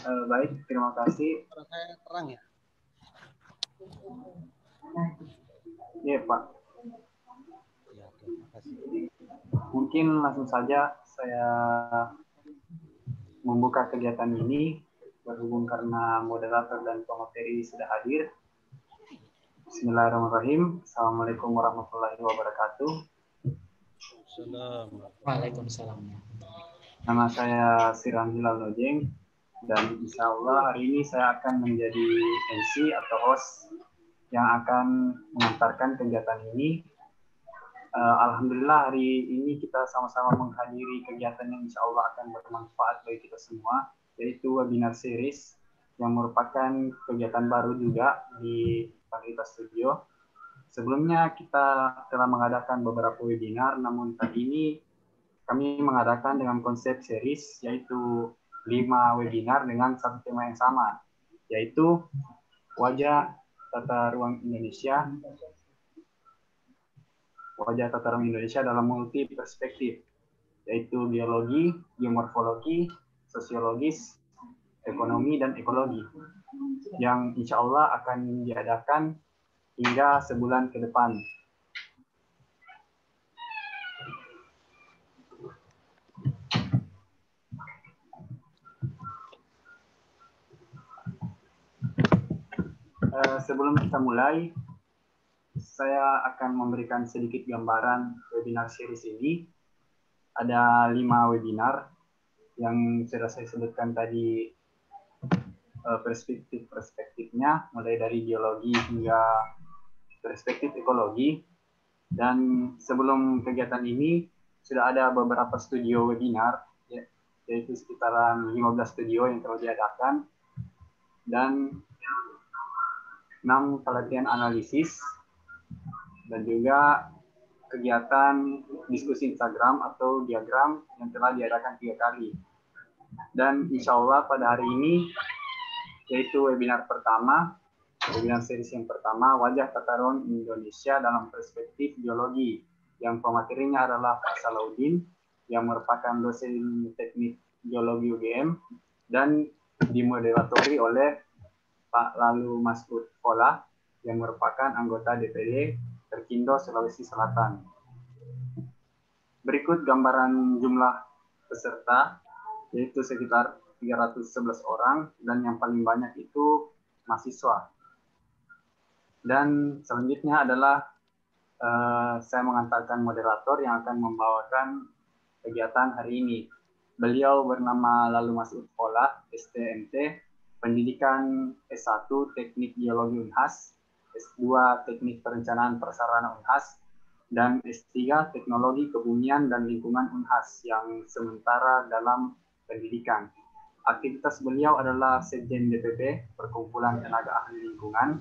Baik, terima kasih. Suara saya terang ya? Iya, Pak. Ya, oke, makasih. Mungkin langsung saja saya membuka kegiatan ini berhubung karena moderator dan pemateri sudah hadir. Bismillahirrahmanirrahim. Assalamualaikum warahmatullahi wabarakatuh. Waalaikumsalam. Nama saya Siram Hilal Nojeng dan insya Allah hari ini saya akan menjadi MC atau host yang akan mengantarkan kegiatan ini. Alhamdulillah hari ini kita sama-sama menghadiri kegiatan yang insya Allah akan bermanfaat bagi kita semua, yaitu webinar series yang merupakan kegiatan baru juga di Fakultas Studio. Sebelumnya kita telah mengadakan beberapa webinar, namun kali ini kami mengadakan dengan konsep series, yaitu 5 webinar dengan satu tema yang sama, yaitu wajah tata ruang Indonesia dalam multi perspektif, yaitu geologi, geomorfologi, sosiologis, ekonomi, dan ekologi, yang insya Allah akan diadakan hingga sebulan ke depan. Sebelum kita mulai, saya akan memberikan sedikit gambaran webinar series ini. Ada 5 webinar yang sudah saya sebutkan tadi, perspektif-perspektifnya, mulai dari geologi hingga perspektif ekologi. Dan sebelum kegiatan ini, sudah ada beberapa studio webinar, yaitu sekitaran 15 studio yang telah diadakan, dan 6 pelatihan analisis, dan juga kegiatan diskusi Instagram atau diagram yang telah diadakan 3 kali. Dan insya Allah pada hari ini, yaitu webinar pertama, webinar series yang pertama, wajah tata ruang Indonesia dalam perspektif geologi, yang pematerinya adalah Pak Salahuddin, yang merupakan dosen teknik geologi UGM, dan dimoderatori oleh Pak Lalu Masud Fola, yang merupakan anggota DPD Terkindo Sulawesi Selatan. Berikut gambaran jumlah peserta, yaitu sekitar 311 orang, dan yang paling banyak itu mahasiswa. Dan selanjutnya adalah saya mengantarkan moderator yang akan membawakan kegiatan hari ini. Beliau bernama Lalu Masud Fola, STMT, pendidikan S1 Teknik Geologi Unhas, S2 Teknik Perencanaan Prasarana Unhas, dan S3 Teknologi Kebumian dan Lingkungan Unhas yang sementara dalam pendidikan. Aktivitas beliau adalah Sekjen DPP, Perkumpulan Tenaga Ahli Lingkungan,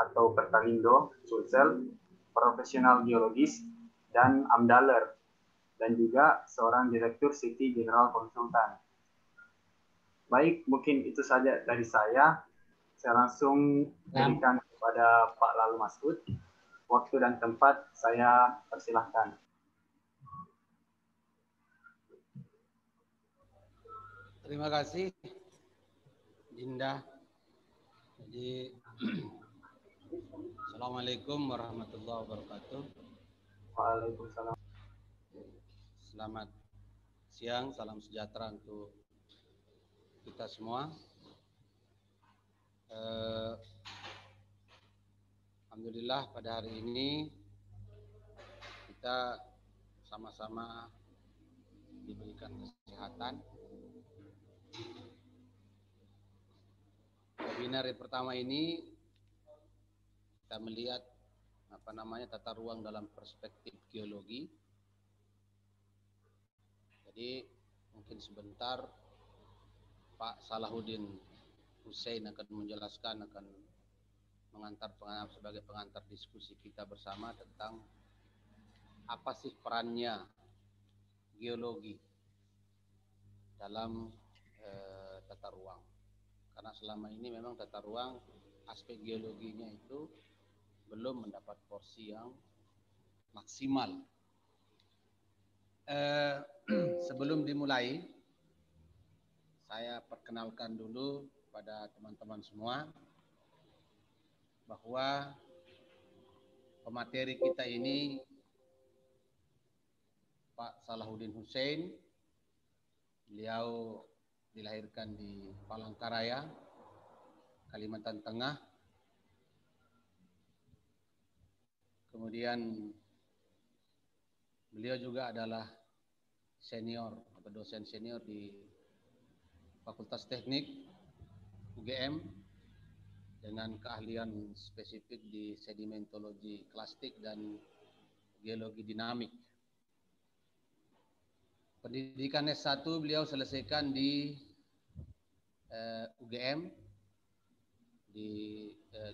atau Pertalindo, Sulsel, profesional geologis, dan Amdaler, dan juga seorang Direktur City General Konsultan. Baik, mungkin itu saja dari saya. Saya langsung berikan kepada Pak Lalu Masud. Waktu dan tempat saya persilahkan. Terima kasih, Dinda. Jadi, Assalamualaikum warahmatullahi wabarakatuh. Waalaikumsalam. Selamat siang, salam sejahtera untuk kita semua. Alhamdulillah pada hari ini kita sama-sama diberikan kesehatan. Webinar yang pertama ini kita melihat tata ruang dalam perspektif geologi. Jadi mungkin sebentar Pak Salahuddin Hussein akan menjelaskan, akan sebagai pengantar diskusi kita bersama tentang apa sih perannya geologi dalam tata ruang. Karena selama ini memang tata ruang aspek geologinya itu belum mendapat porsi yang maksimal. Sebelum dimulai, saya perkenalkan dulu pada teman-teman semua bahwa pemateri kita ini Pak Salahuddin Hussein. Beliau dilahirkan di Palangkaraya, Kalimantan Tengah. Kemudian beliau juga adalah senior atau dosen senior di Fakultas Teknik UGM dengan keahlian spesifik di sedimentologi klastik dan geologi dinamik. Pendidikan S1 beliau selesaikan di UGM di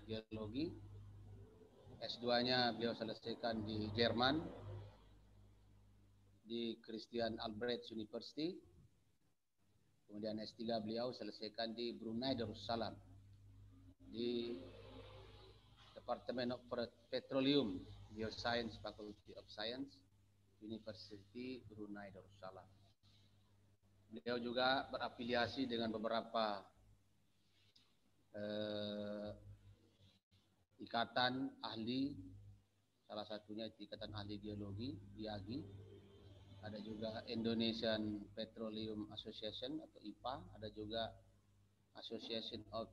geologi. S2-nya beliau selesaikan di Jerman di Christian Albrecht University. Kemudian S3 beliau selesaikan di Brunei Darussalam di Department of Petroleum Geoscience Faculty of Science University Brunei Darussalam. Beliau juga berafiliasi dengan beberapa ikatan ahli, salah satunya Ikatan Ahli Geologi (IAGI). Ada juga Indonesian Petroleum Association atau IPA, ada juga Association of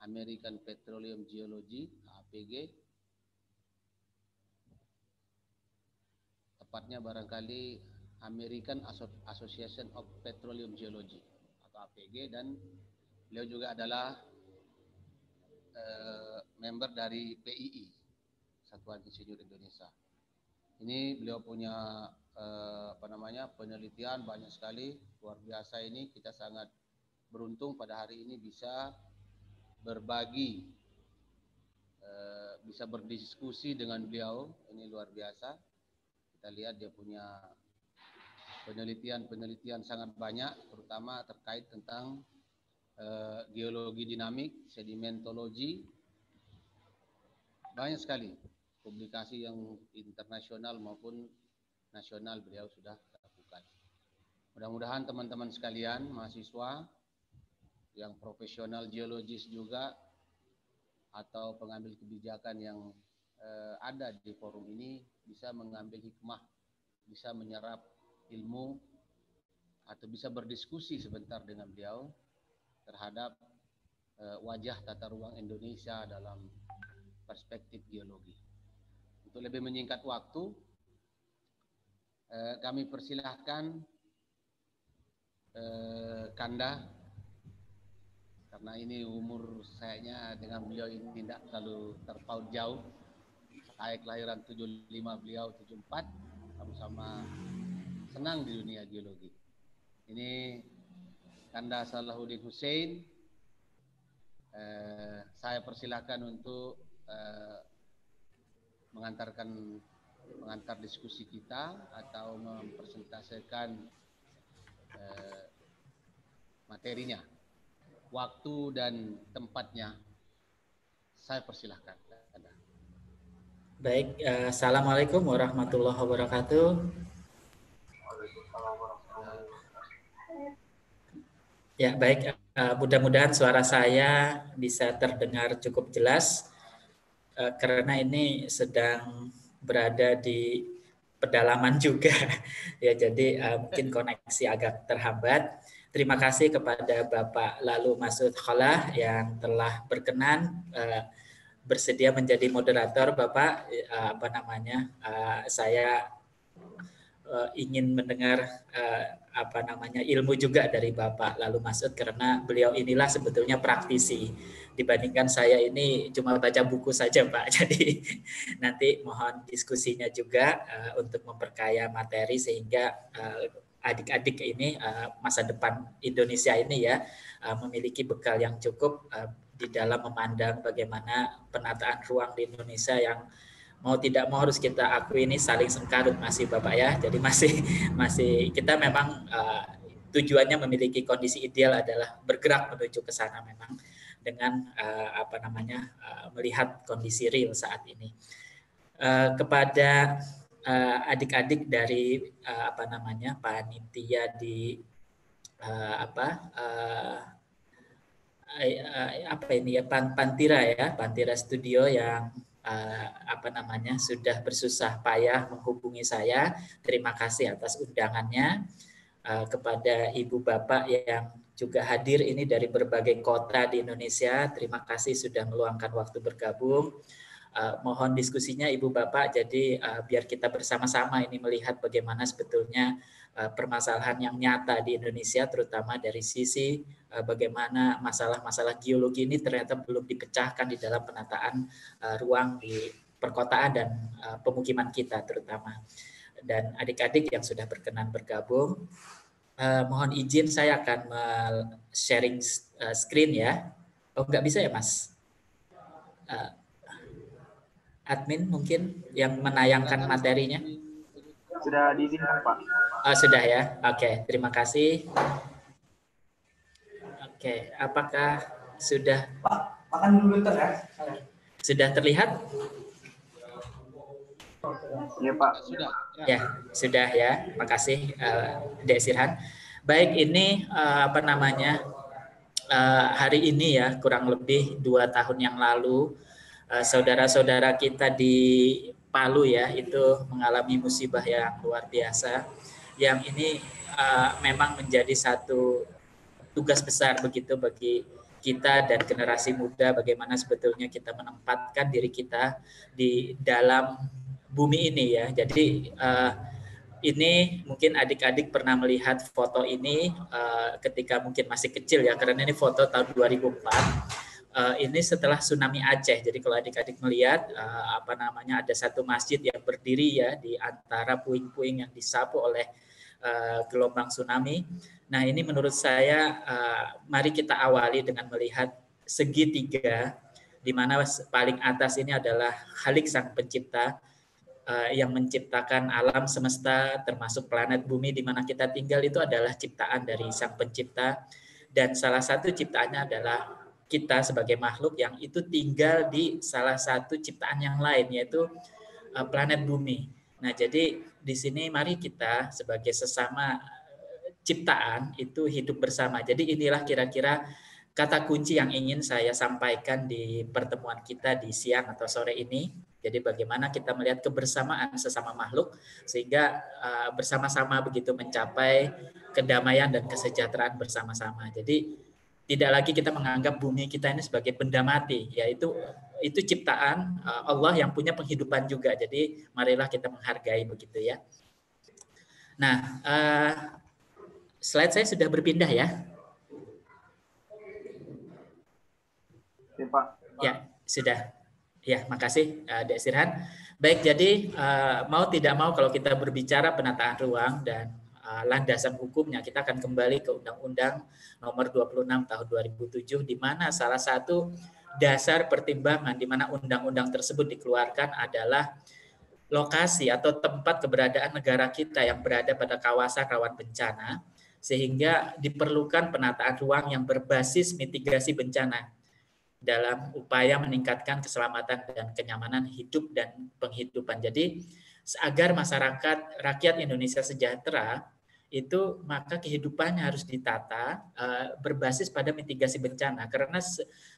American Petroleum Geology (APG). Tepatnya barangkali American Association of Petroleum Geology atau APG, dan beliau juga adalah member dari PII, Satuan Insinyur Indonesia. Ini beliau punya penelitian banyak sekali, luar biasa. Ini kita sangat beruntung pada hari ini bisa berbagi, bisa berdiskusi dengan beliau. Ini luar biasa. Kita lihat dia punya penelitian sangat banyak, terutama terkait tentang geologi dinamik, sedimentologi. Banyak sekali publikasi yang internasional maupun nasional beliau sudah lakukan. Mudah-mudahan teman-teman sekalian, mahasiswa yang profesional geologis juga atau pengambil kebijakan yang ada di forum ini bisa mengambil hikmah, bisa menyerap ilmu atau bisa berdiskusi sebentar dengan beliau terhadap wajah tata ruang Indonesia dalam perspektif geologi. Untuk lebih menyingkat waktu, kami persilahkan Kanda, karena ini umur sayanya dengan beliau ini tidak terlalu terpaut jauh. Saya kelahiran 75, beliau 74, sama-sama senang di dunia geologi. Ini Kanda Salahuddin Hussein. Saya persilahkan untuk mengantar diskusi kita atau mempresentasikan materinya. Waktu dan tempatnya saya persilahkan. Baik, assalamualaikum warahmatullahi wabarakatuh. Ya, baik. Mudah-mudahan suara saya bisa terdengar cukup jelas karena ini sedang berada di pedalaman juga. Ya, jadi mungkin koneksi agak terhambat. Terima kasih kepada Bapak Lalu Masud Khallah yang telah berkenan bersedia menjadi moderator. Bapak, saya ingin mendengar ilmu juga dari Bapak Lalu Masud, karena beliau inilah sebetulnya praktisi dibandingkan saya ini cuma baca buku saja, Pak. Jadi nanti mohon diskusinya juga untuk memperkaya materi sehingga adik-adik ini masa depan Indonesia ini ya memiliki bekal yang cukup di dalam memandang bagaimana penataan ruang di Indonesia yang mau tidak mau harus kita akui ini saling sengkarut masih, Bapak ya. Jadi masih kita memang tujuannya memiliki kondisi ideal adalah bergerak menuju ke sana memang dengan melihat kondisi real saat ini. Kepada adik-adik dari panitia di apa ini ya, Pantira ya, Pantira Studio yang sudah bersusah payah menghubungi saya. Terima kasih atas undangannya. Kepada ibu bapak yang juga hadir ini dari berbagai kota di Indonesia, terima kasih sudah meluangkan waktu bergabung. Mohon diskusinya ibu bapak, jadi biar kita bersama-sama ini melihat bagaimana sebetulnya permasalahan yang nyata di Indonesia, terutama dari sisi bagaimana masalah-masalah geologi ini ternyata belum dipecahkan di dalam penataan ruang di perkotaan dan pemukiman kita terutama. Dan adik-adik yang sudah berkenan bergabung, mohon izin saya akan sharing screen ya. Oh, nggak bisa ya Mas? Admin mungkin yang menayangkan materinya. Sudah diizinkan Pak. Oh, sudah ya. Oke, terima kasih. Oke, apakah sudah? Pak, makan dulu bentar ya. Sudah terlihat? Iya Pak. Sudah. Ya, sudah ya. Makasih, Dek Sirhan. Baik, ini hari ini ya, kurang lebih 2 tahun yang lalu, saudara-saudara kita di Palu ya, itu mengalami musibah yang luar biasa. Yang ini memang menjadi satu tugas besar begitu bagi kita dan generasi muda, bagaimana sebetulnya kita menempatkan diri kita di dalam bumi ini ya. Jadi ini mungkin adik-adik pernah melihat foto ini ketika mungkin masih kecil ya, karena ini foto tahun 2004. Ini setelah tsunami Aceh. Jadi kalau adik-adik melihat ada satu masjid yang berdiri ya di antara puing-puing yang disapu oleh gelombang tsunami. Nah, ini menurut saya mari kita awali dengan melihat segitiga, di mana paling atas ini adalah Khalik Sang Pencipta yang menciptakan alam semesta termasuk planet bumi di mana kita tinggal, itu adalah ciptaan dari Sang Pencipta, dan salah satu ciptaannya adalah kita sebagai makhluk yang itu tinggal di salah satu ciptaan yang lain, yaitu planet bumi. Nah, jadi di sini mari kita sebagai sesama ciptaan itu hidup bersama. Jadi inilah kira-kira kata kunci yang ingin saya sampaikan di pertemuan kita di siang atau sore ini. Jadi bagaimana kita melihat kebersamaan sesama makhluk sehingga bersama-sama begitu mencapai kedamaian dan kesejahteraan bersama-sama. Jadi tidak lagi kita menganggap bumi kita ini sebagai benda mati, yaitu itu ciptaan Allah yang punya penghidupan juga. Jadi marilah kita menghargai begitu ya. Nah, slide saya sudah berpindah ya. Ya Pak. Ya, sudah. Ya, makasih Dek Sirhan. Baik, jadi mau tidak mau kalau kita berbicara penataan ruang dan landasan hukumnya, kita akan kembali ke Undang-Undang Nomor 26 Tahun 2007, di mana salah satu dasar pertimbangan di mana undang-undang tersebut dikeluarkan adalah lokasi atau tempat keberadaan negara kita yang berada pada kawasan rawan bencana, sehingga diperlukan penataan ruang yang berbasis mitigasi bencana dalam upaya meningkatkan keselamatan dan kenyamanan hidup dan penghidupan. Jadi agar masyarakat rakyat Indonesia sejahtera, itu maka kehidupannya harus ditata berbasis pada mitigasi bencana, karena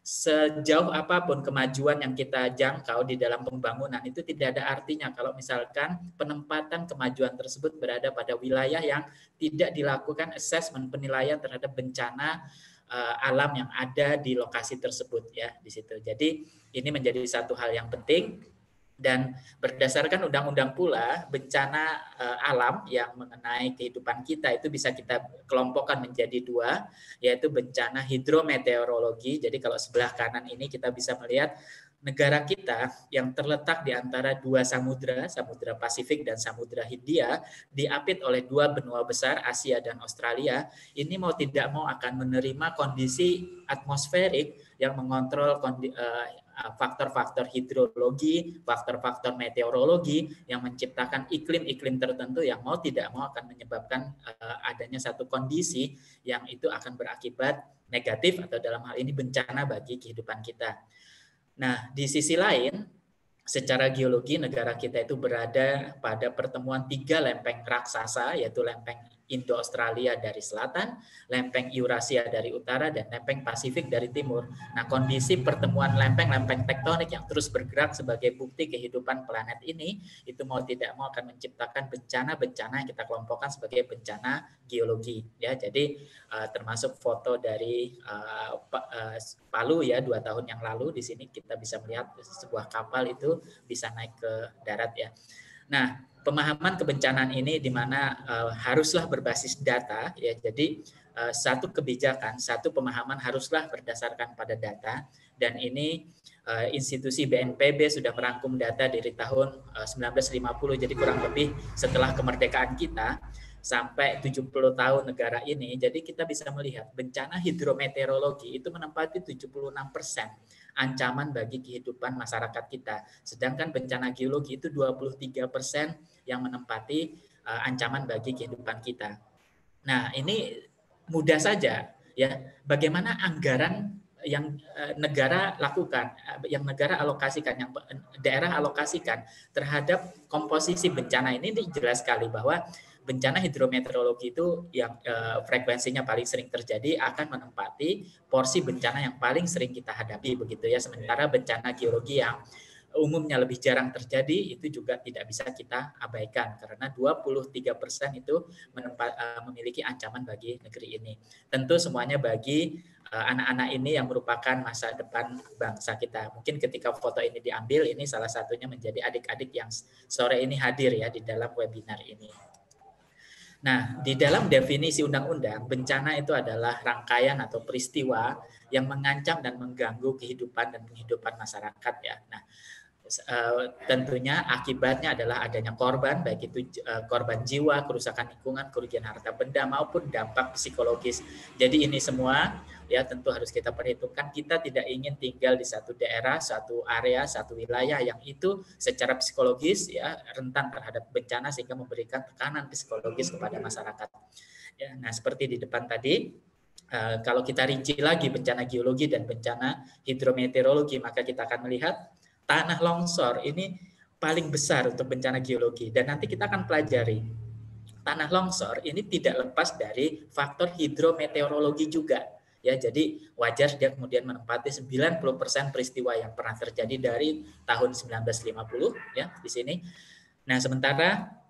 sejauh apapun kemajuan yang kita jangkau di dalam pembangunan itu tidak ada artinya kalau misalkan penempatan kemajuan tersebut berada pada wilayah yang tidak dilakukan asesmen penilaian terhadap bencana alam yang ada di lokasi tersebut ya di situ. Jadi ini menjadi satu hal yang penting. Dan berdasarkan undang-undang pula, bencana alam yang mengenai kehidupan kita itu bisa kita kelompokkan menjadi 2, yaitu bencana hidrometeorologi. Jadi kalau sebelah kanan ini kita bisa melihat negara kita yang terletak di antara 2 samudra, Samudra Pasifik dan Samudra Hindia, diapit oleh 2 benua besar, Asia dan Australia. Ini mau tidak mau akan menerima kondisi atmosferik yang mengontrol faktor-faktor hidrologi, faktor-faktor meteorologi yang menciptakan iklim-iklim tertentu yang mau tidak mau akan menyebabkan adanya satu kondisi yang itu akan berakibat negatif atau dalam hal ini bencana bagi kehidupan kita. Nah, di sisi lain, secara geologi negara kita itu berada pada pertemuan 3 lempeng raksasa, yaitu lempeng Indo-Australia dari selatan, lempeng Eurasia dari utara, dan lempeng Pasifik dari timur. Nah, kondisi pertemuan lempeng-lempeng tektonik yang terus bergerak sebagai bukti kehidupan planet ini, itu mau tidak mau akan menciptakan bencana-bencana yang kita kelompokkan sebagai bencana geologi. Ya, jadi termasuk foto dari Palu ya 2 tahun yang lalu. Di sini kita bisa melihat sebuah kapal itu bisa naik ke darat ya. Nah, pemahaman kebencanaan ini di mana haruslah berbasis data ya. Jadi satu kebijakan, satu pemahaman haruslah berdasarkan pada data, dan ini institusi BNPB sudah merangkum data dari tahun 1950, jadi kurang lebih setelah kemerdekaan kita sampai 70 tahun negara ini. Jadi kita bisa melihat bencana hidrometeorologi itu menempati 76% ancaman bagi kehidupan masyarakat kita. Sedangkan bencana geologi itu 23% yang menempati ancaman bagi kehidupan kita. Nah, ini mudah saja ya. Bagaimana anggaran yang negara lakukan, yang negara alokasikan, yang daerah alokasikan terhadap komposisi bencana ini jelas sekali bahwa bencana hidrometeorologi itu yang frekuensinya paling sering terjadi akan menempati porsi bencana yang paling sering kita hadapi begitu ya. Sementara bencana geologi yang umumnya lebih jarang terjadi itu juga tidak bisa kita abaikan karena 23% itu memiliki ancaman bagi negeri ini. Tentu semuanya bagi anak-anak ini yang merupakan masa depan bangsa kita. Mungkin ketika foto ini diambil, ini salah satunya menjadi adik-adik yang sore ini hadir ya di dalam webinar ini. Nah, di dalam definisi undang-undang, bencana itu adalah rangkaian atau peristiwa yang mengancam dan mengganggu kehidupan dan penghidupan masyarakat ya. Nah, tentunya akibatnya adalah adanya korban, baik itu korban jiwa, kerusakan lingkungan, kerugian harta benda maupun dampak psikologis. Jadi ini semua ya tentu harus kita perhitungkan. Kita tidak ingin tinggal di satu daerah, satu area, satu wilayah yang itu secara psikologis ya rentan terhadap bencana sehingga memberikan tekanan psikologis kepada masyarakat. Ya, nah seperti di depan tadi, kalau kita rinci lagi bencana geologi dan bencana hidrometeorologi, maka kita akan melihat tanah longsor ini paling besar untuk bencana geologi, dan nanti kita akan pelajari tanah longsor ini tidak lepas dari faktor hidrometeorologi juga ya. Jadi wajar dia kemudian menempati 90% peristiwa yang pernah terjadi dari tahun 1950 ya di sini. Nah, sementara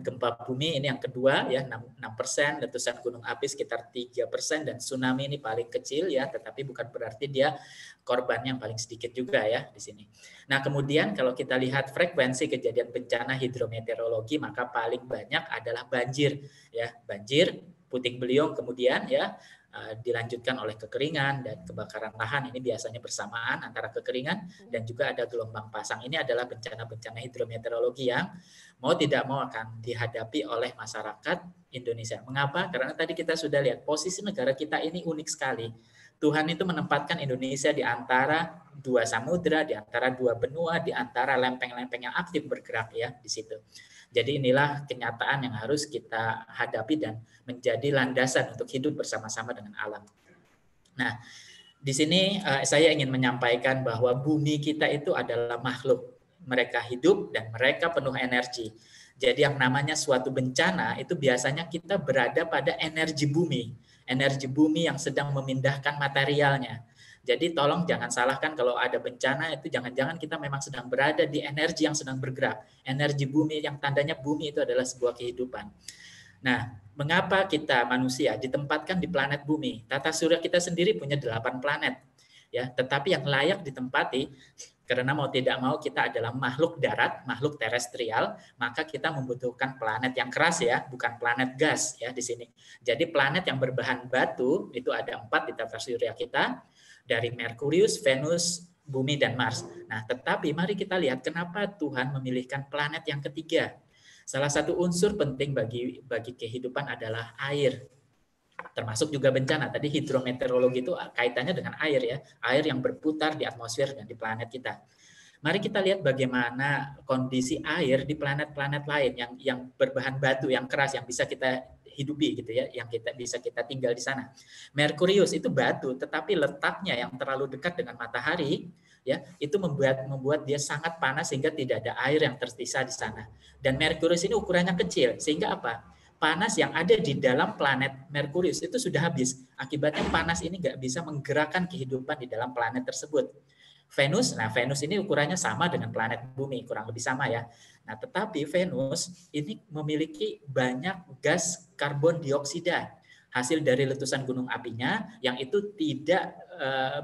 gempa bumi ini yang kedua ya 6%, letusan gunung api sekitar 3%, dan tsunami ini paling kecil ya, tetapi bukan berarti dia korbannya yang paling sedikit juga ya di sini. Nah, kemudian kalau kita lihat frekuensi kejadian bencana hidrometeorologi, maka paling banyak adalah banjir ya, banjir, puting beliung, kemudian ya dilanjutkan oleh kekeringan dan kebakaran lahan. Ini biasanya bersamaan antara kekeringan dan juga ada gelombang pasang. Ini adalah bencana-bencana hidrometeorologi yang mau tidak mau akan dihadapi oleh masyarakat Indonesia. Mengapa? Karena tadi kita sudah lihat posisi negara kita ini unik sekali. Tuhan itu menempatkan Indonesia di antara dua samudra, di antara dua benua, di antara lempeng-lempeng yang aktif bergerak ya di situ. Jadi inilah kenyataan yang harus kita hadapi dan menjadi landasan untuk hidup bersama-sama dengan alam. Nah, di sini saya ingin menyampaikan bahwa bumi kita itu adalah makhluk. Mereka hidup dan mereka penuh energi. Jadi yang namanya suatu bencana itu biasanya kita berada pada energi bumi. Energi bumi yang sedang memindahkan materialnya. Jadi tolong jangan salahkan kalau ada bencana itu jangan-jangan kita memang sedang berada di energi yang sedang bergerak. Energi bumi yang tandanya bumi itu adalah sebuah kehidupan. Nah, mengapa kita manusia ditempatkan di planet bumi? Tata surya kita sendiri punya 8 planet. Ya, tetapi yang layak ditempati karena mau tidak mau kita adalah makhluk darat, makhluk terestrial, maka kita membutuhkan planet yang keras ya, bukan planet gas ya di sini. Jadi planet yang berbahan batu itu ada 4 di tata surya kita, dari Merkurius, Venus, Bumi, dan Mars. Nah, tetapi mari kita lihat kenapa Tuhan memilihkan planet yang ketiga. Salah satu unsur penting bagi kehidupan adalah air. Termasuk juga bencana. Tadi hidrometeorologi itu kaitannya dengan air ya. Air yang berputar di atmosfer dan di planet kita. Mari kita lihat bagaimana kondisi air di planet-planet lain yang berbahan batu, yang keras, yang bisa kita hidupi gitu ya, yang bisa kita tinggal di sana. Merkurius itu batu, tetapi letaknya yang terlalu dekat dengan matahari ya, itu membuat dia sangat panas sehingga tidak ada air yang tersisa di sana. Dan Merkurius ini ukurannya kecil, sehingga apa? Panas yang ada di dalam planet Merkurius itu sudah habis. Akibatnya panas ini nggak bisa menggerakkan kehidupan di dalam planet tersebut. Venus ini ukurannya sama dengan planet Bumi, kurang lebih sama ya. Nah, tetapi Venus ini memiliki banyak gas karbon dioksida hasil dari letusan gunung apinya yang itu tidak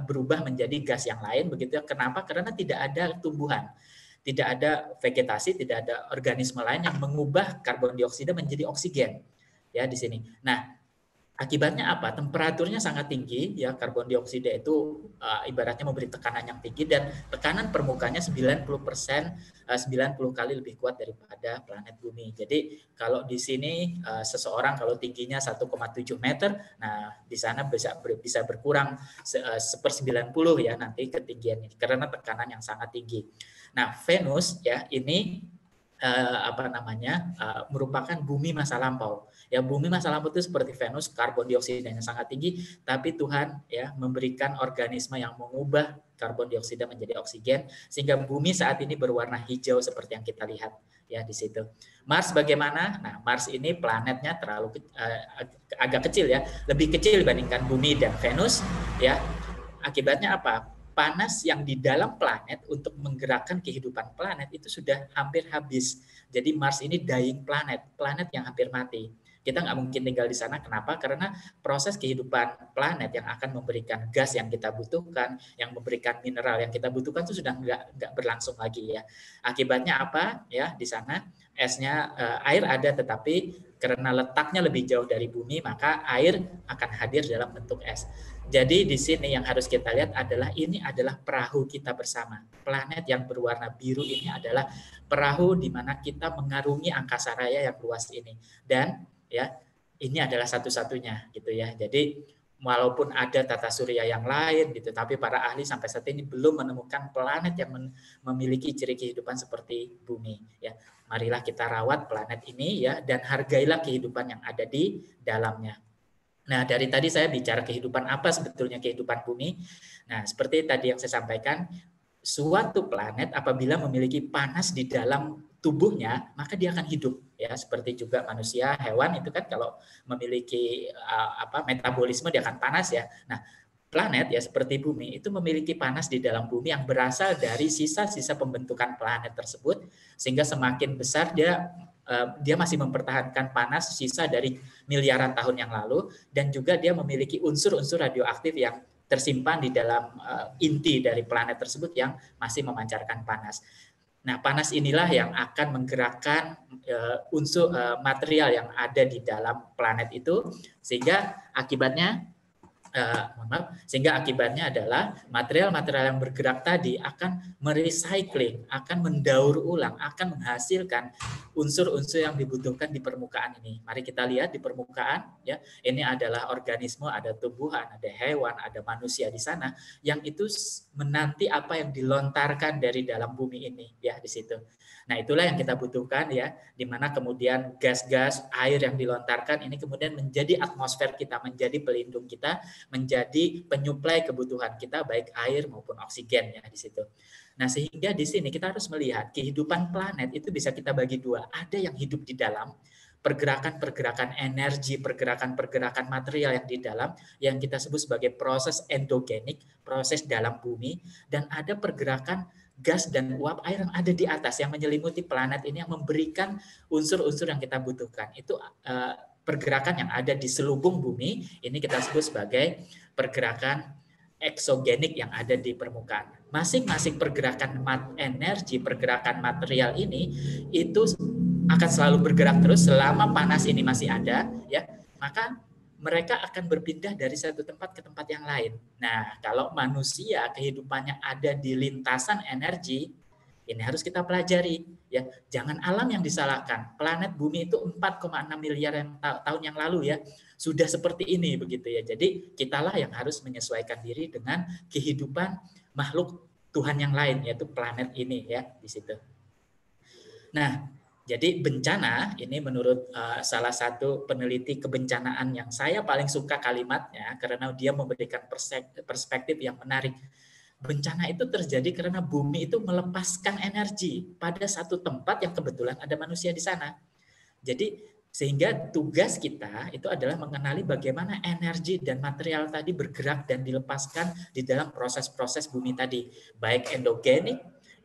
berubah menjadi gas yang lain begitu ya. Kenapa? Karena tidak ada tumbuhan, tidak ada vegetasi, tidak ada organisme lain yang mengubah karbon dioksida menjadi oksigen ya di sini. Nah, akibatnya apa? Temperaturnya sangat tinggi, ya, karbon dioksida itu ibaratnya memberi tekanan yang tinggi dan tekanan permukaannya 90% 90 kali lebih kuat daripada planet Bumi. Jadi kalau di sini seseorang kalau tingginya 1,7 meter, nah di sana bisa berkurang 1/90 ya nanti ketinggiannya karena tekanan yang sangat tinggi. Nah, Venus ya ini merupakan bumi masa lampau. Ya, bumi masa lampau itu seperti Venus, karbon dioksidanya sangat tinggi, tapi Tuhan ya memberikan organisme yang mengubah karbon dioksida menjadi oksigen sehingga bumi saat ini berwarna hijau seperti yang kita lihat ya di situ. Mars bagaimana? Nah, Mars ini planetnya agak kecil ya, lebih kecil dibandingkan bumi dan Venus ya. Akibatnya apa? Panas yang di dalam planet untuk menggerakkan kehidupan planet itu sudah hampir habis. Jadi Mars ini dying planet, planet yang hampir mati. Kita nggak mungkin tinggal di sana. Kenapa? Karena proses kehidupan planet yang akan memberikan gas yang kita butuhkan, yang memberikan mineral yang kita butuhkan itu sudah nggak berlangsung lagi ya. Akibatnya apa? Ya di sana esnya air ada, tetapi karena letaknya lebih jauh dari bumi, maka air akan hadir dalam bentuk es. Jadi di sini yang harus kita lihat adalah ini adalah perahu kita bersama. Planet yang berwarna biru ini adalah perahu di mana kita mengarungi angkasa raya yang luas ini. Dan ya ini adalah satu-satunya gitu ya. Jadi walaupun ada tata surya yang lain gitu, tapi para ahli sampai saat ini belum menemukan planet yang memiliki ciri kehidupan seperti bumi ya. Marilah kita rawat planet ini ya dan hargailah kehidupan yang ada di dalamnya. Nah, dari tadi saya bicara kehidupan apa sebetulnya kehidupan bumi. Nah, seperti tadi yang saya sampaikan, suatu planet apabila memiliki panas di dalam tubuhnya, maka dia akan hidup. Ya, seperti juga manusia, hewan itu kan kalau memiliki metabolisme dia akan panas ya. Nah, planet ya seperti bumi itu memiliki panas di dalam bumi yang berasal dari sisa-sisa pembentukan planet tersebut, sehingga semakin besar dia masih mempertahankan panas sisa dari miliaran tahun yang lalu, dan juga dia memiliki unsur-unsur radioaktif yang tersimpan di dalam inti dari planet tersebut yang masih memancarkan panas. Nah, panas inilah yang akan menggerakkan unsur material yang ada di dalam planet itu, sehingga akibatnya adalah material-material yang bergerak tadi akan merecycling, akan mendaur ulang, akan menghasilkan unsur-unsur yang dibutuhkan di permukaan ini. Mari kita lihat di permukaan ya. Ini adalah organisme, ada tumbuhan, ada hewan, ada manusia di sana yang itu menanti apa yang dilontarkan dari dalam bumi ini ya di situ. Nah, itulah yang kita butuhkan ya, di mana kemudian gas-gas air yang dilontarkan ini kemudian menjadi atmosfer kita, menjadi pelindung kita, menjadi penyuplai kebutuhan kita baik air maupun oksigen ya di situ. Nah, sehingga di sini kita harus melihat kehidupan planet itu bisa kita bagi dua. Ada yang hidup di dalam pergerakan-pergerakan energi, pergerakan-pergerakan material yang di dalam yang kita sebut sebagai proses endogenik, proses dalam bumi, dan ada pergerakan gas dan uap air yang ada di atas yang menyelimuti planet ini yang memberikan unsur-unsur yang kita butuhkan. Itu pergerakan yang ada di selubung bumi, ini kita sebut sebagai pergerakan eksogenik yang ada di permukaan. Masing-masing pergerakan energi, pergerakan material ini itu akan selalu bergerak terus selama panas ini masih ada, ya. Maka mereka akan berpindah dari satu tempat ke tempat yang lain. Nah, kalau manusia kehidupannya ada di lintasan energi, ini harus kita pelajari ya. Jangan alam yang disalahkan. Planet Bumi itu 4,6 miliar tahun yang lalu ya sudah seperti ini begitu ya. Jadi kitalah yang harus menyesuaikan diri dengan kehidupan makhluk Tuhan yang lain, yaitu planet ini ya di situ. Nah, jadi bencana ini menurut salah satu peneliti kebencanaan yang saya paling suka kalimatnya karena dia memberikan perspektif yang menarik. bencana itu terjadi karena bumi itu melepaskan energi pada satu tempat yang kebetulan ada manusia di sana. Jadi sehingga tugas kita itu adalah mengenali bagaimana energi dan material tadi bergerak dan dilepaskan di dalam proses-proses bumi tadi, baik endogenik.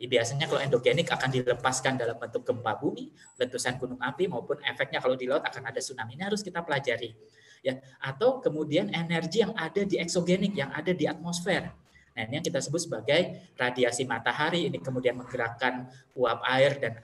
Biasanya kalau endogenik akan dilepaskan dalam bentuk gempa bumi, letusan gunung api, maupun efeknya kalau di laut akan ada tsunami. Ini harus kita pelajari. Ya, atau kemudian energi yang ada di eksogenik, yang ada di atmosfer. Nah, ini yang kita sebut sebagai radiasi matahari, ini kemudian menggerakkan uap air dan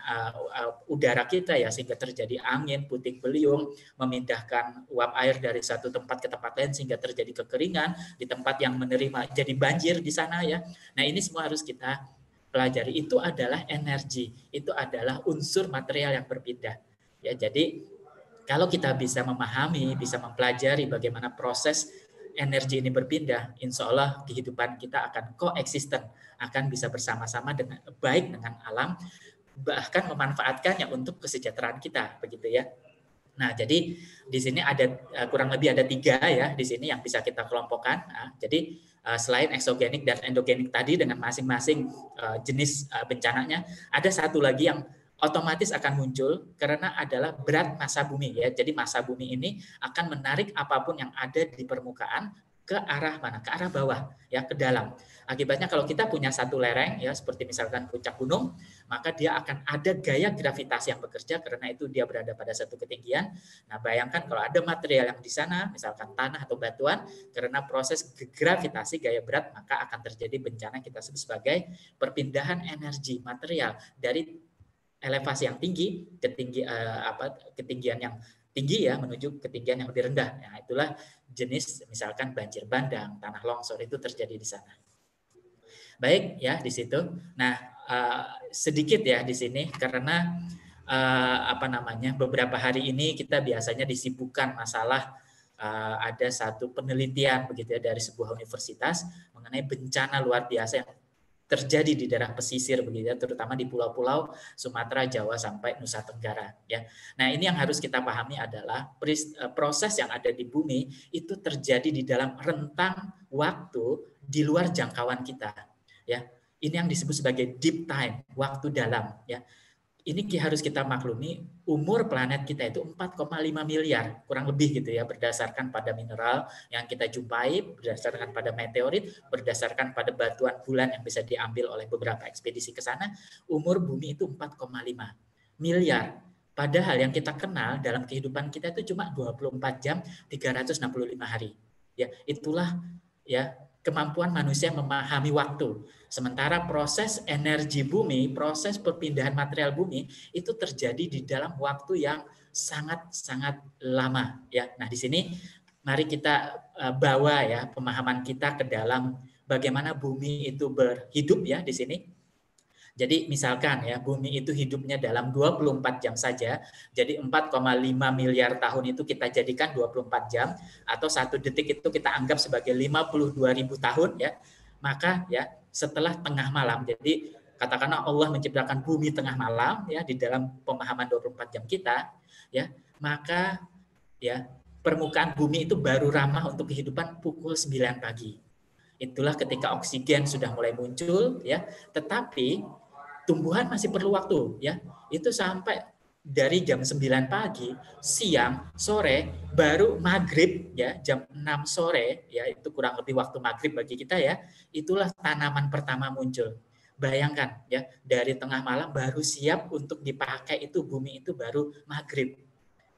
udara kita ya, sehingga terjadi angin, puting beliung, memindahkan uap air dari satu tempat ke tempat lain sehingga terjadi kekeringan di tempat yang menerima, jadi banjir di sana ya. Nah, ini semua harus kita pelajari. Itu adalah energi, itu adalah unsur material yang berpindah. Ya, jadi kalau kita bisa memahami, bisa mempelajari bagaimana proses energi ini berpindah, insya Allah kehidupan kita akan koeksisten, akan bisa bersama-sama dengan baik dengan alam, bahkan memanfaatkannya untuk kesejahteraan kita, begitu ya. Nah, jadi di sini ada kurang lebih ada 3 ya di sini yang bisa kita kelompokkan. Nah, jadi selain eksogenik dan endogenik tadi dengan masing-masing jenis bencananya, ada satu lagi yang otomatis akan muncul karena adalah berat massa bumi ya. Jadi massa bumi ini akan menarik apapun yang ada di permukaan ke arah mana? Ke arah bawah ya, ke dalam. Akibatnya kalau kita punya satu lereng ya seperti misalkan puncak gunung, maka dia akan ada gaya gravitasi yang bekerja karena itu dia berada pada satu ketinggian. Nah, bayangkan kalau ada material yang di sana, misalkan tanah atau batuan, karena proses gravitasi gaya berat, maka akan terjadi bencana kita sebut sebagai perpindahan energi material dari elevasi yang tinggi ke ketinggian yang tinggi ya menuju ketinggian yang lebih rendah. Nah, itulah jenis misalkan banjir bandang, tanah longsor itu terjadi di sana. Baik ya di situ. Nah, sedikit ya di sini karena beberapa hari ini kita biasanya disibukkan masalah ada satu penelitian begitu ya dari sebuah universitas mengenai bencana luar biasa yang terjadi di daerah pesisir begitu ya, terutama di pulau-pulau Sumatera, Jawa sampai Nusa Tenggara ya. Nah, ini yang harus kita pahami adalah proses yang ada di bumi itu terjadi di dalam rentang waktu di luar jangkauan kita ya. Ini yang disebut sebagai deep time, waktu dalam ya. Ini harus kita maklumi, umur planet kita itu 4,5 miliar, kurang lebih gitu ya, berdasarkan pada mineral yang kita jumpai, berdasarkan pada meteorit, berdasarkan pada batuan bulan yang bisa diambil oleh beberapa ekspedisi ke sana, umur bumi itu 4,5 miliar. Padahal yang kita kenal dalam kehidupan kita itu cuma 24 jam 365 hari. Ya, itulah ya kemampuan manusia memahami waktu. Sementara proses energi bumi, proses perpindahan material bumi itu terjadi di dalam waktu yang sangat-sangat lama ya. Nah, di sini mari kita bawa ya pemahaman kita ke dalam bagaimana bumi itu berhidup ya di sini. Jadi misalkan ya bumi itu hidupnya dalam 24 jam saja, jadi 4,5 miliar tahun itu kita jadikan 24 jam atau 1 detik itu kita anggap sebagai 52.000 tahun ya. Maka ya setelah tengah malam, jadi katakanlah Allah menciptakan bumi tengah malam ya di dalam pemahaman 24 jam kita ya, maka ya permukaan bumi itu baru ramah untuk kehidupan pukul 9 pagi. Itulah ketika oksigen sudah mulai muncul ya, tetapi tumbuhan masih perlu waktu ya. Itu sampai dari jam 9 pagi, siang, sore, baru maghrib ya, jam 6 sore ya, itu kurang lebih waktu maghrib bagi kita ya. Itulah tanaman pertama muncul. Bayangkan ya, dari tengah malam baru siap untuk dipakai itu bumi itu baru maghrib.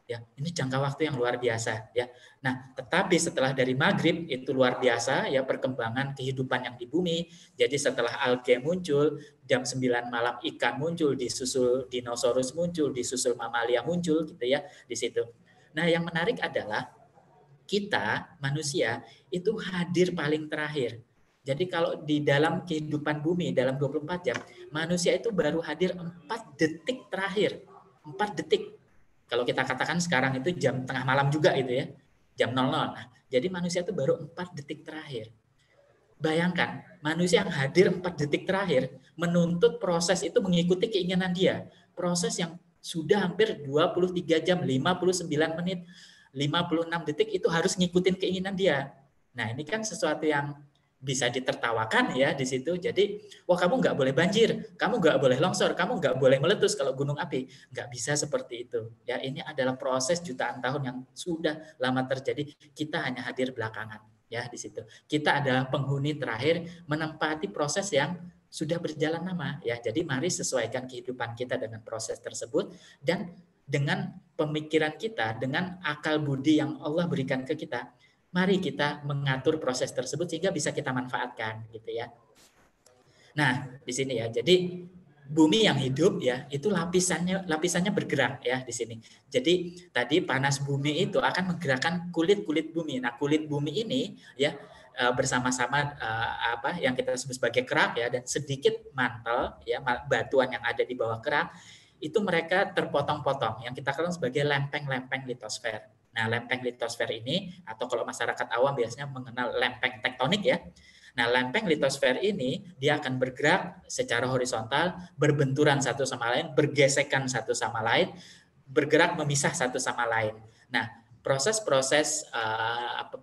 Ya, ini jangka waktu yang luar biasa ya. Nah, tetapi setelah dari maghrib itu luar biasa ya perkembangan kehidupan yang di bumi. Jadi setelah algae muncul, jam 9 malam ikan muncul, disusul dinosaurus muncul, disusul mamalia muncul gitu ya di situ. Nah, yang menarik adalah kita manusia itu hadir paling terakhir. Jadi kalau di dalam kehidupan bumi dalam 24 jam, manusia itu baru hadir 4 detik terakhir. 4 detik. Kalau kita katakan sekarang itu jam tengah malam juga itu ya, jam 00. Nah, jadi manusia itu baru 4 detik terakhir. Bayangkan, manusia yang hadir 4 detik terakhir menuntut proses itu mengikuti keinginan dia. Proses yang sudah hampir 23 jam, 59 menit, 56 detik itu harus ngikutin keinginan dia. Nah, ini kan sesuatu yang bisa ditertawakan ya di situ. Jadi, wah kamu nggak boleh banjir, kamu nggak boleh longsor, kamu nggak boleh meletus kalau gunung api. Nggak bisa seperti itu. Ya, ini adalah proses jutaan tahun yang sudah lama terjadi. Kita hanya hadir belakangan ya di situ. Kita adalah penghuni terakhir menempati proses yang sudah berjalan lama ya. Jadi mari sesuaikan kehidupan kita dengan proses tersebut dan dengan pemikiran kita, dengan akal budi yang Allah berikan ke kita. Mari kita mengatur proses tersebut sehingga bisa kita manfaatkan gitu ya. Nah, di sini ya. Jadi bumi yang hidup ya, itu lapisannya bergerak ya di sini. Jadi tadi panas bumi itu akan menggerakkan kulit-kulit bumi. Nah, kulit bumi ini ya bersama-sama apa yang kita sebut sebagai kerak ya, dan sedikit mantel ya, batuan yang ada di bawah kerak itu mereka terpotong-potong yang kita kenal sebagai lempeng-lempeng litosfer. Nah, lempeng litosfer ini, atau kalau masyarakat awam biasanya mengenal lempeng tektonik ya. Nah, lempeng litosfer ini dia akan bergerak secara horizontal, berbenturan satu sama lain, bergesekan satu sama lain, bergerak memisah satu sama lain. Nah, proses-proses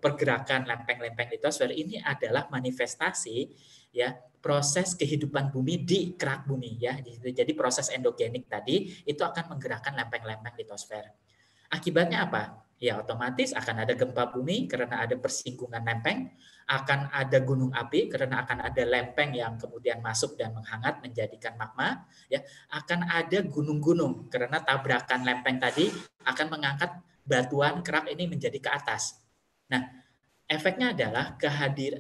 pergerakan lempeng-lempeng litosfer ini adalah manifestasi ya proses kehidupan bumi di kerak bumi ya. Jadi proses endogenik tadi itu akan menggerakkan lempeng-lempeng litosfer. Akibatnya apa? Ya otomatis akan ada gempa bumi karena ada persinggungan lempeng, akan ada gunung api karena akan ada lempeng yang kemudian masuk dan menghangat menjadikan magma, ya. Akan ada gunung-gunung karena tabrakan lempeng tadi akan mengangkat batuan kerak ini menjadi ke atas. Nah, efeknya adalah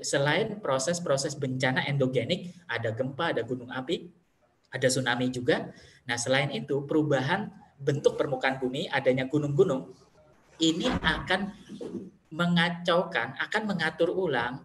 selain proses-proses bencana endogenik, ada gempa, ada gunung api, ada tsunami juga. Nah, selain itu perubahan bentuk permukaan bumi, adanya gunung-gunung, ini akan mengacaukan, akan mengatur ulang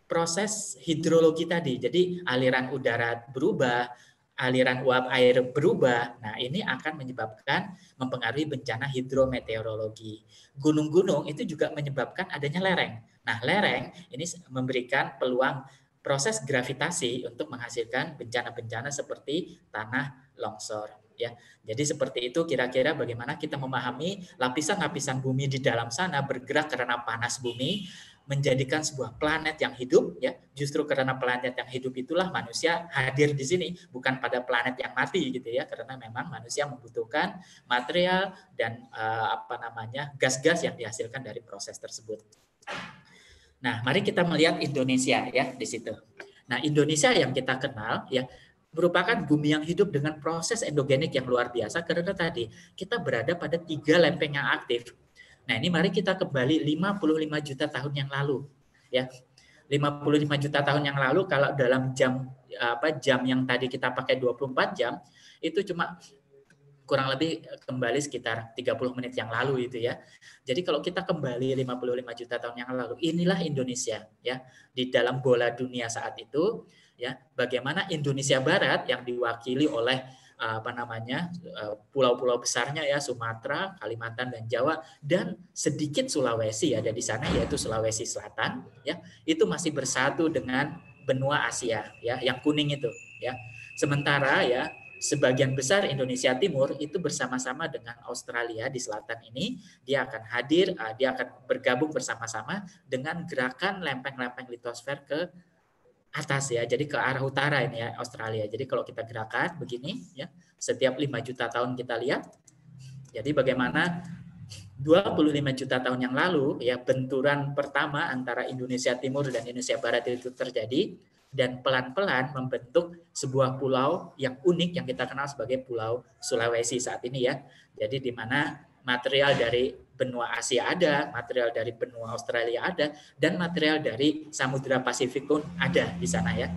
proses hidrologi tadi. Jadi aliran udara berubah, aliran uap air berubah. Nah, ini akan menyebabkan mempengaruhi bencana hidrometeorologi. Gunung-gunung itu juga menyebabkan adanya lereng. Nah, lereng ini memberikan peluang proses gravitasi untuk menghasilkan bencana-bencana seperti tanah longsor. Ya, jadi seperti itu kira-kira bagaimana kita memahami lapisan-lapisan bumi di dalam sana bergerak karena panas bumi, menjadikan sebuah planet yang hidup ya. Justru karena planet yang hidup itulah manusia hadir di sini, bukan pada planet yang mati gitu ya, karena memang manusia membutuhkan material dan gas-gas yang dihasilkan dari proses tersebut. Nah, mari kita melihat Indonesia ya di situ. Nah, Indonesia yang kita kenal ya merupakan bumi yang hidup dengan proses endogenik yang luar biasa karena tadi kita berada pada 3 lempeng yang aktif. Nah, ini mari kita kembali 55 juta tahun yang lalu ya. 55 juta tahun yang lalu kalau dalam jam yang tadi kita pakai 24 jam itu cuma kurang lebih kembali sekitar 30 menit yang lalu itu ya. Jadi kalau kita kembali 55 juta tahun yang lalu, inilah Indonesia ya di dalam bola dunia saat itu. Ya, bagaimana Indonesia Barat yang diwakili oleh pulau-pulau besarnya ya Sumatera, Kalimantan dan Jawa dan sedikit Sulawesi ada di sana yaitu Sulawesi Selatan ya itu masih bersatu dengan benua Asia ya yang kuning itu ya. Sementara ya sebagian besar Indonesia Timur itu bersama-sama dengan Australia di selatan ini dia akan hadir, dia akan bergabung bersama-sama dengan gerakan lempeng-lempeng litosfer ke atas ya, jadi ke arah utara ini ya Australia. Jadi kalau kita gerakan begini ya, setiap 5 juta tahun kita lihat. Jadi bagaimana 25 juta tahun yang lalu ya benturan pertama antara Indonesia Timur dan Indonesia Barat itu terjadi dan pelan-pelan membentuk sebuah pulau yang unik yang kita kenal sebagai Pulau Sulawesi saat ini ya. Jadi di mana material dari benua Asia ada, material dari benua Australia ada, dan material dari Samudra Pasifik pun ada di sana ya.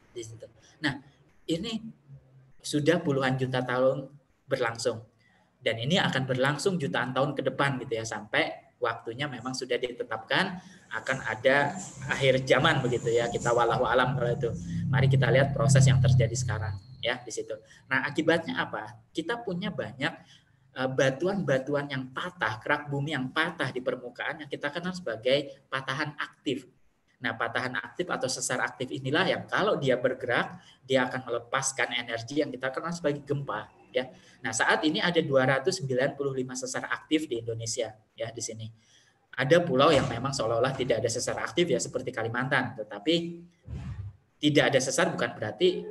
Di situ. Nah, ini sudah puluhan juta tahun berlangsung. Dan ini akan berlangsung jutaan tahun ke depan gitu ya, sampai waktunya memang sudah ditetapkan akan ada akhir zaman begitu ya. Kita wallahu alam kalau itu. Mari kita lihat proses yang terjadi sekarang ya di situ. Nah, akibatnya apa? Kita punya banyak batuan-batuan yang patah, kerak bumi yang patah di permukaan yang kita kenal sebagai patahan aktif. Nah, patahan aktif atau sesar aktif inilah yang kalau dia bergerak, dia akan melepaskan energi yang kita kenal sebagai gempa. Ya. Nah, saat ini ada 295 sesar aktif di Indonesia ya di sini. ada pulau yang memang seolah-olah tidak ada sesar aktif ya seperti Kalimantan, tetapi tidak ada sesar bukan berarti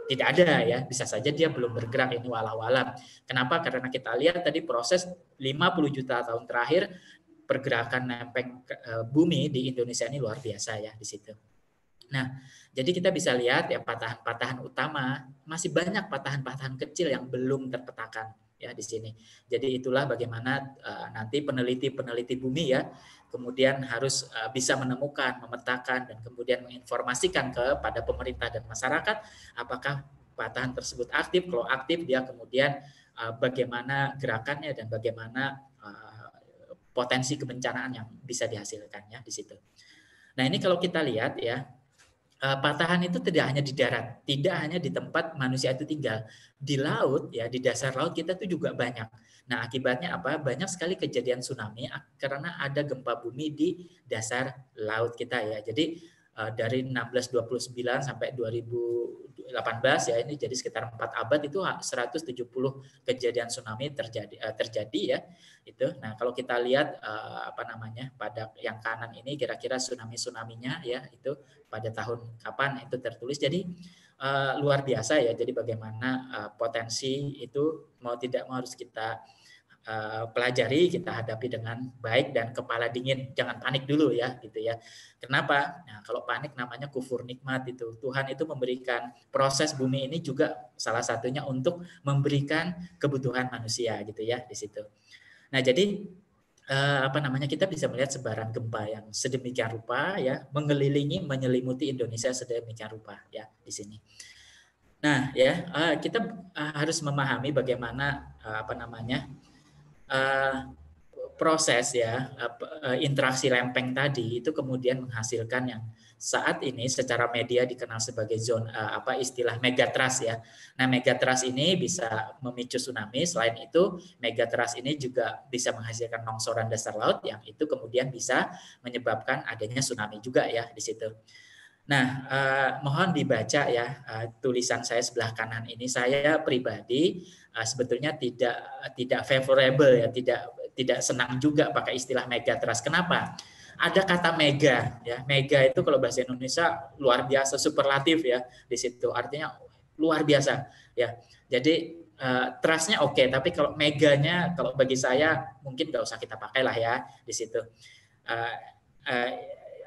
tidak ada ya, bisa saja dia belum bergerak, ini walau-alam. Kenapa? Karena kita lihat tadi proses 50 juta tahun terakhir pergerakan lempeng bumi di Indonesia ini luar biasa ya di situ. Nah, jadi kita bisa lihat ya patahan-patahan utama, masih banyak patahan-patahan kecil yang belum terpetakan ya di sini. Jadi itulah bagaimana nanti peneliti-peneliti bumi ya kemudian harus bisa menemukan, memetakan dan kemudian menginformasikan kepada pemerintah dan masyarakat apakah patahan tersebut aktif. Kalau aktif dia kemudian bagaimana gerakannya dan bagaimana potensi kebencanaan yang bisa dihasilkannya di situ. Nah, ini kalau kita lihat ya, patahan itu tidak hanya di darat, tidak hanya di tempat manusia itu tinggal, di laut ya, di dasar laut kita itu juga banyak. Nah, akibatnya apa? Banyak sekali kejadian tsunami karena ada gempa bumi di dasar laut kita ya. Jadi dari 1629 sampai 2018 ya, ini jadi sekitar 4 abad itu 170 kejadian tsunami terjadi ya. Itu. Nah, kalau kita lihat pada yang kanan ini kira-kira tsunami-tsunaminya ya itu pada tahun kapan itu tertulis. Jadi luar biasa ya. Jadi bagaimana potensi itu mau tidak mau harus kita pelajari, kita hadapi dengan baik dan kepala dingin, jangan panik dulu ya gitu ya. Kenapa? Nah, kalau panik namanya kufur nikmat itu. Tuhan itu memberikan proses bumi ini juga salah satunya untuk memberikan kebutuhan manusia gitu ya di situ. Nah, jadi kita bisa melihat sebaran gempa yang sedemikian rupa ya mengelilingi menyelimuti Indonesia sedemikian rupa ya di sini. Nah, ya kita harus memahami bagaimana proses ya interaksi lempeng tadi itu kemudian menghasilkan yang saat ini secara media dikenal sebagai zona istilah megatrust ya. Nah, megatrust ini bisa memicu tsunami. Selain itu, megatrust ini juga bisa menghasilkan longsoran dasar laut yang itu kemudian bisa menyebabkan adanya tsunami juga ya di situ. Nah, mohon dibaca ya tulisan saya sebelah kanan ini. Saya pribadi sebetulnya tidak favorable ya, tidak senang juga pakai istilah megatrust. Kenapa? Ada kata mega ya. Mega itu kalau bahasa Indonesia luar biasa, superlatif ya di situ. Artinya luar biasa ya. Jadi trustnya oke, tapi kalau meganya kalau bagi saya mungkin nggak usah kita pakai lah ya di situ.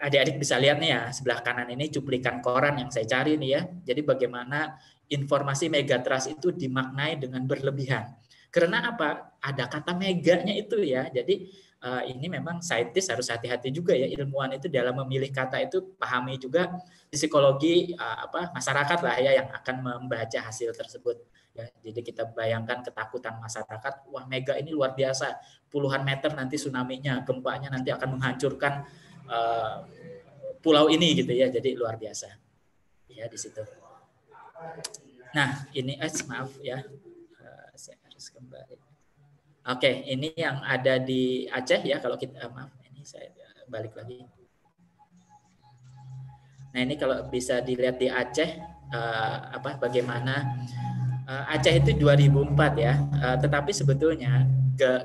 Adik-adik bisa lihat nih ya, sebelah kanan ini cuplikan koran yang saya cari nih ya. Jadi bagaimana informasi megatrust itu dimaknai dengan berlebihan. Karena apa? Ada kata meganya itu ya. Jadi ini memang saintis harus hati-hati juga ya, ilmuwan itu dalam memilih kata itu pahami juga psikologi masyarakat lah ya yang akan membaca hasil tersebut. Ya, jadi kita bayangkan ketakutan masyarakat, wah mega ini luar biasa, puluhan meter nanti tsunami-nya, gempanya nanti akan menghancurkan pulau ini gitu ya, jadi luar biasa ya di situ. Nah ini maaf ya, saya harus kembali. Oke, ini yang ada di Aceh ya, kalau kita maaf ini saya balik lagi. Nah ini kalau bisa dilihat di Aceh bagaimana Aceh itu 2004 ya, tetapi sebetulnya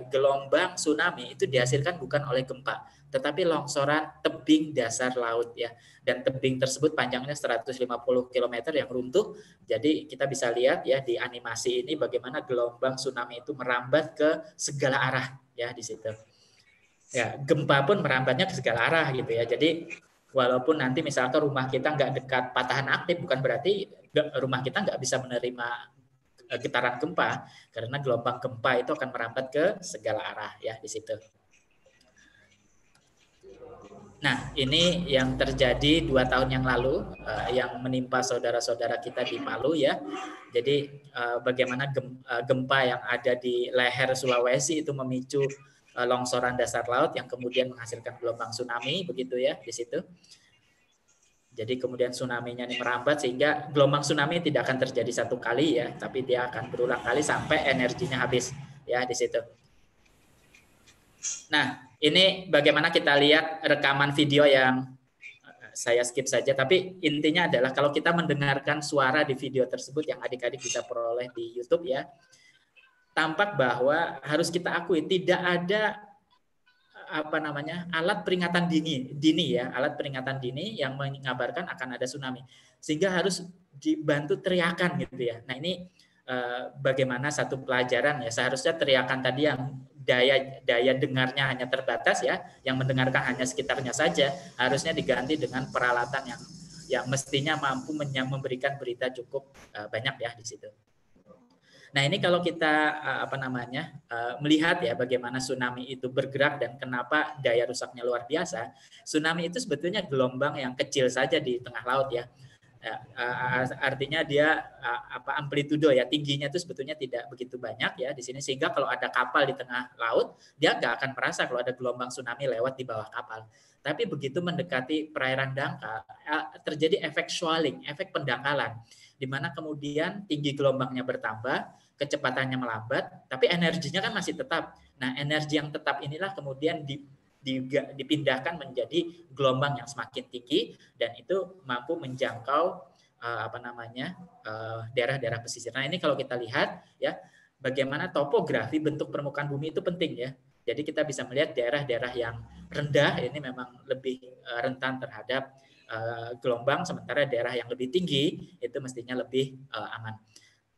gelombang tsunami itu dihasilkan bukan oleh gempa, tetapi longsoran tebing dasar laut ya. Dan tebing tersebut panjangnya 150 km yang runtuh. Jadi kita bisa lihat ya di animasi ini bagaimana gelombang tsunami itu merambat ke segala arah ya di situ. Ya, gempa pun merambatnya ke segala arah gitu ya. Jadi walaupun nanti misalkan rumah kita nggak dekat patahan aktif, bukan berarti rumah kita nggak bisa menerima getaran gempa, karena gelombang gempa itu akan merambat ke segala arah ya di situ. Nah, ini yang terjadi 2 tahun yang lalu yang menimpa saudara-saudara kita di Palu ya. Jadi bagaimana gempa yang ada di leher Sulawesi itu memicu longsoran dasar laut yang kemudian menghasilkan gelombang tsunami begitu ya di situ. Jadi kemudian tsunami-nya ini merambat sehingga gelombang tsunami tidak akan terjadi 1 kali ya, tapi dia akan berulang kali sampai energinya habis ya di situ. Nah, ini bagaimana kita lihat rekaman video yang saya skip saja, tapi intinya adalah kalau kita mendengarkan suara di video tersebut yang adik-adik bisa peroleh di YouTube ya, tampak bahwa harus kita akui tidak ada alat peringatan dini ya, alat peringatan dini yang mengabarkan akan ada tsunami, sehingga harus dibantu teriakan gitu ya. Nah ini bagaimana satu pelajaran ya, seharusnya teriakan tadi yang daya dengarnya hanya terbatas ya, yang mendengarkan hanya sekitarnya saja, harusnya diganti dengan peralatan yang mestinya mampu memberikan berita cukup banyak ya di situ. Nah ini kalau kita melihat ya bagaimana tsunami itu bergerak dan kenapa daya rusaknya luar biasa. Tsunami itu sebetulnya gelombang yang kecil saja di tengah laut ya. Artinya dia amplitudo ya, tingginya itu sebetulnya tidak begitu banyak ya di sini, sehingga kalau ada kapal di tengah laut dia nggak akan merasa kalau ada gelombang tsunami lewat di bawah kapal. Tapi begitu mendekati perairan dangkal terjadi efek swelling, efek pendangkalan, di mana kemudian tinggi gelombangnya bertambah, kecepatannya melambat, tapi energinya kan masih tetap. Nah, energi yang tetap inilah kemudian dipindahkan menjadi gelombang yang semakin tinggi dan itu mampu menjangkau daerah-daerah pesisir. Nah, ini kalau kita lihat ya bagaimana topografi bentuk permukaan bumi itu penting ya. Jadi kita bisa melihat daerah-daerah yang rendah ini memang lebih rentan terhadap gelombang, sementara daerah yang lebih tinggi itu mestinya lebih aman.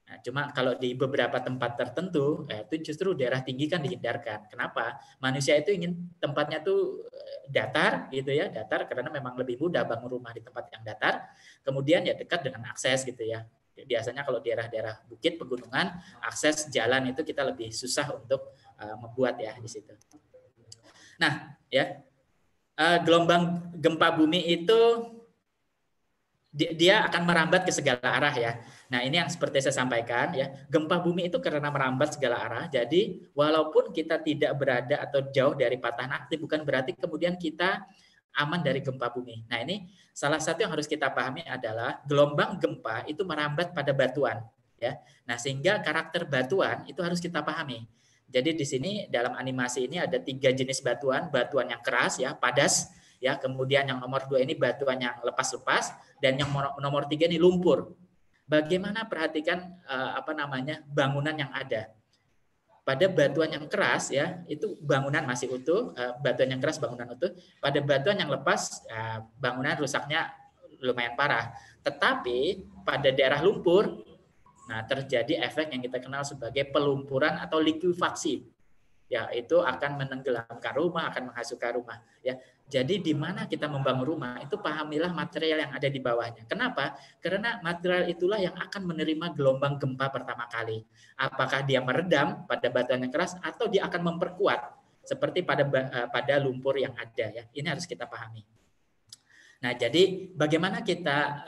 Nah, cuma kalau di beberapa tempat tertentu itu justru daerah tinggi kan dihindarkan. Kenapa? Manusia itu ingin tempatnya tuh datar gitu ya, datar karena memang lebih mudah bangun rumah di tempat yang datar. Kemudian ya dekat dengan akses gitu ya. Biasanya kalau daerah-daerah bukit pegunungan, akses jalan itu kita lebih susah untuk membuat ya di situ. Nah, ya gelombang gempa bumi itu dia akan merambat ke segala arah ya. Nah ini yang seperti saya sampaikan ya, gempa bumi itu karena merambat segala arah, jadi walaupun kita tidak berada atau jauh dari patahan aktif, bukan berarti kemudian kita aman dari gempa bumi. Nah ini salah satu yang harus kita pahami adalah gelombang gempa itu merambat pada batuan ya. Nah sehingga karakter batuan itu harus kita pahami. Jadi di sini dalam animasi ini ada 3 jenis batuan, batuan yang keras ya, padas ya, kemudian yang nomor 2 ini batuan yang lepas-lepas, dan yang nomor 3 ini lumpur. Bagaimana perhatikan bangunan yang ada. Pada batuan yang keras ya, itu bangunan masih utuh, batuan yang keras bangunan utuh. Pada batuan yang lepas, bangunan rusaknya lumayan parah. Tetapi pada daerah lumpur, nah terjadi efek yang kita kenal sebagai pelumpuran atau likuifaksi. Ya, itu akan menenggelamkan rumah, akan menghanyutkan rumah ya. Jadi di mana kita membangun rumah itu pahamilah material yang ada di bawahnya. Kenapa? Karena material itulah yang akan menerima gelombang gempa pertama kali. Apakah dia meredam pada batuan yang keras atau dia akan memperkuat seperti pada lumpur yang ada ya. Ini harus kita pahami. Nah, jadi bagaimana kita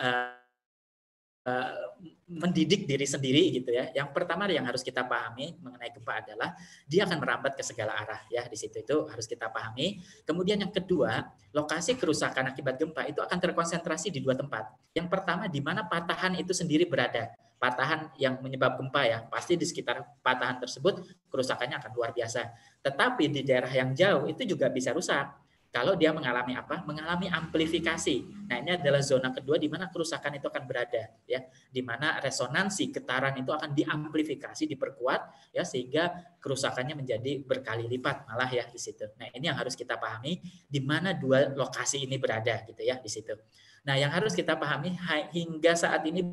mendidik diri sendiri gitu ya. Yang pertama yang harus kita pahami mengenai gempa adalah dia akan merambat ke segala arah ya, di situ itu harus kita pahami. Kemudian yang kedua, lokasi kerusakan akibat gempa itu akan terkonsentrasi di 2 tempat. Yang pertama di mana patahan itu sendiri berada. Patahan yang menyebab gempa ya, pasti di sekitar patahan tersebut kerusakannya akan luar biasa. Tetapi di daerah yang jauh itu juga bisa rusak. Kalau dia mengalami apa? Mengalami amplifikasi. Nah, ini adalah zona kedua di mana kerusakan itu akan berada ya, di mana resonansi getaran itu akan diamplifikasi, diperkuat ya, sehingga kerusakannya menjadi berkali lipat malah ya di situ. Nah, ini yang harus kita pahami di mana 2 lokasi ini berada gitu ya di situ. Nah, yang harus kita pahami hingga saat ini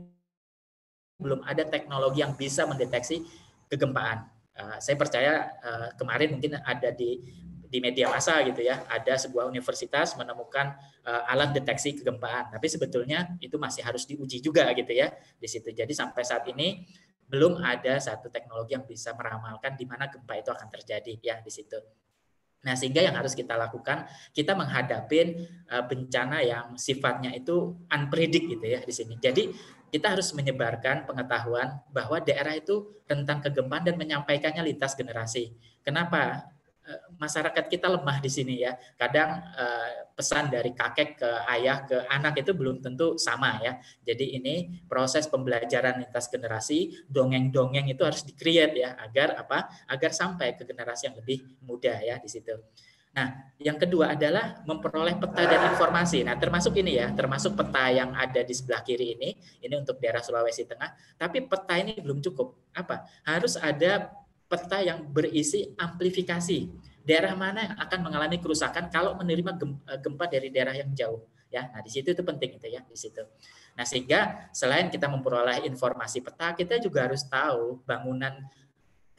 belum ada teknologi yang bisa mendeteksi kegempaan. Saya percaya kemarin mungkin ada di media massa gitu ya, ada sebuah universitas menemukan alat deteksi kegempaan, tapi sebetulnya itu masih harus diuji juga gitu ya di situ. Jadi sampai saat ini belum ada satu teknologi yang bisa meramalkan di mana gempa itu akan terjadi ya di situ. Nah, sehingga yang harus kita lakukan, kita menghadapi bencana yang sifatnya itu unpredict gitu ya di sini. Jadi kita harus menyebarkan pengetahuan bahwa daerah itu rentan kegempaan dan menyampaikannya lintas generasi. Kenapa? Masyarakat kita lemah di sini ya. Kadang pesan dari kakek ke ayah ke anak itu belum tentu sama ya. Jadi ini proses pembelajaran lintas generasi, dongeng-dongeng itu harus di-create ya agar apa? Agar sampai ke generasi yang lebih muda ya di situ. Nah, yang kedua adalah memperoleh peta dan informasi. Nah, termasuk ini ya, termasuk peta yang ada di sebelah kiri ini untuk daerah Sulawesi Tengah. Tapi peta ini belum cukup. Apa? Harus ada peta yang berisi amplifikasi. daerah mana yang akan mengalami kerusakan kalau menerima gempa dari daerah yang jauh. Ya, nah di situ itu penting itu ya di situ. Nah sehingga selain kita memperoleh informasi peta, kita juga harus tahu bangunan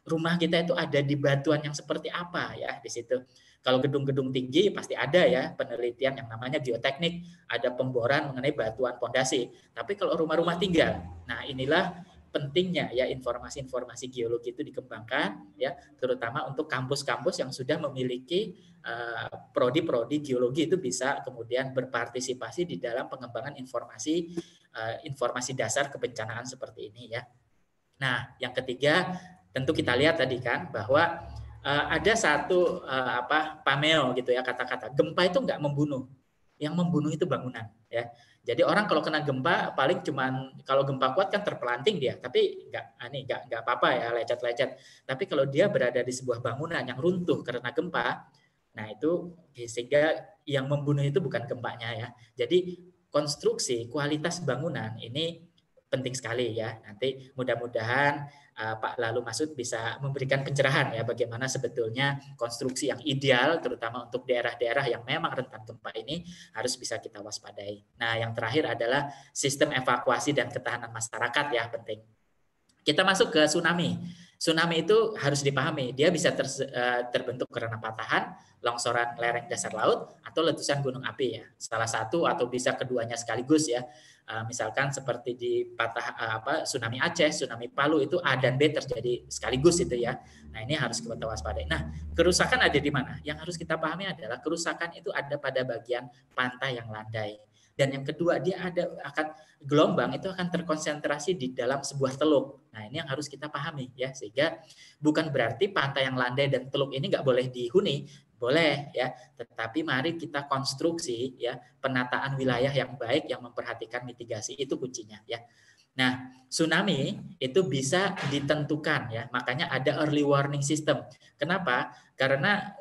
rumah kita itu ada di batuan yang seperti apa ya di situ. Kalau gedung-gedung tinggi pasti ada ya penelitian yang namanya geoteknik, ada pemboran mengenai batuan pondasi. Tapi kalau rumah-rumah tinggal, nah inilah pentingnya ya informasi-informasi geologi itu dikembangkan ya, terutama untuk kampus-kampus yang sudah memiliki prodi-prodi geologi itu bisa kemudian berpartisipasi di dalam pengembangan informasi dasar kebencanaan seperti ini ya. Nah, yang ketiga tentu kita lihat tadi kan bahwa ada satu pameo gitu ya, kata-kata gempa itu nggak membunuh, yang membunuh itu bangunan ya. Jadi orang kalau kena gempa paling cuman kalau gempa kuat kan terpelanting dia, tapi nggak apa-apa ya, lecet-lecet. Tapi kalau dia berada di sebuah bangunan yang runtuh karena gempa, nah itu sehingga yang membunuh itu bukan gempanya ya. Jadi konstruksi kualitas bangunan ini penting sekali ya. Nanti mudah-mudahan Pak Lalu Masud bisa memberikan pencerahan ya bagaimana sebetulnya konstruksi yang ideal terutama untuk daerah-daerah yang memang rentan gempa ini harus bisa kita waspadai. Nah, yang terakhir adalah sistem evakuasi dan ketahanan masyarakat ya penting. Kita masuk ke tsunami. Tsunami itu harus dipahami, dia bisa terbentuk karena patahan, longsoran lereng dasar laut, atau letusan gunung api ya. Salah satu atau bisa keduanya sekaligus ya. Misalkan seperti di tsunami Aceh, tsunami Palu itu A dan B terjadi sekaligus itu ya. Nah ini harus kita waspadai. Nah kerusakan ada di mana? Yang harus kita pahami adalah kerusakan itu ada pada bagian pantai yang landai. Dan yang kedua dia akan gelombang itu akan terkonsentrasi di dalam sebuah teluk. Nah ini yang harus kita pahami ya, sehingga bukan berarti pantai yang landai dan teluk ini nggak boleh dihuni, boleh ya, tetapi mari kita konstruksi ya penataan wilayah yang baik yang memperhatikan mitigasi, itu kuncinya ya. Nah, tsunami itu bisa ditentukan ya, makanya ada early warning system. Kenapa? Karena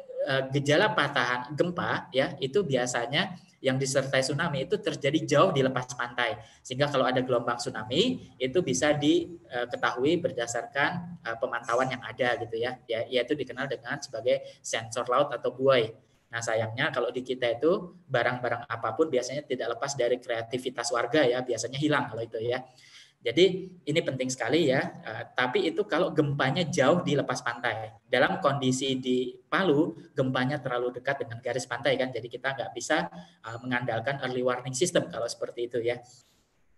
gejala patahan gempa ya itu biasanya yang disertai tsunami itu terjadi jauh di lepas pantai, sehingga kalau ada gelombang tsunami itu bisa diketahui berdasarkan pemantauan yang ada gitu ya, yaitu dikenal dengan sebagai sensor laut atau buoy. Nah sayangnya kalau di kita itu barang-barang apapun biasanya tidak lepas dari kreativitas warga ya, biasanya hilang kalau itu ya. Jadi ini penting sekali ya, tapi itu kalau gempanya jauh di lepas pantai. Dalam kondisi di Palu, gempanya terlalu dekat dengan garis pantai kan, jadi kita nggak bisa mengandalkan early warning system kalau seperti itu ya.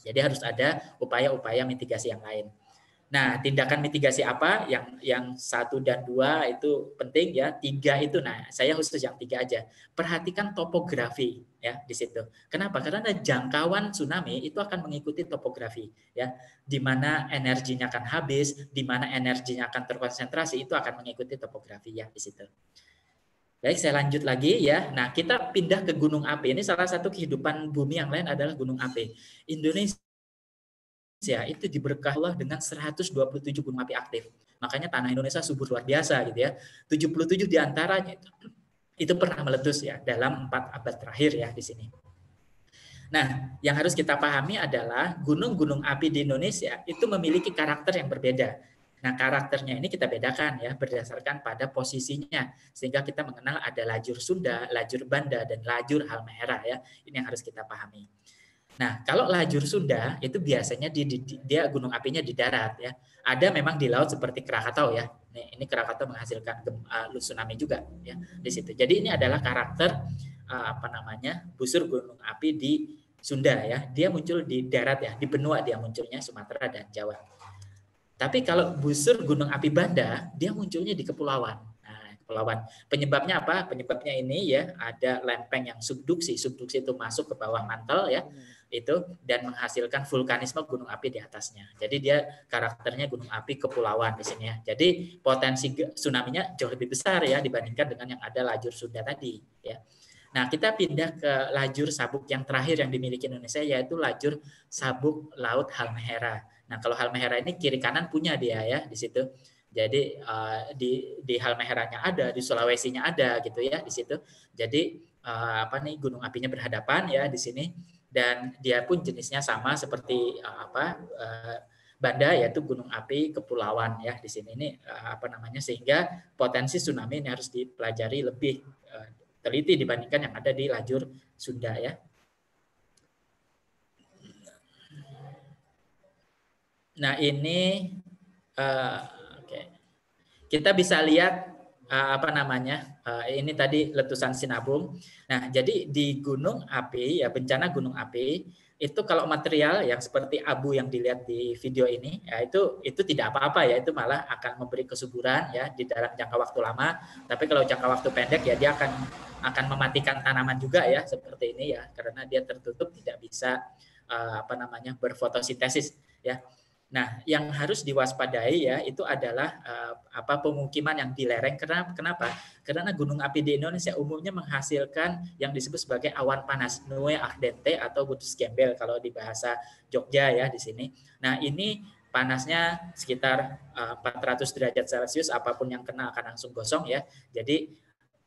Jadi harus ada upaya-upaya mitigasi yang lain. Nah, tindakan mitigasi apa yang 1 dan 2 itu penting ya, 3 itu nah saya khusus yang 3 aja. Perhatikan topografi ya di situ. Kenapa? Karena jangkauan tsunami itu akan mengikuti topografi ya. Di mana energinya akan habis, di mana energinya akan terkonsentrasi itu akan mengikuti topografi ya di situ. Baik, saya lanjut lagi ya. Nah, kita pindah ke gunung api. Ini salah satu kehidupan bumi yang lain adalah gunung api. Indonesia itu diberkahi Allah dengan 127 gunung api aktif. Makanya tanah Indonesia subur luar biasa gitu ya. 77 diantaranya itu pernah meletus ya dalam 4 abad terakhir ya di sini. Nah, yang harus kita pahami adalah gunung-gunung api di Indonesia itu memiliki karakter yang berbeda. Nah, karakternya ini kita bedakan ya berdasarkan pada posisinya, sehingga kita mengenal ada lajur Sunda, lajur Banda, dan lajur Halmahera ya. Ini yang harus kita pahami. Nah, kalau lajur Sunda itu biasanya dia gunung apinya di darat ya. Ada memang di laut seperti Krakatau ya. Ini Krakatau menghasilkan tsunami juga ya di situ. Jadi ini adalah karakter busur gunung api di Sunda ya. Dia muncul di darat ya, di benua dia munculnya, Sumatera dan Jawa. Tapi kalau busur gunung api Banda, dia munculnya di kepulauan. Kepulauan. Penyebabnya apa? Penyebabnya ini ya ada lempeng yang subduksi. Subduksi itu masuk ke bawah mantel ya. Itu dan menghasilkan vulkanisme gunung api di atasnya. Jadi dia karakternya gunung api kepulauan di sini ya. Jadi potensi tsunami-nya jauh lebih besar ya dibandingkan dengan yang ada lajur Sunda tadi ya. Nah, kita pindah ke lajur sabuk yang terakhir yang dimiliki Indonesia yaitu lajur sabuk laut Halmahera. Nah, kalau Halmahera ini kiri kanan punya dia ya di situ. Jadi di Halmaheranya ada, di Sulawesinya ada gitu ya di situ. Jadi gunung apinya berhadapan ya di sini dan dia pun jenisnya sama seperti Banda yaitu gunung api kepulauan ya di sini ini apa namanya, sehingga potensi tsunami ini harus dipelajari lebih teliti dibandingkan yang ada di lajur Sunda ya. Nah ini oke. Kita bisa lihat apa namanya, ini tadi letusan Sinabung. Nah jadi di gunung api ya, bencana gunung api itu kalau material yang seperti abu yang dilihat di video ini ya itu tidak apa-apa ya, itu malah akan memberi kesuburan ya di dalam jangka waktu lama. Tapi kalau jangka waktu pendek ya dia akan mematikan tanaman juga ya seperti ini ya, karena dia tertutup tidak bisa apa namanya berfotosintesis ya. Nah, yang harus diwaspadai ya itu adalah pemukiman yang di lereng. Kenapa? Karena gunung api di Indonesia umumnya menghasilkan yang disebut sebagai awan panas, nue ardente atau butus gembel kalau di bahasa Jogja ya di sini. Nah, ini panasnya sekitar 400 derajat Celcius, apapun yang kena akan langsung gosong ya. Jadi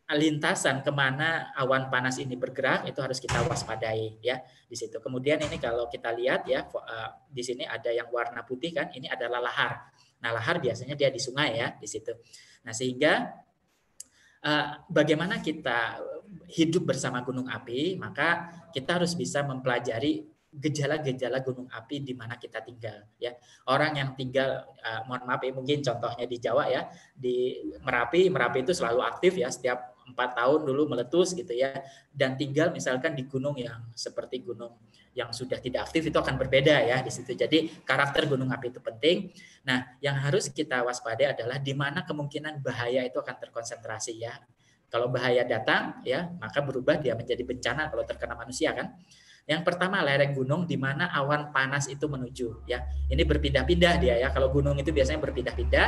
lintasan kemana awan panas ini bergerak itu harus kita waspadai ya di situ. Kemudian ini kalau kita lihat ya di sini ada yang warna putih kan, ini adalah lahar. Nah lahar biasanya dia di sungai ya di situ. Nah sehingga bagaimana kita hidup bersama gunung api, maka kita harus bisa mempelajari gejala-gejala gunung api di mana kita tinggal ya. Orang yang tinggal mohon maaf ya, mungkin contohnya di Jawa ya, di Merapi itu selalu aktif ya, setiap 4 tahun dulu meletus gitu ya, dan tinggal misalkan di gunung yang seperti gunung yang sudah tidak aktif itu akan berbeda ya di situ. Jadi karakter gunung api itu penting. Nah, yang harus kita waspadai adalah di mana kemungkinan bahaya itu akan terkonsentrasi ya. Kalau bahaya datang ya, maka berubah dia menjadi bencana kalau terkena manusia kan. Yang pertama lereng gunung di mana awan panas itu menuju ya. Ini berpindah-pindah dia ya. Kalau gunung itu biasanya berpindah-pindah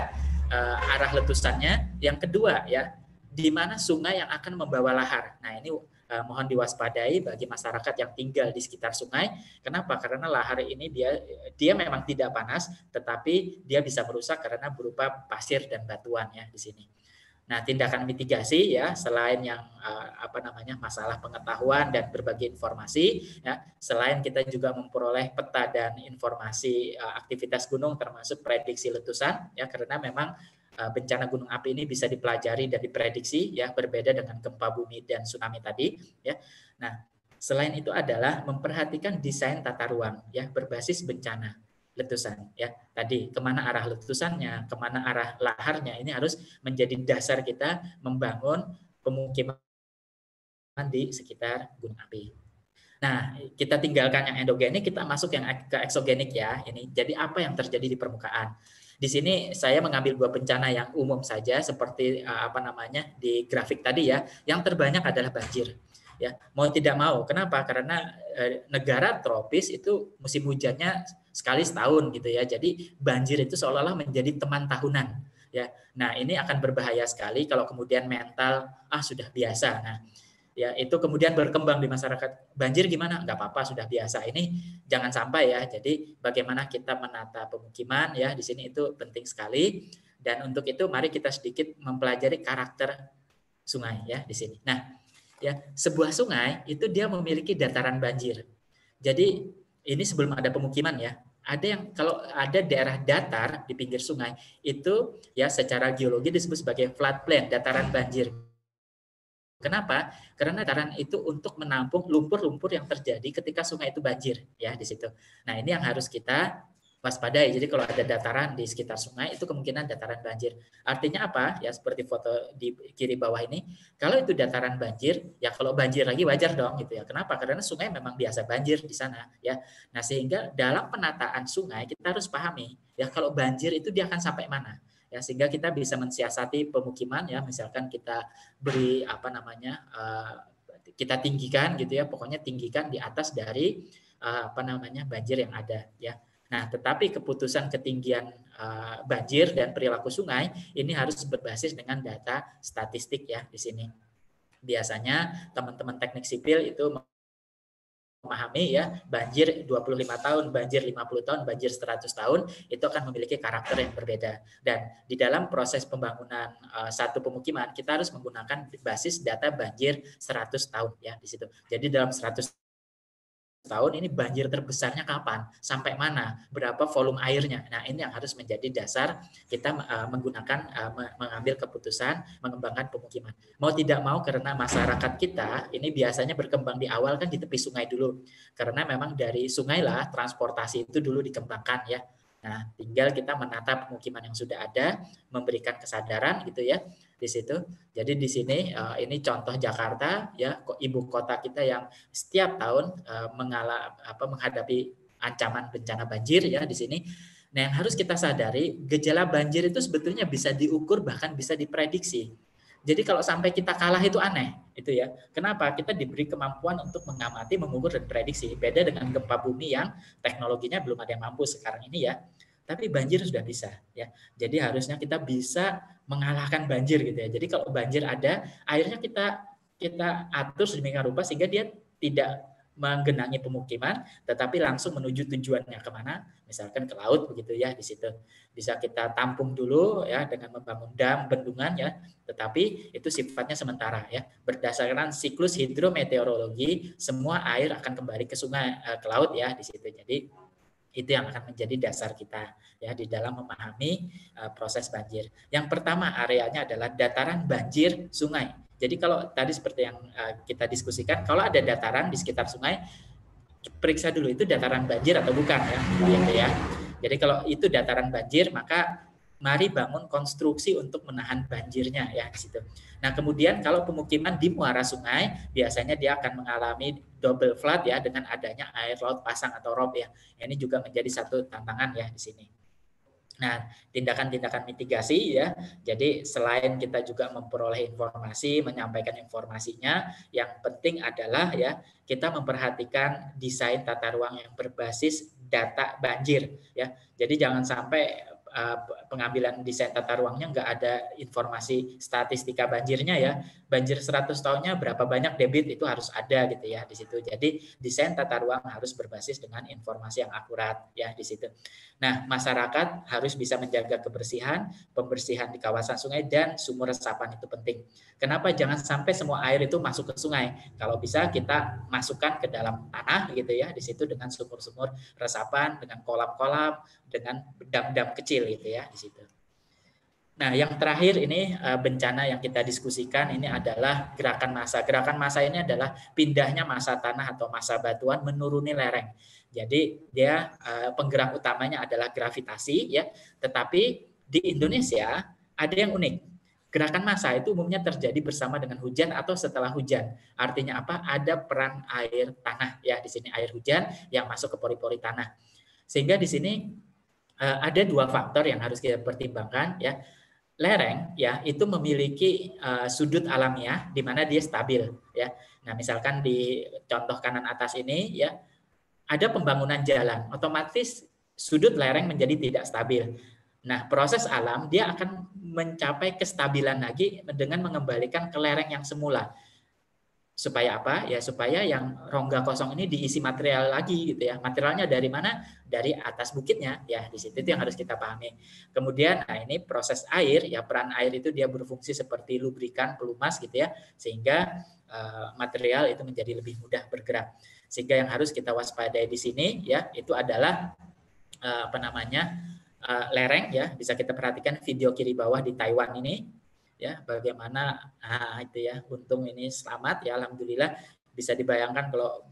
arah letusannya. Yang kedua ya, di mana sungai yang akan membawa lahar. Nah, ini mohon diwaspadai bagi masyarakat yang tinggal di sekitar sungai. Kenapa? Karena lahar ini dia memang tidak panas, tetapi dia bisa merusak karena berupa pasir dan batuan ya di sini. Nah, tindakan mitigasi ya selain yang masalah pengetahuan dan berbagi informasi ya, selain kita juga memperoleh peta dan informasi aktivitas gunung termasuk prediksi letusan ya, karena memang bencana gunung api ini bisa dipelajari dan diprediksi ya, berbeda dengan gempa bumi dan tsunami tadi ya. Nah, selain itu adalah memperhatikan desain tata ruang ya berbasis bencana letusan ya. Tadi kemana arah letusannya, kemana arah laharnya, ini harus menjadi dasar kita membangun pemukiman di sekitar gunung api. Nah, kita tinggalkan yang endogenik, kita masuk yang ke eksogenik ya. Ini jadi apa yang terjadi di permukaan. Di sini saya mengambil dua bencana yang umum saja seperti di grafik tadi ya. Yang terbanyak adalah banjir. Ya, mau tidak mau. Kenapa? Karena negara tropis itu musim hujannya sekali setahun gitu ya. Jadi banjir itu seolah-olah menjadi teman tahunan ya. Nah, ini akan berbahaya sekali kalau kemudian mental sudah biasa. Nah, ya itu kemudian berkembang di masyarakat. Banjir gimana? Nggak apa-apa, sudah biasa. Ini jangan sampai ya. Jadi bagaimana kita menata pemukiman ya di sini itu penting sekali. Dan untuk itu mari kita sedikit mempelajari karakter sungai ya di sini. Nah, ya sebuah sungai itu dia memiliki dataran banjir. Jadi ini sebelum ada pemukiman ya. Ada yang kalau ada daerah datar di pinggir sungai itu ya secara geologi disebut sebagai floodplain, dataran banjir. Kenapa? Karena dataran itu untuk menampung lumpur-lumpur yang terjadi ketika sungai itu banjir ya di situ. Nah, ini yang harus kita waspadai. Jadi kalau ada dataran di sekitar sungai itu kemungkinan dataran banjir. Artinya apa? Ya seperti foto di kiri bawah ini. Kalau itu dataran banjir, ya kalau banjir lagi wajar dong gitu ya. Kenapa? Karena sungai memang biasa banjir di sana ya. Nah, sehingga dalam penataan sungai kita harus pahami ya kalau banjir itu dia akan sampai mana. Ya, sehingga kita bisa mensiasati pemukiman ya, misalkan kita beri kita tinggikan gitu ya, pokoknya tinggikan di atas dari banjir yang ada ya. Nah, tetapi keputusan ketinggian banjir dan perilaku sungai ini harus berbasis dengan data statistik ya di sini. Biasanya teman-teman teknik sipil itu memahami ya banjir 25 tahun, banjir 50 tahun, banjir 100 tahun itu akan memiliki karakter yang berbeda. Dan di dalam proses pembangunan satu pemukiman kita harus menggunakan basis data banjir 100 tahun ya di situ. Jadi dalam 100 tahun ini banjir terbesarnya kapan, sampai mana, berapa volume airnya. Nah, ini yang harus menjadi dasar kita mengambil keputusan mengembangkan pemukiman. Mau tidak mau karena masyarakat kita ini biasanya berkembang di awal kan di tepi sungai dulu. Karena memang dari sungai lah transportasi itu dulu dikembangkan ya. Nah, tinggal kita menata pemukiman yang sudah ada, memberikan kesadaran gitu ya di situ. Jadi di sini ini contoh Jakarta ya, ibu kota kita yang setiap tahun menghadapi ancaman bencana banjir ya di sini. Nah, yang harus kita sadari, gejala banjir itu sebetulnya bisa diukur bahkan bisa diprediksi. Jadi kalau sampai kita kalah itu aneh, itu ya. Kenapa? Kita diberi kemampuan untuk mengamati, mengukur dan prediksi. Beda dengan gempa bumi yang teknologinya belum ada yang mampu sekarang ini ya. Tapi banjir sudah bisa ya. Jadi harusnya kita bisa mengalahkan banjir gitu ya. Jadi kalau banjir ada, airnya kita atur sedemikian rupa sehingga dia tidak menggenangi pemukiman, tetapi langsung menuju tujuannya kemana, misalkan ke laut begitu ya di situ. Bisa kita tampung dulu ya dengan membangun dam, bendungan ya, tetapi itu sifatnya sementara ya. Berdasarkan siklus hidrometeorologi, semua air akan kembali ke sungai, ke laut ya di situ. Jadi itu yang akan menjadi dasar kita ya di dalam memahami proses banjir. Yang pertama areanya adalah dataran banjir sungai. Jadi kalau tadi seperti yang kita diskusikan, kalau ada dataran di sekitar sungai, periksa dulu itu dataran banjir atau bukan ya, gitu ya. Jadi kalau itu dataran banjir, maka mari bangun konstruksi untuk menahan banjirnya ya di situ. Nah, kemudian kalau pemukiman di muara sungai, biasanya dia akan mengalami double flood ya dengan adanya air laut pasang atau rob ya. Ini juga menjadi satu tantangan ya di sini. Nah, tindakan-tindakan mitigasi ya. Jadi selain kita juga memperoleh informasi, menyampaikan informasinya, yang penting adalah ya kita memperhatikan desain tata ruang yang berbasis data banjir ya. Jadi jangan sampai pengambilan desain tata ruangnya nggak ada informasi statistika banjirnya ya. Banjir 100 tahunnya berapa banyak debit itu harus ada gitu ya di situ. Jadi desain tata ruang harus berbasis dengan informasi yang akurat ya di situ. Nah, masyarakat harus bisa menjaga kebersihan, pembersihan di kawasan sungai dan sumur resapan itu penting. Kenapa jangan sampai semua air itu masuk ke sungai? Kalau bisa kita masukkan ke dalam tanah gitu ya di situ dengan sumur-sumur resapan, dengan kolam-kolam, dengan dam-dam kecil gitu ya di situ. Nah, yang terakhir ini bencana yang kita diskusikan ini adalah gerakan massa. Gerakan massa ini adalah pindahnya massa tanah atau massa batuan menuruni lereng. Jadi dia penggerak utamanya adalah gravitasi ya, tetapi di Indonesia ada yang unik. Gerakan massa itu umumnya terjadi bersama dengan hujan atau setelah hujan. Artinya apa? Ada peran air tanah ya di sini, air hujan yang masuk ke pori-pori tanah. Sehingga di sini ada dua faktor yang harus kita pertimbangkan ya. Lereng ya itu memiliki sudut alamiah di mana dia stabil ya. Nah, misalkan di contoh kanan atas ini ya ada pembangunan jalan, otomatis sudut lereng menjadi tidak stabil. Nah, proses alam dia akan mencapai kestabilan lagi dengan mengembalikan ke lereng yang semula. Supaya apa? Ya supaya yang rongga kosong ini diisi material lagi gitu ya. Materialnya dari mana? Dari atas bukitnya ya. Di situ itu yang harus kita pahami. Kemudian nah ini proses air ya, peran air itu dia berfungsi seperti lubrikan, pelumas gitu ya. Sehingga material itu menjadi lebih mudah bergerak. Sehingga yang harus kita waspadai di sini ya itu adalah lereng ya. Bisa kita perhatikan video kiri bawah di Taiwan ini. Ya, bagaimana itu ya, untung ini selamat ya, alhamdulillah. Bisa dibayangkan kalau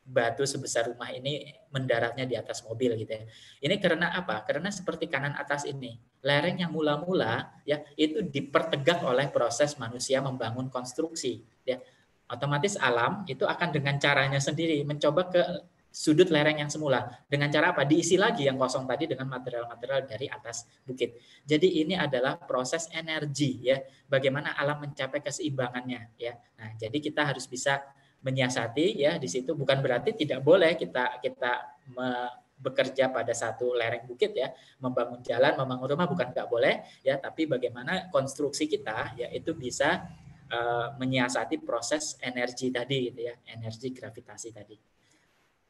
batu sebesar rumah ini mendaratnya di atas mobil gitu ya. Ini karena apa? Karena seperti kanan atas ini, lereng yang mula-mula ya itu dipertegak oleh proses manusia membangun konstruksi ya. Otomatis alam itu akan dengan caranya sendiri mencoba ke sudut lereng yang semula. Dengan cara apa? Diisi lagi yang kosong tadi dengan material-material dari atas bukit. Jadi ini adalah proses energi ya. Bagaimana alam mencapai keseimbangannya ya. Nah, jadi kita harus bisa menyiasati ya di situ. Bukan berarti tidak boleh kita bekerja pada satu lereng bukit ya, membangun jalan, membangun rumah bukan nggak boleh ya, tapi bagaimana konstruksi kita ya itu bisa menyiasati proses energi tadi gitu ya, energi gravitasi tadi.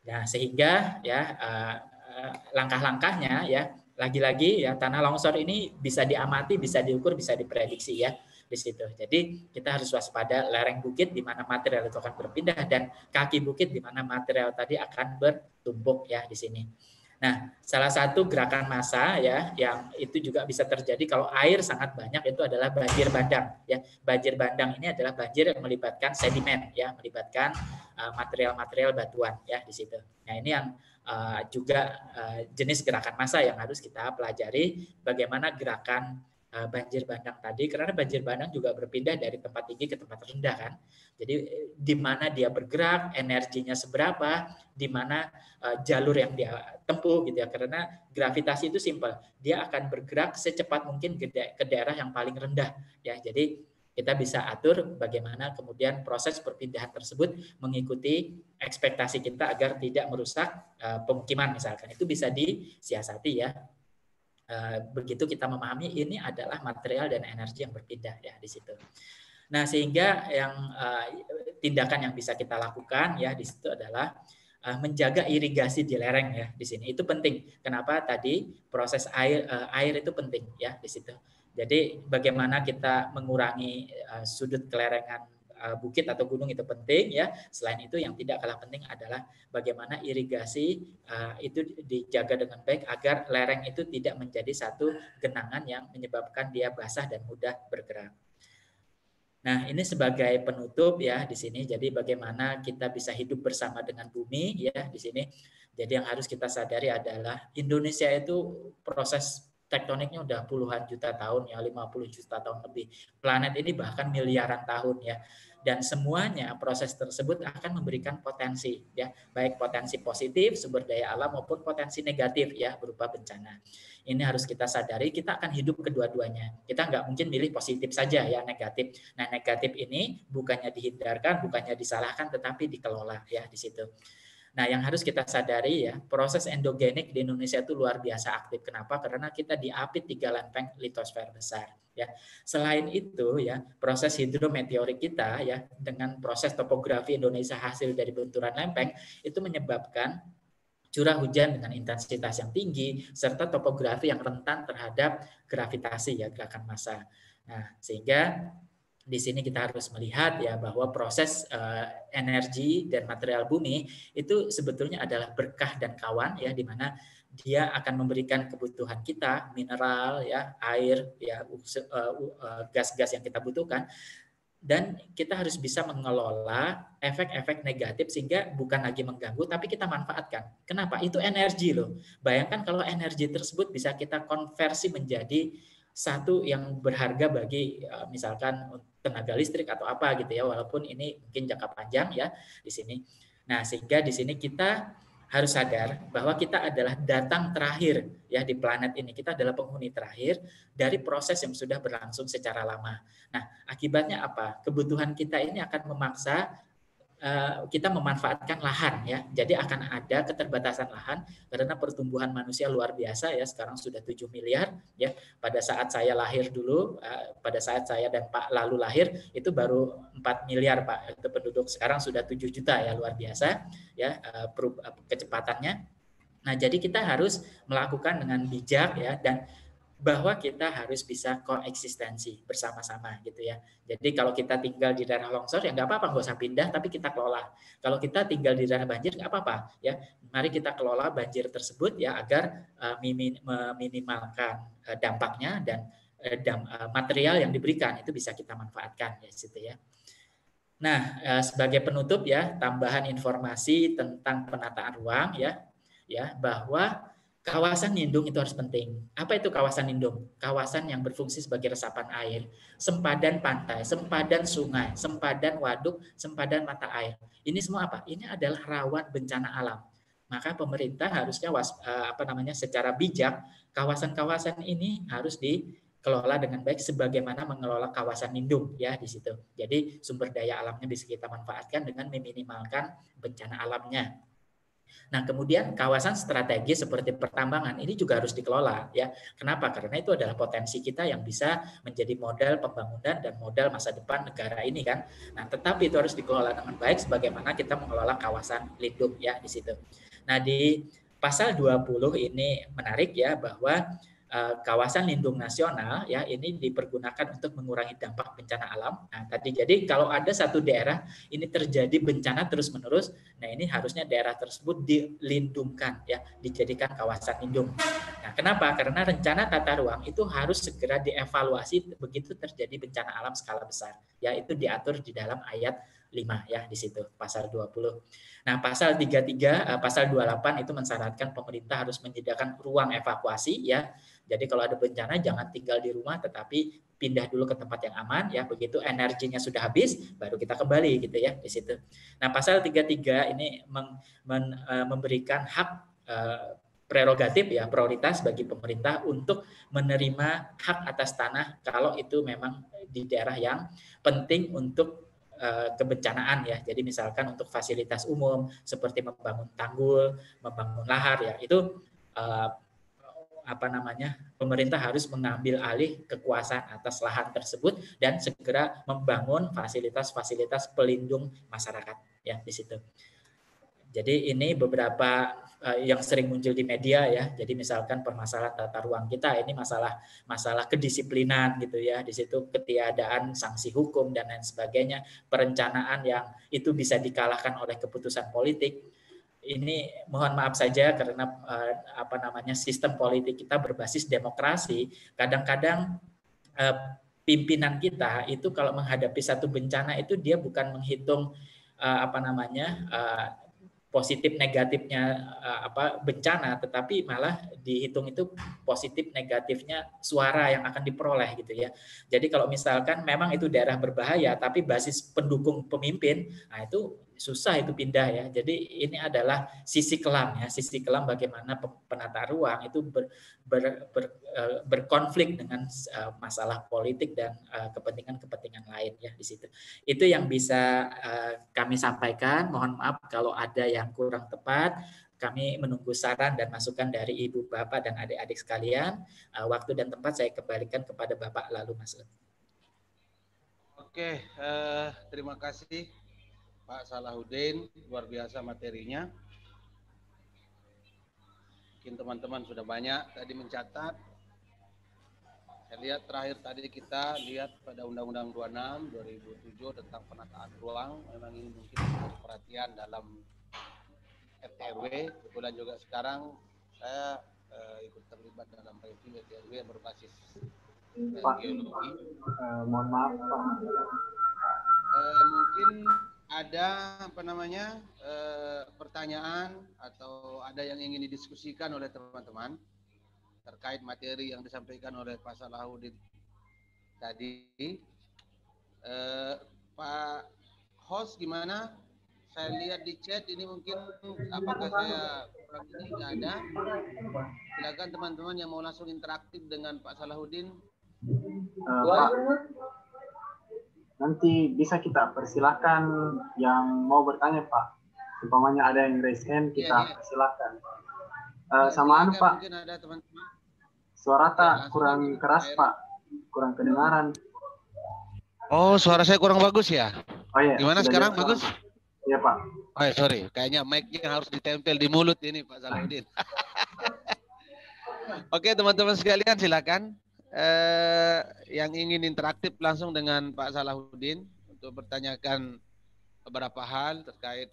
Nah, sehingga ya langkah-langkahnya ya lagi-lagi ya tanah longsor ini bisa diamati, bisa diukur, bisa diprediksi ya. di situ. Jadi kita harus waspada lereng bukit di mana material itu akan berpindah dan kaki bukit di mana material tadi akan bertumpuk ya di sini. Nah, salah satu gerakan massa ya yang itu juga bisa terjadi kalau air sangat banyak itu adalah banjir bandang ya. Banjir bandang ini adalah banjir yang melibatkan sedimen ya, melibatkan material-material batuan ya di situ. Nah, ini yang juga jenis gerakan massa yang harus kita pelajari bagaimana gerakan banjir bandang tadi, karena banjir bandang juga berpindah dari tempat tinggi ke tempat rendah kan. Jadi di mana dia bergerak, energinya seberapa, di mana jalur yang dia tempuh gitu ya. Karena gravitasi itu simpel, dia akan bergerak secepat mungkin ke daerah yang paling rendah ya. Jadi kita bisa atur bagaimana kemudian proses perpindahan tersebut mengikuti ekspektasi kita agar tidak merusak pemukiman misalkan. Itu bisa disiasati ya. Begitu kita memahami ini adalah material dan energi yang berpindah ya di situ. Nah, sehingga yang tindakan yang bisa kita lakukan ya di situ adalah menjaga irigasi di lereng ya di sini. Itu penting. Kenapa tadi proses air itu penting ya di situ. Jadi bagaimana kita mengurangi sudut kelerengan bukit atau gunung itu penting ya. Selain itu yang tidak kalah penting adalah bagaimana irigasi itu dijaga dengan baik agar lereng itu tidak menjadi satu genangan yang menyebabkan dia basah dan mudah bergerak. Nah, ini sebagai penutup ya di sini. Jadi bagaimana kita bisa hidup bersama dengan bumi ya di sini. Jadi yang harus kita sadari adalah Indonesia itu proses tektoniknya udah puluhan juta tahun ya, 50 juta tahun lebih. Planet ini bahkan miliaran tahun ya. Dan semuanya proses tersebut akan memberikan potensi ya, baik potensi positif sumber daya alam maupun potensi negatif ya berupa bencana. Ini harus kita sadari, kita akan hidup kedua-duanya. Kita nggak mungkin milih positif saja ya, negatif. Nah, negatif ini bukannya dihindarkan, bukannya disalahkan, tetapi dikelola ya di situ. Nah, yang harus kita sadari ya, proses endogenik di Indonesia itu luar biasa aktif. Kenapa? Karena kita diapit 3 lempeng litosfer besar. Ya, selain itu ya, proses hidrometeorik kita ya, dengan proses topografi Indonesia hasil dari benturan lempeng itu menyebabkan curah hujan dengan intensitas yang tinggi serta topografi yang rentan terhadap gravitasi ya, gerakan massa. Nah, sehingga di sini kita harus melihat ya bahwa proses energi dan material bumi itu sebetulnya adalah berkah dan kawan ya, di mana dia akan memberikan kebutuhan kita mineral ya, air ya, gas-gas yang kita butuhkan. Dan kita harus bisa mengelola efek-efek negatif sehingga bukan lagi mengganggu tapi kita manfaatkan. Kenapa? Itu energi loh. Bayangkan kalau energi tersebut bisa kita konversi menjadi satu yang berharga bagi misalkan tenaga listrik atau apa gitu ya, walaupun ini mungkin jangka panjang ya di sini. Nah, sehingga di sini kita harus sadar bahwa kita adalah datang terakhir ya di planet ini. Kita adalah penghuni terakhir dari proses yang sudah berlangsung secara lama. Nah, akibatnya apa? Kebutuhan kita ini akan memaksa kita memanfaatkan lahan ya. Jadi akan ada keterbatasan lahan karena pertumbuhan manusia luar biasa ya. Sekarang sudah 7 miliar ya. Pada saat saya lahir dulu, pada saat saya dan Pak lalu lahir itu baru 4 miliar Pak itu penduduk. Sekarang sudah 7 juta ya, luar biasa ya kecepatannya. Nah, jadi kita harus melakukan dengan bijak ya, dan bahwa kita harus bisa koeksistensi bersama-sama gitu ya. Jadi kalau kita tinggal di daerah longsor ya nggak apa-apa, nggak usah pindah, tapi kita kelola. Kalau kita tinggal di daerah banjir nggak apa-apa ya. Mari kita kelola banjir tersebut ya agar meminimalkan dampaknya dan material yang diberikan itu bisa kita manfaatkan ya situ ya. Nah, sebagai penutup ya, tambahan informasi tentang penataan ruang ya bahwa kawasan lindung itu harus penting. Apa itu kawasan lindung? Kawasan yang berfungsi sebagai resapan air, sempadan pantai, sempadan sungai, sempadan waduk, sempadan mata air. Ini semua apa? Ini adalah rawan bencana alam. Maka pemerintah harusnya secara bijak kawasan-kawasan ini harus dikelola dengan baik sebagaimana mengelola kawasan lindung ya di situ. Jadi sumber daya alamnya bisa kita manfaatkan dengan meminimalkan bencana alamnya. Nah, kemudian kawasan strategis seperti pertambangan ini juga harus dikelola ya. Kenapa? Karena itu adalah potensi kita yang bisa menjadi modal pembangunan dan modal masa depan negara ini kan. Nah, tetapi itu harus dikelola dengan baik sebagaimana kita mengelola kawasan lindung ya di situ. Nah, di pasal 20 ini menarik ya bahwa kawasan lindung nasional ya ini dipergunakan untuk mengurangi dampak bencana alam. Nah, tadi jadi kalau ada satu daerah ini terjadi bencana terus-menerus, nah ini harusnya daerah tersebut dilindungkan ya, dijadikan kawasan lindung. Nah, kenapa? Karena rencana tata ruang itu harus segera dievaluasi begitu terjadi bencana alam skala besar. Ya, itu diatur di dalam ayat 5 ya di situ pasal 20. Nah, pasal 33, pasal 28 itu mensyaratkan pemerintah harus menyediakan ruang evakuasi ya. Jadi kalau ada bencana jangan tinggal di rumah tetapi pindah dulu ke tempat yang aman ya. Begitu energinya sudah habis baru kita kembali gitu ya di situ. Nah, pasal 33 ini memberikan hak prerogatif ya prioritas bagi pemerintah untuk menerima hak atas tanah kalau itu memang di daerah yang penting untuk kebencanaan ya. Jadi misalkan untuk fasilitas umum seperti membangun tanggul, membangun lahar ya, itu pemerintah harus mengambil alih kekuasaan atas lahan tersebut dan segera membangun fasilitas-fasilitas pelindung masyarakat ya di situ. Jadi ini beberapa yang sering muncul di media ya. Jadi misalkan permasalahan tata ruang kita ini masalah kedisiplinan gitu ya. Di situ ketiadaan sanksi hukum dan lain sebagainya, perencanaan yang itu bisa dikalahkan oleh keputusan politik. Ini mohon maaf saja karena sistem politik kita berbasis demokrasi. Kadang-kadang pimpinan kita itu kalau menghadapi satu bencana itu dia bukan menghitung positif negatifnya bencana, tetapi malah dihitung itu positif negatifnya suara yang akan diperoleh gitu ya. Jadi kalau misalkan memang itu daerah berbahaya tapi basis pendukung pemimpin, nah itu susah itu pindah ya. Jadi ini adalah sisi kelam ya, sisi kelam bagaimana penata ruang itu berkonflik dengan masalah politik dan kepentingan-kepentingan lain ya di situ. Itu yang bisa kami sampaikan. Mohon maaf kalau ada yang kurang tepat. Kami menunggu saran dan masukan dari Ibu, Bapak, dan adik-adik sekalian. Waktu dan tempat saya kembalikan kepada Bapak lalu Mas. Oke, terima kasih Pak Salahuddin, luar biasa materinya. Mungkin teman-teman sudah banyak tadi mencatat. Saya lihat terakhir tadi kita lihat pada Undang-Undang 26 2007 tentang penataan ruang. Memang ini mungkin perhatian dalam RT/RW. Kebetulan juga sekarang saya ikut terlibat dalam review RT/RW yang berbasis geologi. Mohon maaf Pak. Mungkin ada pertanyaan atau ada yang ingin didiskusikan oleh teman-teman terkait materi yang disampaikan oleh Pak Salahuddin tadi. Pak host gimana? Saya lihat di chat ini mungkin apakah saya kurang ini nggak ada. Silakan teman-teman yang mau langsung interaktif dengan Pak Salahuddin. Pak, nanti bisa kita persilahkan yang mau bertanya Pak. Umpamanya ada yang raise hand, kita persilahkan. Samaan Pak, mungkin ada teman-teman. Suara tak kurang keras Pak, kurang kedengaran. Oh, suara saya kurang bagus ya? Oh iya. Gimana sekarang, bagus? Iya Pak. Oh sorry, kayaknya mic-nya harus ditempel di mulut ini Pak Salahuddin. Oke teman-teman sekalian silakan. Yang ingin interaktif langsung dengan Pak Salahuddin untuk bertanyakan beberapa hal terkait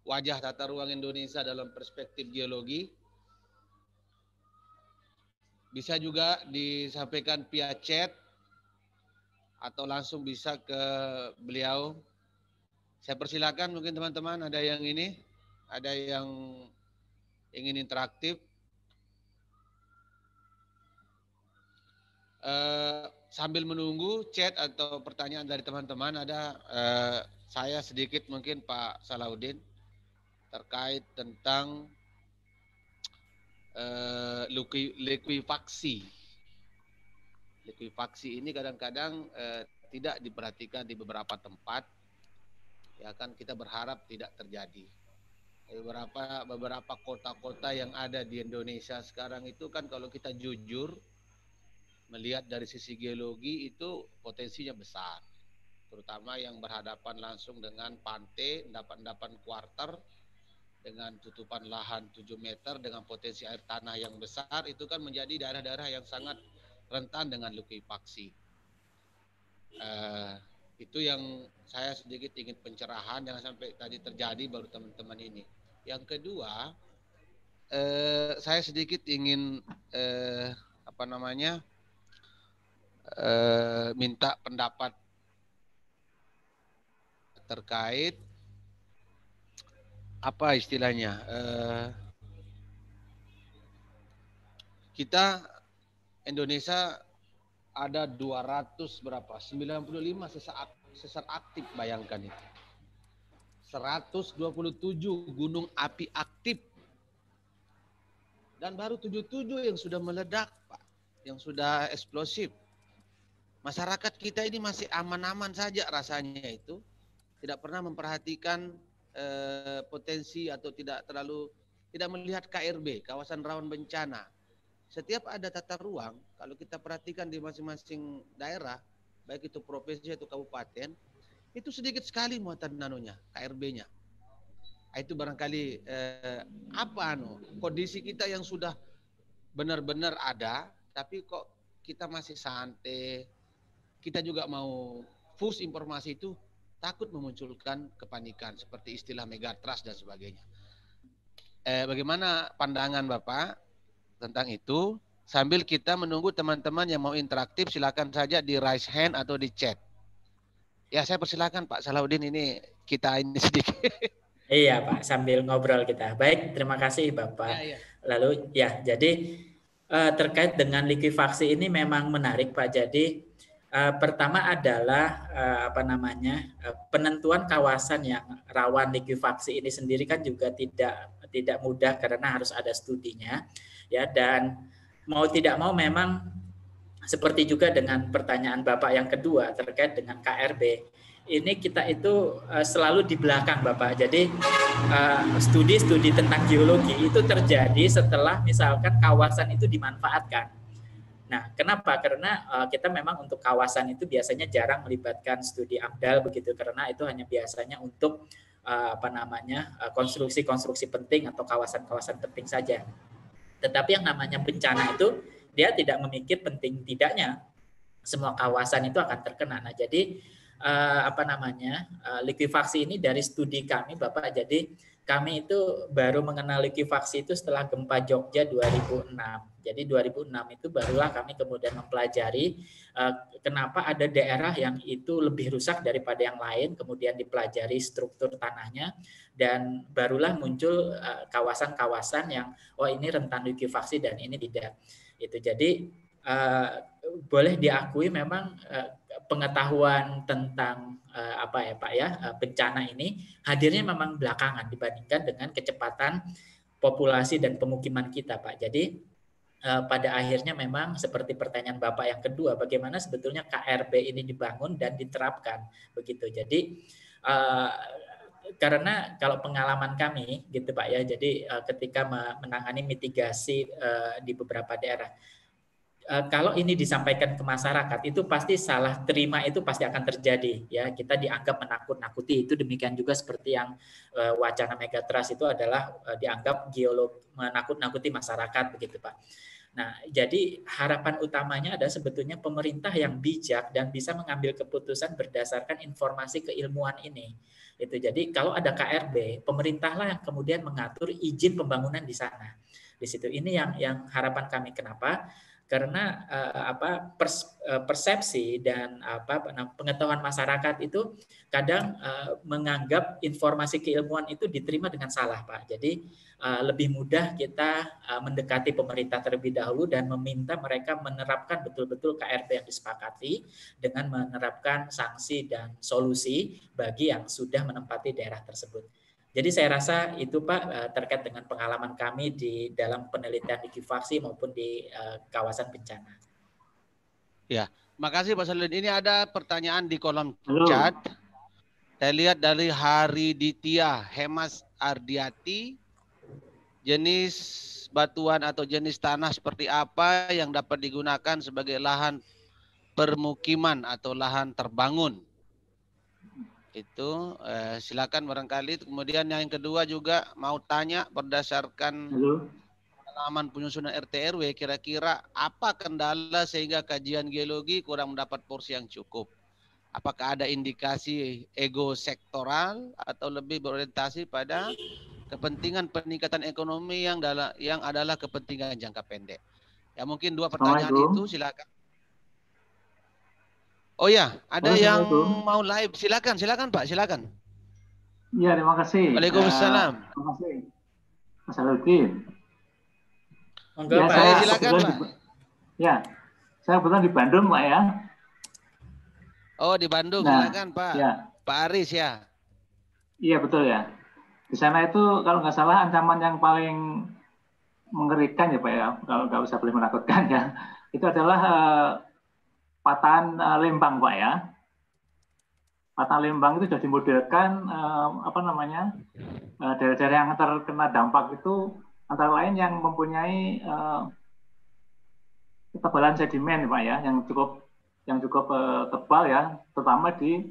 wajah tata ruang Indonesia dalam perspektif geologi. Bisa juga disampaikan via chat atau langsung bisa ke beliau. Saya persilakan mungkin teman-teman ada yang ingin interaktif. Sambil menunggu chat atau pertanyaan dari teman-teman ada saya sedikit mungkin Pak Salahuddin terkait tentang likuifaksi. Likuifaksi ini kadang-kadang tidak diperhatikan di beberapa tempat. Ya kan kita berharap tidak terjadi. Beberapa kota-kota yang ada di Indonesia sekarang itu kan kalau kita jujur melihat dari sisi geologi itu potensinya besar. Terutama yang berhadapan langsung dengan pantai, endapan-endapan kuarter dengan tutupan lahan 7 meter dengan potensi air tanah yang besar, itu kan menjadi daerah-daerah yang sangat rentan dengan likuifaksi. Itu yang saya sedikit ingin pencerahan, jangan sampai tadi terjadi baru teman-teman ini. Yang kedua, saya sedikit ingin minta pendapat terkait apa istilahnya, kita Indonesia ada 200 berapa? 95 sesar aktif, bayangkan itu. 127 gunung api aktif. Dan baru 77 yang sudah meledak, Pak. Yang sudah eksplosif. Masyarakat kita ini masih aman-aman saja rasanya itu. Tidak pernah memperhatikan potensi atau tidak melihat KRB, kawasan rawan bencana. Setiap ada tata ruang, kalau kita perhatikan di masing-masing daerah, baik itu provinsi atau kabupaten, itu sedikit sekali muatan KRB-nya. Itu barangkali kondisi kita yang sudah benar-benar ada, tapi kok kita masih santai, kita juga mau push informasi itu, takut memunculkan kepanikan seperti istilah megatrust dan sebagainya. Bagaimana pandangan Bapak tentang itu? Sambil kita menunggu teman-teman yang mau interaktif, silakan saja di raise hand atau di chat. Ya, saya persilakan Pak Salahuddin, ini kita ini sedikit. Iya Pak, sambil ngobrol kita. Baik, terima kasih Bapak. Ya. Lalu ya, jadi terkait dengan likuifaksi ini memang menarik Pak. Jadi pertama adalah penentuan kawasan yang rawan likuifaksi ini sendiri kan juga tidak mudah karena harus ada studinya. Ya, dan mau tidak mau memang seperti juga dengan pertanyaan Bapak yang kedua terkait dengan KRB, ini kita itu selalu di belakang Bapak. Jadi studi-studi tentang geologi itu terjadi setelah misalkan kawasan itu dimanfaatkan. Nah, kenapa? Karena kita memang untuk kawasan itu biasanya jarang melibatkan studi AMDAL begitu, karena itu hanya biasanya untuk konstruksi-konstruksi penting atau kawasan-kawasan penting saja. Tetapi yang namanya bencana itu dia tidak memikir penting tidaknya semua kawasan itu akan terkena. Nah, jadi likuifaksi ini dari studi kami Bapak. Jadi kami itu baru mengenal likuifaksi itu setelah gempa Jogja 2006. Jadi 2006 itu barulah kami kemudian mempelajari kenapa ada daerah yang itu lebih rusak daripada yang lain, kemudian dipelajari struktur tanahnya, dan barulah muncul kawasan-kawasan yang ini rentan likuifaksi dan ini tidak. Itu jadi boleh diakui memang pengetahuan tentang bencana ini hadirnya memang belakangan dibandingkan dengan kecepatan populasi dan pemukiman kita Pak. Jadi pada akhirnya memang seperti pertanyaan Bapak yang kedua, bagaimana sebetulnya KRB ini dibangun dan diterapkan begitu. Jadi karena kalau pengalaman kami gitu Pak ya, jadi ketika menangani mitigasi di beberapa daerah, kalau ini disampaikan ke masyarakat itu pasti salah terima, itu pasti akan terjadi ya, kita dianggap menakut-nakuti. Itu demikian juga seperti yang wacana megatrust itu adalah dianggap geolog menakut-nakuti masyarakat begitu Pak. Nah, jadi harapan utamanya adalah sebetulnya pemerintah yang bijak dan bisa mengambil keputusan berdasarkan informasi keilmuan ini. Itu jadi kalau ada KRB, pemerintahlah yang kemudian mengatur izin pembangunan di sana. Di situ ini yang harapan kami. Kenapa? Karena persepsi dan pengetahuan masyarakat itu kadang menganggap informasi keilmuan itu diterima dengan salah Pak. Jadi lebih mudah kita mendekati pemerintah terlebih dahulu dan meminta mereka menerapkan betul-betul KRB yang disepakati dengan menerapkan sanksi dan solusi bagi yang sudah menempati daerah tersebut. Jadi saya rasa itu Pak terkait dengan pengalaman kami di dalam penelitian likuifaksi maupun di kawasan bencana. Ya, makasih Pak Salahuddin. Ini ada pertanyaan di kolom chat. Saya lihat dari Hari Ditya Hemas Ardiati, jenis batuan atau jenis tanah seperti apa yang dapat digunakan sebagai lahan permukiman atau lahan terbangun? Itu silakan barangkali. Kemudian yang kedua juga mau tanya berdasarkan Halo. pengalaman penyusunan RT RW, kira-kira apa kendala sehingga kajian geologi kurang mendapat porsi yang cukup? Apakah ada indikasi ego sektoral atau lebih berorientasi pada kepentingan peningkatan ekonomi yang adalah kepentingan jangka pendek? Ya mungkin dua pertanyaan itu, silakan. Oh ya, ada yang mau live. Silakan Pak, silakan. Iya, terima kasih. Waalaikumsalam. Terima kasih, Mas Aludin. Monggo, Ya, Pak. saya Silakan, Pak. Ya, saya kebetulan di Bandung, Pak ya. Oh, di Bandung, Nah, silakan Pak. Ya. Pak Aris ya. Iya, betul ya. Di sana itu kalau nggak salah ancaman yang paling mengerikan ya Pak ya, kalau nggak usah boleh menakutkan ya, itu adalah patahan Lembang Pak ya. Patahan Lembang itu sudah dimodelkan daerah-daerah yang terkena dampak itu antara lain yang mempunyai ketebalan sedimen Pak ya, yang cukup tebal ya, terutama di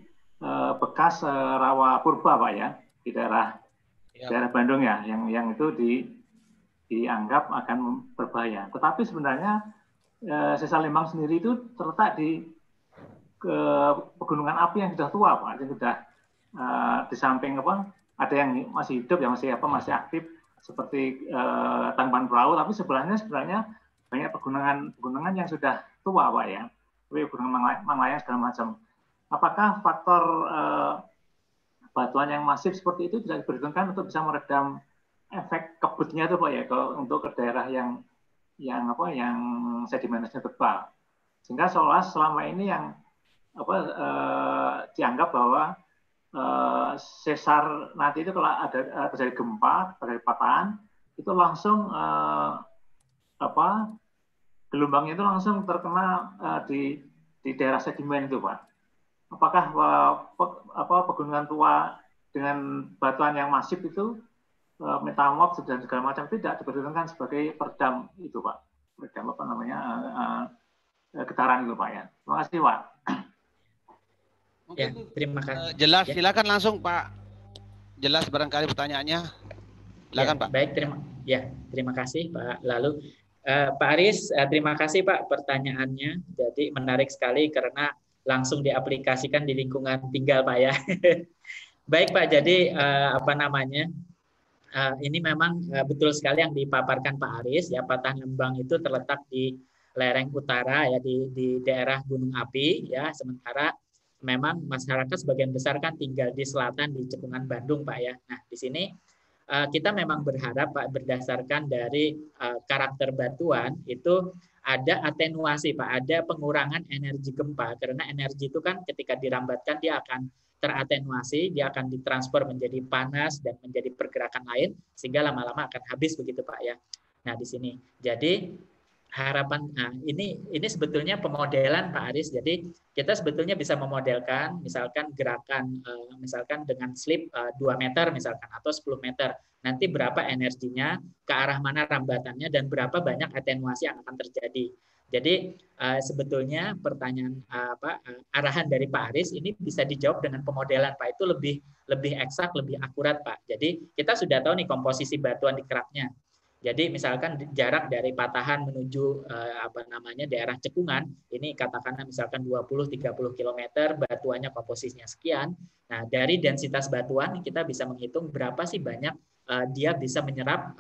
bekas rawa purba Pak ya, di daerah Bandung ya, yang itu dianggap akan berbahaya. Tetapi sebenarnya sesar Lembang sendiri itu terletak di pegunungan api yang sudah tua Pak, yang sudah di samping ada yang masih hidup, yang masih aktif seperti Tangkuban Perahu, tapi sebenarnya banyak pegunungan yang sudah tua Pak ya, Gunung Manglayang segala macam. Apakah faktor batuan yang masif seperti itu tidak diperhitungkan untuk bisa meredam efek kebutnya itu Pak ya, untuk ke daerah yang sedimentasinya tebal, sehingga seolah selama ini yang dianggap bahwa sesar nanti itu kalau ada terjadi gempa, terjadi patahan, itu langsung gelombangnya itu langsung terkena di daerah sedimen itu Pak. Apakah pegunungan tua dengan batuan yang masif itu metamorf dan segala macam tidak diperhitungkan sebagai peredam itu Pak, peredam getaran itu Pak ya. Terima kasih Pak. Mungkin terima kasih. Jelas, silakan langsung Pak. Jelas barangkali pertanyaannya. Silakan Pak. Baik, terima kasih Pak. Lalu Pak Aris, terima kasih Pak pertanyaannya. Jadi menarik sekali karena langsung diaplikasikan di lingkungan tinggal Pak ya. Baik Pak, jadi ini memang betul sekali yang dipaparkan Pak Aris ya, Patahan Lembang itu terletak di lereng utara ya, di daerah Gunung Api ya, sementara memang masyarakat sebagian besar kan tinggal di selatan di cekungan Bandung Pak ya. Nah, di sini kita memang berharap Pak, berdasarkan dari karakter batuan itu ada atenuasi Pak, ada pengurangan energi gempa, karena energi itu kan ketika dirambatkan dia akan teratenuasi, dia akan ditransfer menjadi panas dan menjadi pergerakan lain, sehingga lama-lama akan habis begitu Pak ya. Nah, di sini jadi harapan, ini sebetulnya pemodelan Pak Aris. Jadi kita sebetulnya bisa memodelkan misalkan gerakan misalkan dengan slip 2 meter misalkan atau 10 meter. Nanti berapa energinya, ke arah mana rambatannya, dan berapa banyak atenuasi yang akan terjadi. Jadi sebetulnya pertanyaan arahan dari Pak Aris ini bisa dijawab dengan pemodelan Pak, itu lebih eksak, lebih akurat Pak. Jadi kita sudah tahu nih komposisi batuan di keraknya. Jadi misalkan jarak dari patahan menuju daerah cekungan ini katakanlah misalkan 20-30 km, batuannya komposisinya sekian. Nah, dari densitas batuan kita bisa menghitung berapa sih banyak dia bisa menyerap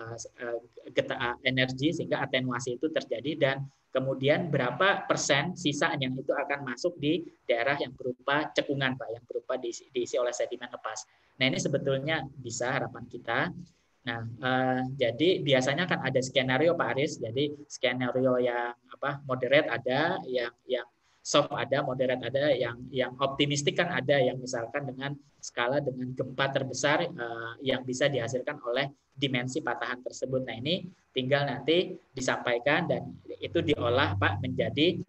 energi sehingga atenuasi itu terjadi, dan kemudian berapa persen sisa yang itu akan masuk di daerah yang berupa cekungan Pak, yang berupa diisi oleh sedimen lepas. Nah, ini sebetulnya bisa harapan kita. Nah, jadi biasanya kan ada skenario Pak Aris. Jadi skenario yang moderate ada, yang soft ada, moderate ada, yang optimistik kan ada, yang misalkan dengan skala dengan gempa terbesar yang bisa dihasilkan oleh dimensi patahan tersebut. Nah, ini tinggal nanti disampaikan dan itu diolah Pak menjadi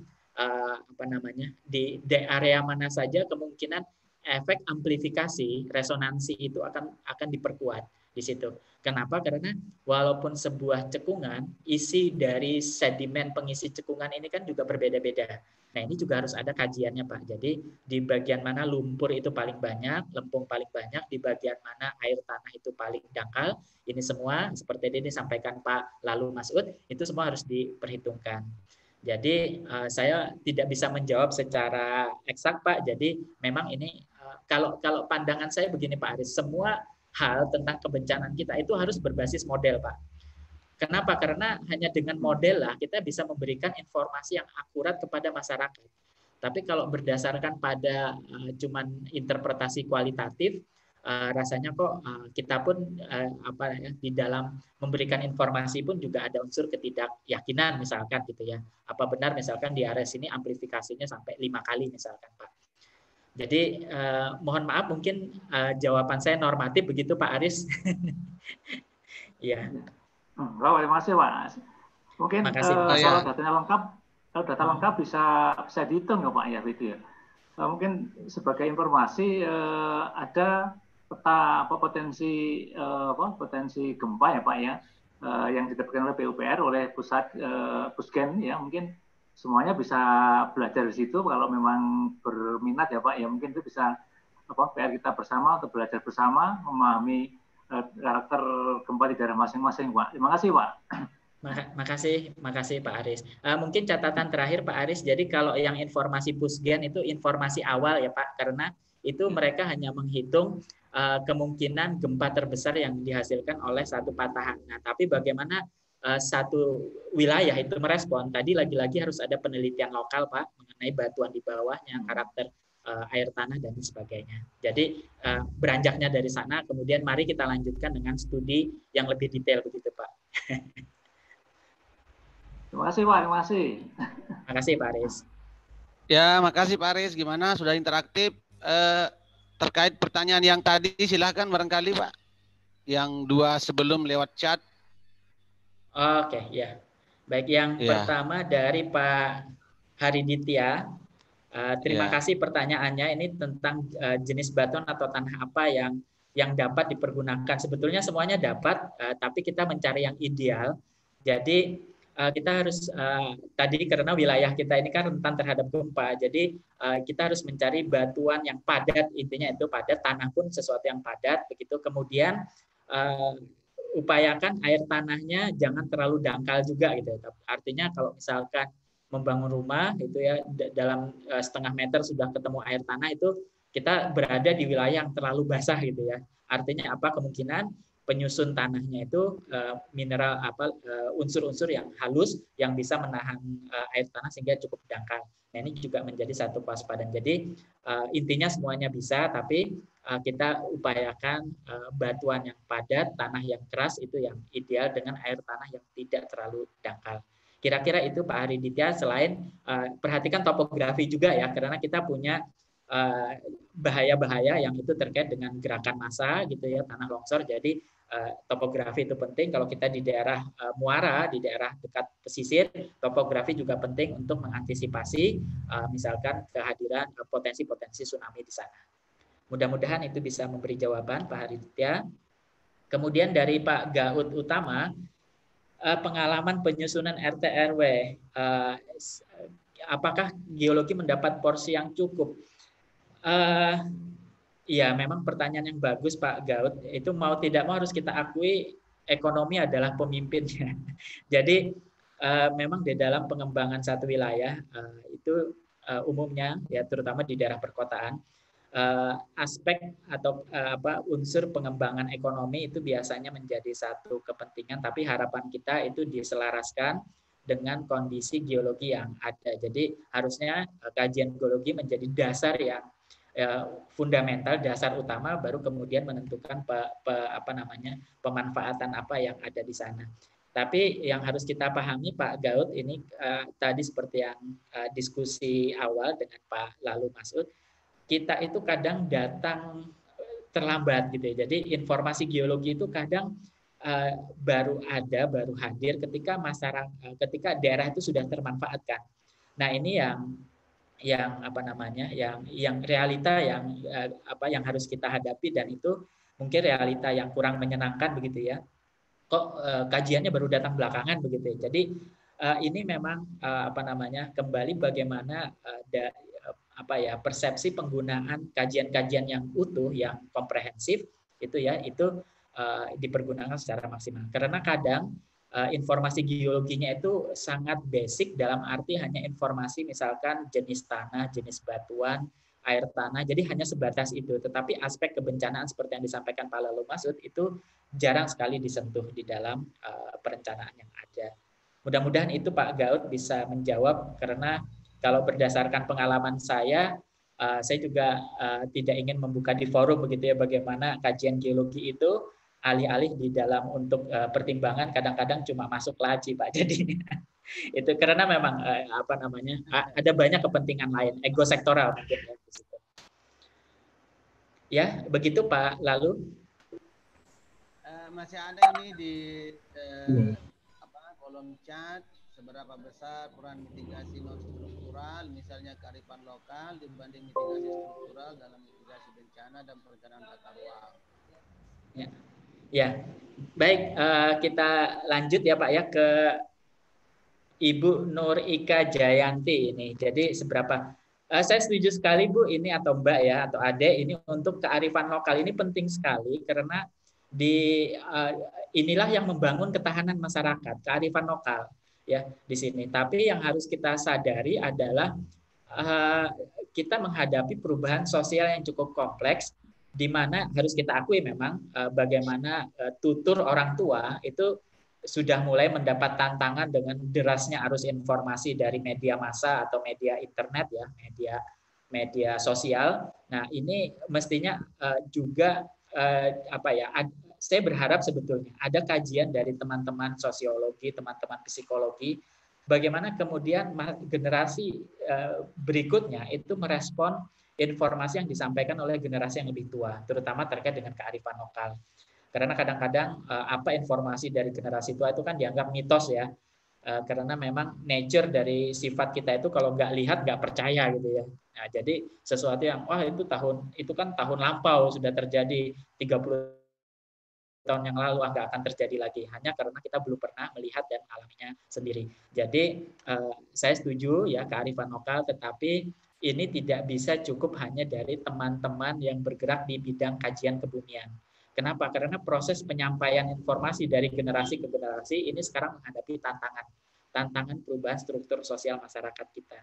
di area mana saja kemungkinan efek amplifikasi resonansi itu akan diperkuat. di situ. Kenapa? Karena walaupun sebuah cekungan, isi dari sedimen pengisi cekungan ini kan juga berbeda-beda. Nah, ini juga harus ada kajiannya, Pak. Jadi di bagian mana lumpur itu paling banyak, lempung paling banyak, di bagian mana air tanah itu paling dangkal, ini semua seperti ini disampaikan Pak Lalu Masud, itu semua harus diperhitungkan. Jadi saya tidak bisa menjawab secara eksak, Pak. Jadi memang ini kalau pandangan saya begini, Pak Aris, semua hal tentang kebencanaan kita itu harus berbasis model, Pak. Kenapa? Karena hanya dengan model lah kita bisa memberikan informasi yang akurat kepada masyarakat. Tapi kalau berdasarkan pada cuman interpretasi kualitatif, rasanya kok kita pun di dalam memberikan informasi pun juga ada unsur ketidakyakinan misalkan gitu ya. Apa benar misalkan di area sini amplifikasinya sampai 5 kali misalkan, Pak. Jadi mohon maaf mungkin jawaban saya normatif begitu Pak Aris. Iya. Terima kasih Pak. Mungkin kalau data lengkap bisa dihitung ya Pak ya itu ya. Mungkin sebagai informasi ada peta potensi gempa ya Pak ya yang diterbitkan oleh PUPR oleh pusat Pusgen ya, mungkin semuanya bisa belajar di situ kalau memang berminat ya Pak ya, mungkin itu bisa PR kita bersama untuk belajar bersama memahami karakter gempa di daerah masing-masing Pak. Terima kasih Pak. Makasih Pak Aris. Mungkin catatan terakhir Pak Aris, jadi kalau yang informasi Pusgen itu informasi awal ya Pak, karena itu mereka hanya menghitung kemungkinan gempa terbesar yang dihasilkan oleh satu patahan. Nah, tapi bagaimana satu wilayah itu merespon, tadi lagi-lagi harus ada penelitian lokal Pak, mengenai batuan di bawahnya, karakter air tanah dan sebagainya. Jadi beranjaknya dari sana, kemudian mari kita lanjutkan dengan studi yang lebih detail begitu Pak. Terima kasih Pak, terima kasih. Terima kasih Pak Aris. Ya, makasih Pak Aris. Gimana? Sudah interaktif. Terkait pertanyaan yang tadi, silahkan barangkali Pak. Yang 2 sebelum lewat chat. Oke, ya. Baik, yang pertama dari Pak Hariditya. Terima kasih pertanyaannya. Ini tentang jenis batuan atau tanah apa yang dapat dipergunakan. Sebetulnya semuanya dapat, tapi kita mencari yang ideal. Jadi kita harus tadi karena wilayah kita ini kan rentan terhadap gempa, jadi kita harus mencari batuan yang padat, intinya itu padat, tanah pun sesuatu yang padat begitu. Kemudian upayakan air tanahnya jangan terlalu dangkal juga gitu. Artinya kalau misalkan membangun rumah itu ya dalam setengah meter sudah ketemu air tanah, itu kita berada di wilayah yang terlalu basah gitu ya. Artinya apa? Kemungkinan penyusun tanahnya itu mineral unsur-unsur yang halus yang bisa menahan air tanah sehingga cukup dangkal. Nah, ini juga menjadi satu kewaspadaan. Jadi intinya semuanya bisa, tapi kita upayakan batuan yang padat, tanah yang keras itu yang ideal dengan air tanah yang tidak terlalu dangkal. Kira-kira itu Pak Hariditya. Selain perhatikan topografi juga ya, karena kita punya bahaya-bahaya yang itu terkait dengan gerakan massa gitu ya, tanah longsor. Jadi topografi itu penting. Kalau kita di daerah muara, di daerah dekat pesisir, topografi juga penting untuk mengantisipasi misalkan kehadiran potensi-potensi tsunami di sana. Mudah-mudahan itu bisa memberi jawaban Pak Hariditya. Kemudian dari Pak Gaut Utama, pengalaman penyusunan RT RW, apakah geologi mendapat porsi yang cukup? Ya, memang pertanyaan yang bagus Pak Gaut. Itu mau tidak mau harus kita akui ekonomi adalah pemimpinnya. Jadi memang di dalam pengembangan satu wilayah itu umumnya ya terutama di daerah perkotaan aspek atau unsur pengembangan ekonomi itu biasanya menjadi satu kepentingan, tapi harapan kita itu diselaraskan dengan kondisi geologi yang ada. Jadi harusnya kajian geologi menjadi dasar yang fundamental, dasar utama, baru kemudian menentukan pemanfaatan apa yang ada di sana. Tapi yang harus kita pahami Pak Gaut ini tadi seperti yang diskusi awal dengan Pak Lalu Masud, kita itu kadang datang terlambat gitu ya. Jadi informasi geologi itu kadang baru hadir ketika ketika daerah itu sudah termanfaatkan. Nah, ini yang realita yang harus kita hadapi, dan itu mungkin realita yang kurang menyenangkan begitu ya. Kok kajiannya baru datang belakangan begitu ya. Jadi ini memang kembali bagaimana persepsi penggunaan kajian-kajian yang utuh, yang komprehensif itu ya, itu dipergunakan secara maksimal. Karena kadang informasi geologinya itu sangat basic, dalam arti hanya informasi misalkan jenis tanah, jenis batuan, air tanah, jadi hanya sebatas itu. Tetapi aspek kebencanaan seperti yang disampaikan Pak Lalu Masud itu jarang sekali disentuh di dalam perencanaan yang ada. Mudah-mudahan itu Pak Gaut bisa menjawab, karena kalau berdasarkan pengalaman saya juga tidak ingin membuka di forum begitu ya, bagaimana kajian geologi itu alih-alih di dalam untuk pertimbangan kadang-kadang cuma masuk laji Pak jadinya. Itu karena memang ada banyak kepentingan lain, ego sektoral mungkin ya di situ. Ya, begitu Pak. Lalu masih ada ini di kolom chat, seberapa besar peran mitigasi non struktural, misalnya kearifan lokal dibanding mitigasi struktural dalam mitigasi bencana dan perencanaan tata ruang. Ya, baik, kita lanjut ya Pak ya ke Ibu Nur Ika Jayanti ini. Jadi saya setuju sekali Bu ini, atau Mbak ya, atau Ade, ini untuk kearifan lokal ini penting sekali, karena inilah yang membangun ketahanan masyarakat, kearifan lokal ya di sini. Tapi yang harus kita sadari adalah kita menghadapi perubahan sosial yang cukup kompleks, di mana harus kita akui memang bagaimana tutur orang tua itu sudah mulai mendapat tantangan dengan derasnya arus informasi dari media massa atau media internet ya, media sosial. Nah, ini mestinya juga saya berharap sebetulnya ada kajian dari teman-teman sosiologi, teman-teman psikologi, bagaimana kemudian generasi berikutnya itu merespon informasi yang disampaikan oleh generasi yang lebih tua, terutama terkait dengan kearifan lokal. Karena kadang-kadang informasi dari generasi tua itu kan dianggap mitos ya, karena memang nature dari sifat kita itu kalau nggak lihat nggak percaya gitu ya. Nah, jadi sesuatu yang itu kan tahun lampau sudah terjadi 30 tahun yang lalu, nggak akan terjadi lagi, hanya karena kita belum pernah melihat dan alaminya sendiri. Jadi saya setuju ya kearifan lokal, tetapi ini tidak bisa cukup hanya dari teman-teman yang bergerak di bidang kajian kebumian. Kenapa? Karena proses penyampaian informasi dari generasi ke generasi ini sekarang menghadapi tantangan perubahan struktur sosial masyarakat kita.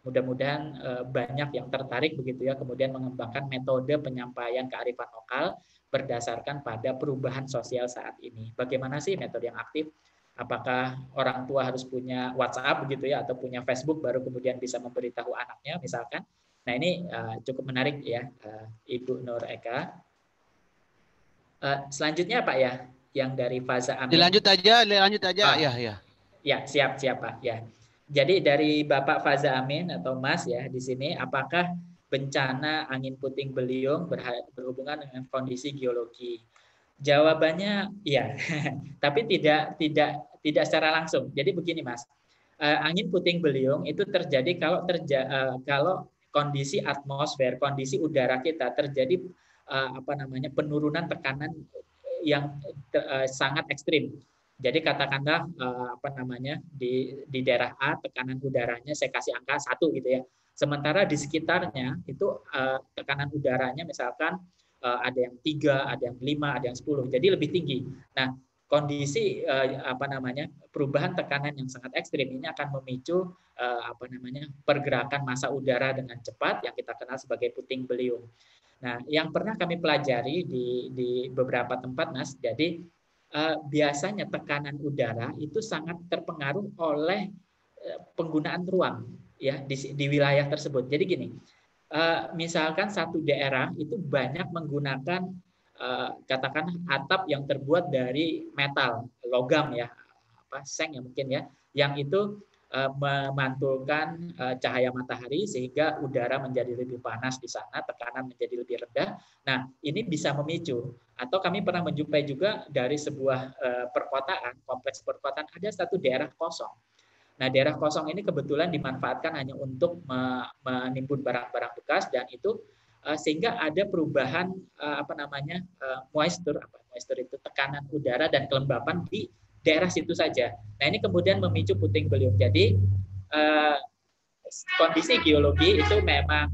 Mudah-mudahan banyak yang tertarik begitu ya, kemudian mengembangkan metode penyampaian kearifan lokal berdasarkan pada perubahan sosial saat ini. Bagaimana sih metode yang aktif? Apakah orang tua harus punya WhatsApp begitu ya, atau punya Facebook baru kemudian bisa memberitahu anaknya misalkan? Nah, ini cukup menarik ya, Ibu Nur Eka. Selanjutnya Pak ya, yang dari Faza Amin. Lanjut aja. Ya, siap Pak ya. Jadi dari Bapak Faza Amin atau Mas ya di sini, apakah bencana angin puting beliung berhubungan dengan kondisi geologi? Jawabannya iya, tapi tidak secara langsung. Jadi begini Mas, angin puting beliung itu terjadi kalau kondisi atmosfer, kondisi udara kita terjadi penurunan tekanan yang sangat ekstrim. Jadi katakanlah di daerah A tekanan udaranya saya kasih angka 1 gitu ya. Sementara di sekitarnya itu tekanan udaranya misalkan ada yang 3, ada yang 5, ada yang 10. Jadi lebih tinggi. Nah, kondisi perubahan tekanan yang sangat ekstrim ini akan memicu pergerakan massa udara dengan cepat yang kita kenal sebagai puting beliung. Nah, yang pernah kami pelajari di beberapa tempat, Mas, jadi biasanya tekanan udara itu sangat terpengaruh oleh penggunaan ruang ya di wilayah tersebut. Jadi gini, misalkan satu daerah itu banyak menggunakan katakan atap yang terbuat dari metal, logam ya, seng ya mungkin ya, yang itu memantulkan cahaya matahari sehingga udara menjadi lebih panas di sana, tekanan menjadi lebih rendah. Nah, ini bisa memicu. Atau kami pernah menjumpai juga dari sebuah perkotaan, kompleks perkotaan, ada satu daerah kosong. Nah, daerah kosong ini kebetulan dimanfaatkan hanya untuk menimbun barang-barang bekas, dan itu sehingga ada perubahan moisture itu tekanan udara dan kelembapan di daerah situ saja. Nah, ini kemudian memicu puting beliung. Jadi kondisi geologi itu memang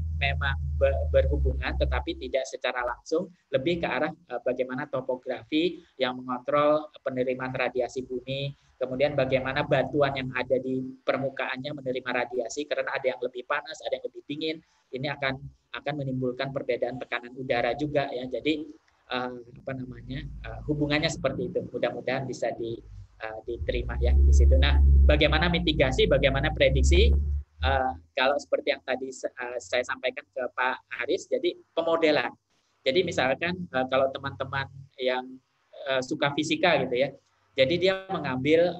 berhubungan, tetapi tidak secara langsung, lebih ke arah bagaimana topografi yang mengontrol penerimaan radiasi bumi, kemudian bagaimana batuan yang ada di permukaannya menerima radiasi, karena ada yang lebih panas, ada yang lebih dingin, ini akan menimbulkan perbedaan tekanan udara juga ya. Jadi hubungannya seperti itu. Mudah-mudahan bisa diterima ya di situ. Nah, bagaimana mitigasi, bagaimana prediksi? Kalau seperti yang tadi saya sampaikan ke Pak Haris, jadi pemodelan. Jadi misalkan kalau teman-teman yang suka fisika gitu ya, jadi dia mengambil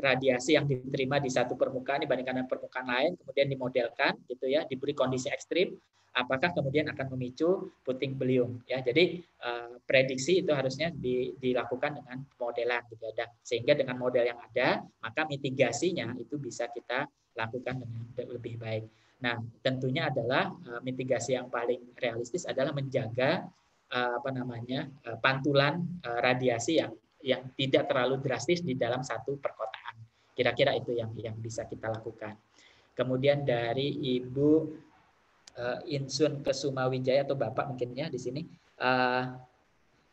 radiasi yang diterima di satu permukaan dibandingkan dengan permukaan lain, kemudian dimodelkan gitu ya, diberi kondisi ekstrim, apakah kemudian akan memicu puting beliung ya. Jadi prediksi itu harusnya dilakukan dengan modelan gitu ya. Sehingga dengan model yang ada, maka mitigasinya itu bisa kita lakukan dengan lebih baik. Nah, tentunya adalah mitigasi yang paling realistis adalah menjaga pantulan radiasi yang tidak terlalu drastis di dalam satu perkotaan. Kira-kira itu yang bisa kita lakukan. Kemudian dari Ibu Insun Kesumawijaya atau Bapak mungkin ya di sini,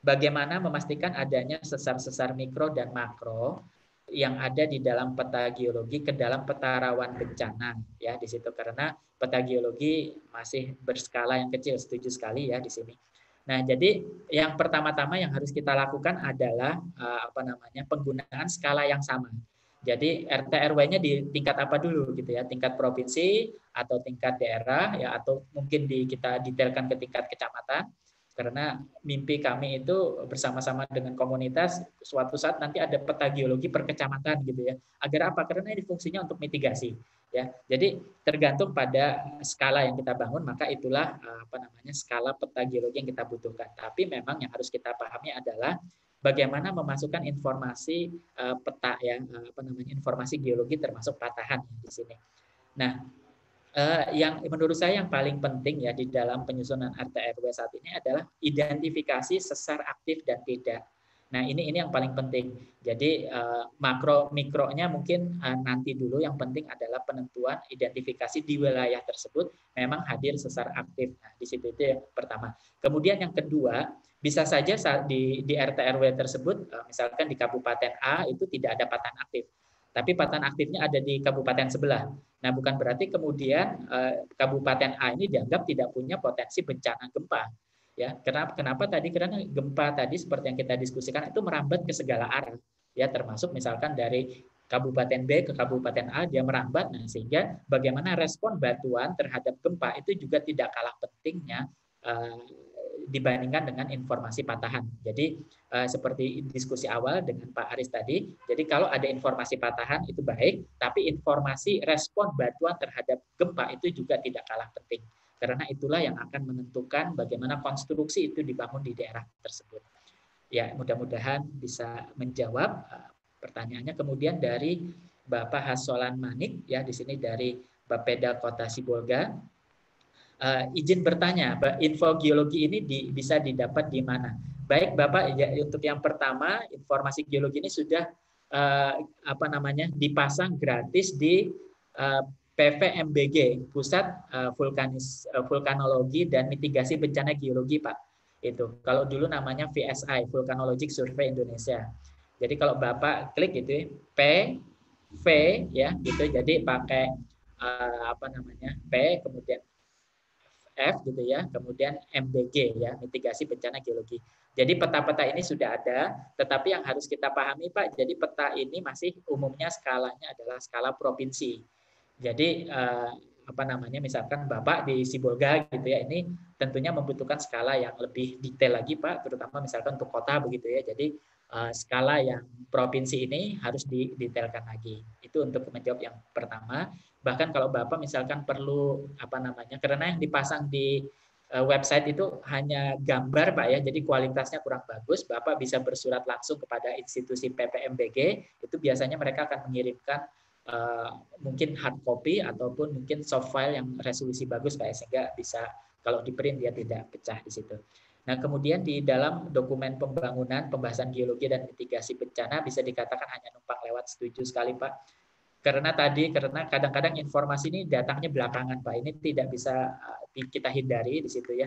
bagaimana memastikan adanya sesar-sesar mikro dan makro yang ada di dalam peta geologi ke dalam peta rawan bencana ya di situ, karena peta geologi masih berskala yang kecil, setuju sekali ya di sini. Nah, jadi yang pertama-tama yang harus kita lakukan adalah penggunaan skala yang sama. Jadi RT RW-nya di tingkat apa dulu gitu ya, tingkat provinsi atau tingkat daerah ya, atau mungkin kita detailkan ke tingkat kecamatan. Karena mimpi kami itu bersama-sama dengan komunitas suatu saat nanti ada peta geologi per kecamatan gitu ya. Agar apa? Karena ini fungsinya untuk mitigasi ya. Jadi tergantung pada skala yang kita bangun, maka itulah skala peta geologi yang kita butuhkan. Tapi memang yang harus kita pahami adalah bagaimana memasukkan informasi peta ya, informasi geologi termasuk patahan di sini. Nah, yang menurut saya yang paling penting ya di dalam penyusunan RT RW saat ini adalah identifikasi sesar aktif dan tidak. Nah, ini yang paling penting. Jadi makro mikronya mungkin nanti dulu, yang penting adalah penentuan identifikasi di wilayah tersebut memang hadir sesar aktif. Nah, di situ itu yang pertama. Kemudian yang kedua, bisa saja di RT RW tersebut misalkan di Kabupaten A itu tidak ada patahan aktif, tapi patahan aktifnya ada di kabupaten sebelah. Nah, bukan berarti kemudian Kabupaten A ini dianggap tidak punya potensi bencana gempa. Ya, kenapa tadi? Karena gempa tadi seperti yang kita diskusikan itu merambat ke segala arah. Ya, termasuk misalkan dari Kabupaten B ke Kabupaten A dia merambat. Nah, sehingga bagaimana respon batuan terhadap gempa itu juga tidak kalah pentingnya dibandingkan dengan informasi patahan. Jadi seperti diskusi awal dengan Pak Aris tadi, jadi kalau ada informasi patahan itu baik, tapi informasi respon batuan terhadap gempa itu juga tidak kalah penting. Karena itulah yang akan menentukan bagaimana konstruksi itu dibangun di daerah tersebut. Ya, mudah-mudahan bisa menjawab pertanyaannya. Kemudian dari Bapak Hasolan Manik, ya di sini dari Bapeda Kota Sibolga. Izin bertanya, info geologi ini bisa didapat di mana? Baik Bapak, ya, untuk yang pertama, informasi geologi ini sudah dipasang gratis di PVMBG, Pusat Vulkanologi dan Mitigasi Bencana Geologi, Pak. Itu kalau dulu namanya VSI, Vulcanologic Survey Indonesia. Jadi kalau Bapak klik itu PV ya gitu, jadi pakai P kemudian F gitu ya, kemudian MBG ya, mitigasi bencana geologi. Jadi peta-peta ini sudah ada, tetapi yang harus kita pahami Pak, jadi peta ini masih umumnya skalanya adalah skala provinsi. Jadi misalkan Bapak di Sibolga gitu ya, ini tentunya membutuhkan skala yang lebih detail lagi Pak, terutama misalkan untuk kota begitu ya. Jadi skala yang provinsi ini harus didetailkan lagi. Itu untuk menjawab yang pertama. Bahkan kalau Bapak misalkan perlu karena yang dipasang di website itu hanya gambar Pak ya, jadi kualitasnya kurang bagus, Bapak bisa bersurat langsung kepada institusi PVMBG, itu biasanya mereka akan mengirimkan mungkin hard copy ataupun mungkin soft file yang resolusi bagus Pak, sehingga bisa kalau di print dia tidak pecah di situ. Nah, kemudian di dalam dokumen pembangunan, pembahasan geologi dan mitigasi bencana bisa dikatakan hanya numpang lewat, setuju sekali Pak. Karena kadang-kadang informasi ini datangnya belakangan Pak. Ini tidak bisa kita hindari di situ ya.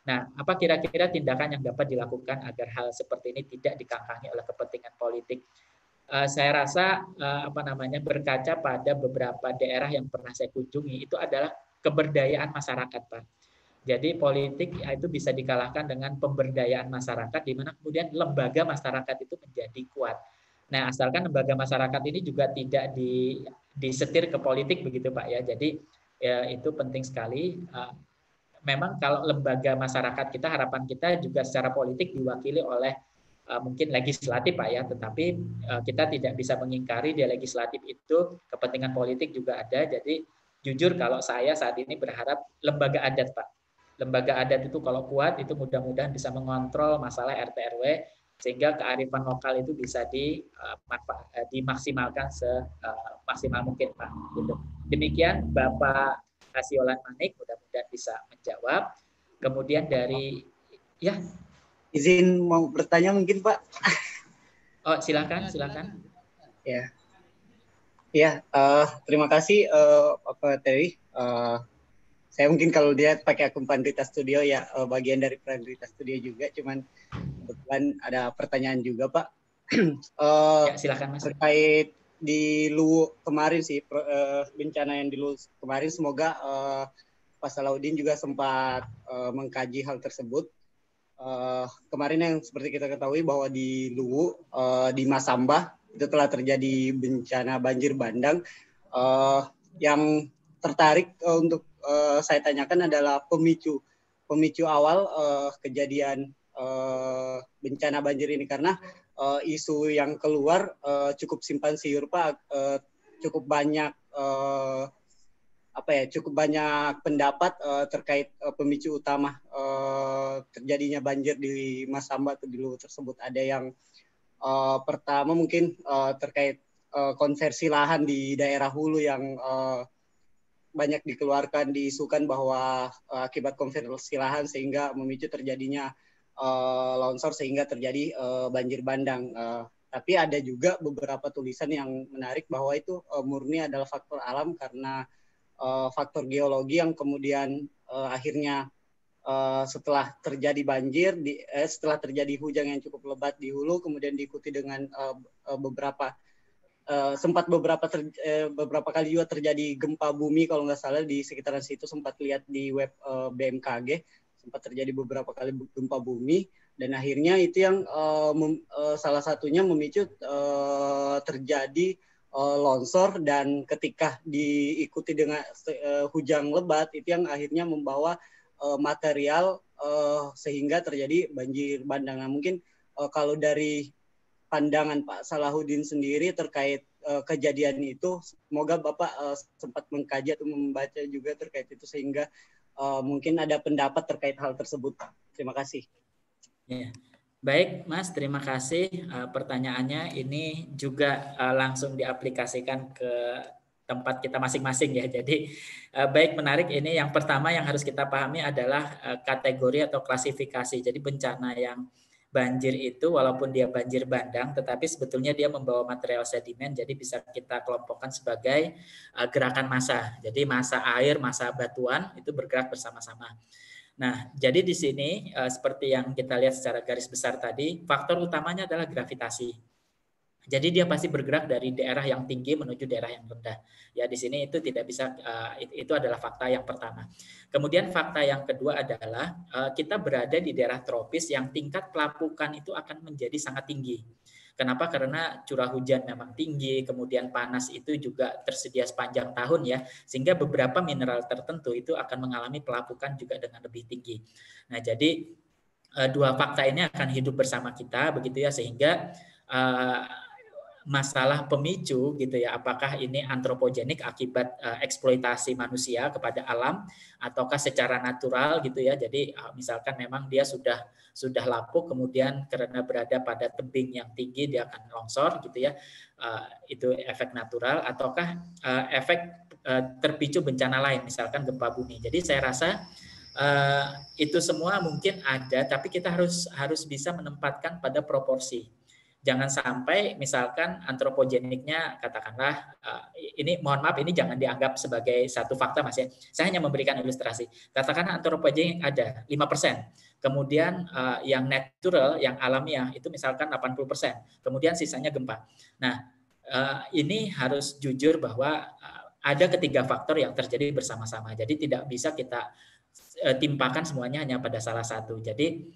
Nah, apa kira-kira tindakan yang dapat dilakukan agar hal seperti ini tidak dikangkangi oleh kepentingan politik? Saya rasa berkaca pada beberapa daerah yang pernah saya kunjungi itu adalah keberdayaan masyarakat Pak. Jadi politik itu bisa dikalahkan dengan pemberdayaan masyarakat, di mana kemudian lembaga masyarakat itu menjadi kuat. Nah, asalkan lembaga masyarakat ini juga tidak disetir ke politik begitu Pak ya. Jadi ya, itu penting sekali. Memang kalau lembaga masyarakat kita, harapan kita juga secara politik diwakili oleh mungkin legislatif Pak ya, tetapi kita tidak bisa mengingkari di legislatif itu kepentingan politik juga ada. Jadi jujur kalau saya saat ini berharap lembaga adat Pak. Lembaga adat itu kalau kuat itu mudah-mudahan bisa mengontrol masalah RT RW sehingga kearifan lokal itu bisa dimaksimalkan semaksimal mungkin Pak. Gitu. Demikian Bapak Hasiolan Manik, mudah-mudahan bisa menjawab. Kemudian dari ya, izin mau bertanya mungkin Pak. Oh silakan. Ya, terima kasih Pak Terry. Saya mungkin kalau dia pakai akun Pandrita Studio ya bagian dari Pandrita Studio juga, cuman kebetulan ada pertanyaan juga Pak. Ya, silakan Mas. Terkait di Luwu kemarin sih bencana yang di Luwu kemarin, semoga Pak Salahuddin juga sempat mengkaji hal tersebut. Kemarin yang seperti kita ketahui bahwa di Luwu di Masamba itu telah terjadi bencana banjir bandang. Yang tertarik untuk saya tanyakan adalah pemicu awal kejadian bencana banjir ini, karena isu yang keluar cukup simpang siur Pak, cukup banyak cukup banyak pendapat terkait pemicu utama terjadinya banjir di Masamba atau di Luwu tersebut. Ada yang pertama mungkin terkait konversi lahan di daerah hulu yang banyak dikeluarkan, diisukan bahwa akibat konversi lahan sehingga memicu terjadinya longsor sehingga terjadi banjir bandang. Tapi ada juga beberapa tulisan yang menarik bahwa itu murni adalah faktor alam karena faktor geologi yang kemudian akhirnya setelah terjadi banjir, setelah terjadi hujan yang cukup lebat di hulu, kemudian diikuti dengan sempat beberapa kali juga terjadi gempa bumi kalau nggak salah di sekitaran situ, sempat lihat di web BMKG sempat terjadi beberapa kali gempa bumi, dan akhirnya itu yang salah satunya memicu terjadi longsor, dan ketika diikuti dengan hujan lebat itu yang akhirnya membawa material sehingga terjadi banjir bandang. Nah, mungkin kalau dari pandangan Pak Salahuddin sendiri terkait kejadian itu, semoga Bapak sempat mengkaji atau membaca juga terkait itu sehingga mungkin ada pendapat terkait hal tersebut. Terima kasih. Ya. Baik Mas, terima kasih pertanyaannya. Ini juga langsung diaplikasikan ke tempat kita masing-masing ya. Jadi baik, menarik. Ini yang pertama yang harus kita pahami adalah kategori atau klasifikasi. Jadi bencana yang banjir itu walaupun dia banjir bandang, tetapi sebetulnya dia membawa material sedimen, jadi bisa kita kelompokkan sebagai gerakan massa. Jadi massa air, massa batuan itu bergerak bersama-sama. Nah, jadi di sini seperti yang kita lihat secara garis besar tadi, faktor utamanya adalah gravitasi. Jadi dia pasti bergerak dari daerah yang tinggi menuju daerah yang rendah. Ya, di sini itu tidak bisa, itu adalah fakta yang pertama. Kemudian fakta yang kedua adalah kita berada di daerah tropis yang tingkat pelapukan itu akan menjadi sangat tinggi. Kenapa? Karena curah hujan memang tinggi, kemudian panas itu juga tersedia sepanjang tahun ya, sehingga beberapa mineral tertentu itu akan mengalami pelapukan juga dengan lebih tinggi. Nah, jadi dua fakta ini akan hidup bersama kita begitu ya, sehingga masalah pemicu gitu ya, apakah ini antropogenik akibat eksploitasi manusia kepada alam ataukah secara natural gitu ya. Jadi misalkan memang dia sudah lapuk, kemudian karena berada pada tebing yang tinggi dia akan longsor gitu ya, itu efek natural, ataukah efek terpicu bencana lain misalkan gempa bumi. Jadi saya rasa itu semua mungkin ada, tapi kita harus bisa menempatkan pada proporsi. Jangan sampai misalkan antropogeniknya katakanlah ini mohon maaf ini jangan dianggap sebagai satu fakta Mas ya. Saya hanya memberikan ilustrasi. Katakanlah antropogenik ada 5%. Kemudian yang natural, yang alamiah itu misalkan 80%. Kemudian sisanya gempa. Nah, ini harus jujur bahwa ada ketiga faktor yang terjadi bersama-sama. Jadi tidak bisa kita timpakan semuanya hanya pada salah satu. Jadi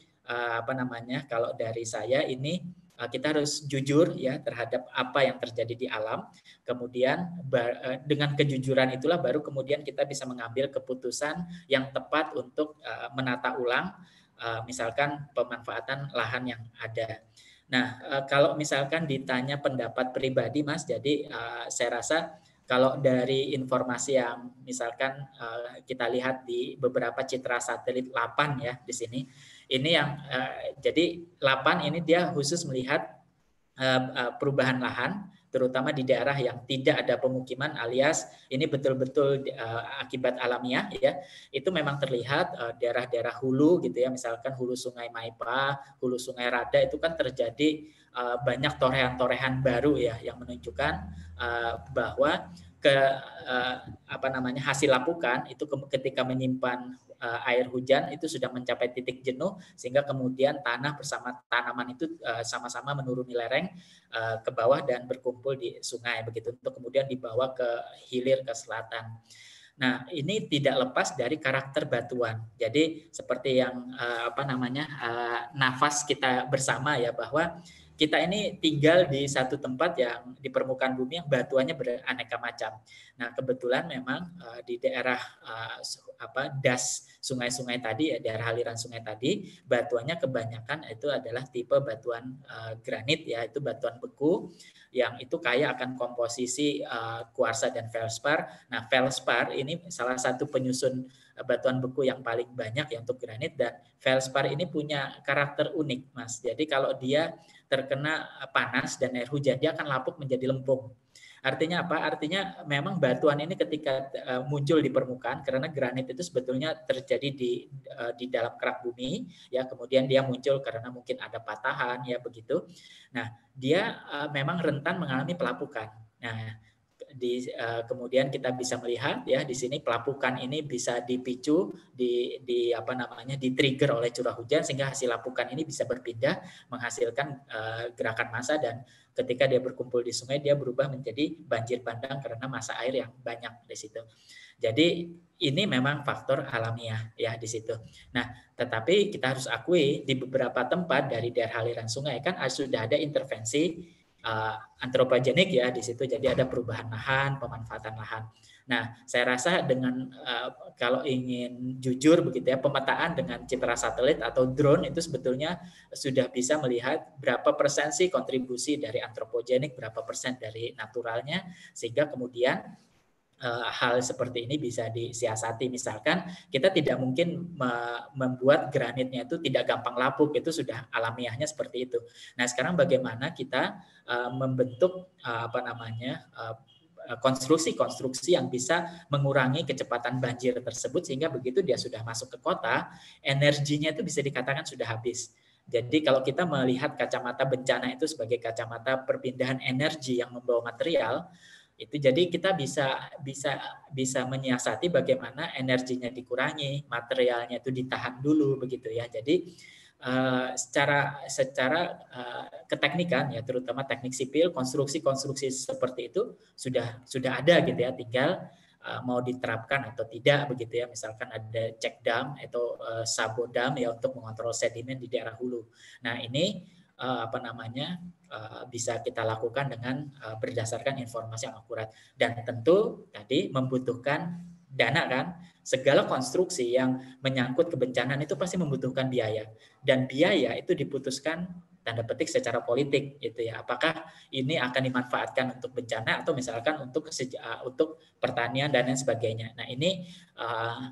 kalau dari saya ini kita harus jujur ya terhadap apa yang terjadi di alam. Kemudian dengan kejujuran itulah baru kemudian kita bisa mengambil keputusan yang tepat untuk menata ulang misalkan pemanfaatan lahan yang ada. Nah, kalau misalkan ditanya pendapat pribadi Mas, jadi saya rasa kalau dari informasi yang misalkan kita lihat di beberapa citra satelit LAPAN ya di sini, ini yang jadi LAPAN ini dia khusus melihat perubahan lahan, terutama di daerah yang tidak ada pemukiman alias ini betul-betul akibat alamiah ya. Itu memang terlihat daerah-daerah hulu gitu ya, misalkan hulu Sungai Maipa, hulu Sungai Rada itu kan terjadi banyak torehan-torehan baru ya yang menunjukkan bahwa hasil lapukan itu ketika menyimpan air hujan itu sudah mencapai titik jenuh sehingga kemudian tanah bersama tanaman itu sama-sama menuruni lereng ke bawah dan berkumpul di sungai begitu untuk kemudian dibawa ke hilir ke selatan. Nah, ini tidak lepas dari karakter batuan. Jadi seperti yang nafas kita bersama ya bahwa kita ini tinggal di satu tempat yang di permukaan bumi yang batuannya beraneka macam. Nah, kebetulan memang di daerah das sungai-sungai tadi, daerah aliran sungai tadi, batuannya kebanyakan itu adalah tipe batuan granit ya, itu batuan beku yang itu kaya akan komposisi kuarsa dan feldspar. Nah, feldspar ini salah satu penyusun batuan beku yang paling banyak ya untuk granit, dan feldspar ini punya karakter unik, Mas. Jadi kalau dia terkena panas dan air hujan, dia akan lapuk menjadi lempung. Artinya apa? Artinya memang batuan ini ketika muncul di permukaan, karena granit itu sebetulnya terjadi di dalam kerak bumi, ya kemudian dia muncul karena mungkin ada patahan, ya begitu. Nah, dia memang rentan mengalami pelapukan. Nah, kemudian kita bisa melihat ya di sini pelapukan ini bisa dipicu di trigger oleh curah hujan sehingga hasil lapukan ini bisa berpindah menghasilkan gerakan massa, dan ketika dia berkumpul di sungai dia berubah menjadi banjir bandang karena massa air yang banyak di situ. Jadi ini memang faktor alamiah ya di situ. Nah, tetapi kita harus akui di beberapa tempat dari daerah aliran sungai kan sudah ada intervensi antropogenik ya di situ, jadi ada perubahan lahan, pemanfaatan lahan. Nah, saya rasa dengan kalau ingin jujur begitu ya, pemetaan dengan citra satelit atau drone itu sebetulnya sudah bisa melihat berapa persen sih kontribusi dari antropogenik, berapa persen dari naturalnya, sehingga kemudian hal seperti ini bisa disiasati. Misalkan kita tidak mungkin membuat granitnya itu tidak gampang lapuk, itu sudah alamiahnya seperti itu. Nah, sekarang bagaimana kita membentuk konstruksi-konstruksi yang bisa mengurangi kecepatan banjir tersebut, sehingga begitu dia sudah masuk ke kota, energinya itu bisa dikatakan sudah habis. Jadi kalau kita melihat kacamata bencana itu sebagai kacamata perpindahan energi yang membawa material, itu jadi kita bisa menyiasati bagaimana energinya dikurangi, materialnya itu ditahan dulu begitu ya. Jadi secara keteknikan ya, terutama teknik sipil, konstruksi seperti itu sudah ada gitu ya, tinggal mau diterapkan atau tidak begitu ya. Misalkan ada check dam atau sabodam ya untuk mengontrol sedimen di daerah hulu. Nah, ini bisa kita lakukan dengan berdasarkan informasi yang akurat, dan tentu tadi membutuhkan dana kan. Segala konstruksi yang menyangkut kebencanaan itu pasti membutuhkan biaya, dan biaya itu diputuskan tanda petik secara politik gitu ya. Apakah ini akan dimanfaatkan untuk bencana atau misalkan untuk pertanian dan lain sebagainya. Nah, ini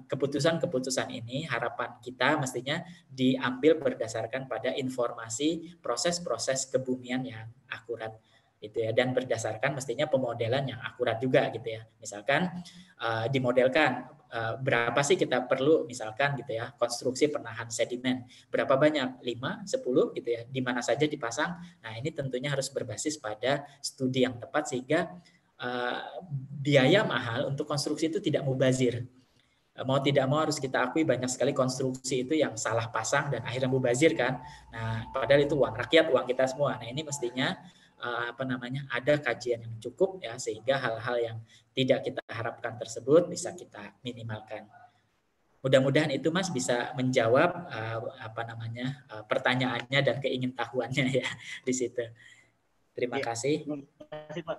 keputusan-keputusan ini harapan kita mestinya diambil berdasarkan pada informasi proses-proses kebumian yang akurat gitu ya, dan berdasarkan mestinya pemodelan yang akurat juga gitu ya. Misalkan dimodelkan berapa sih kita perlu misalkan gitu ya konstruksi penahan sedimen, berapa banyak, 5, 10 gitu ya, di mana saja dipasang. Nah, ini tentunya harus berbasis pada studi yang tepat sehingga biaya mahal untuk konstruksi itu tidak mubazir. Mau tidak mau harus kita akui banyak sekali konstruksi itu yang salah pasang dan akhirnya mubazir kan. Nah, padahal itu uang rakyat, uang kita semua. Nah, ini mestinya ada kajian yang cukup ya sehingga hal-hal yang tidak kita harapkan tersebut bisa kita minimalkan. Mudah-mudahan itu Mas bisa menjawab pertanyaannya dan keingintahuannya ya di situ. Terima kasih. Terima kasih Pak.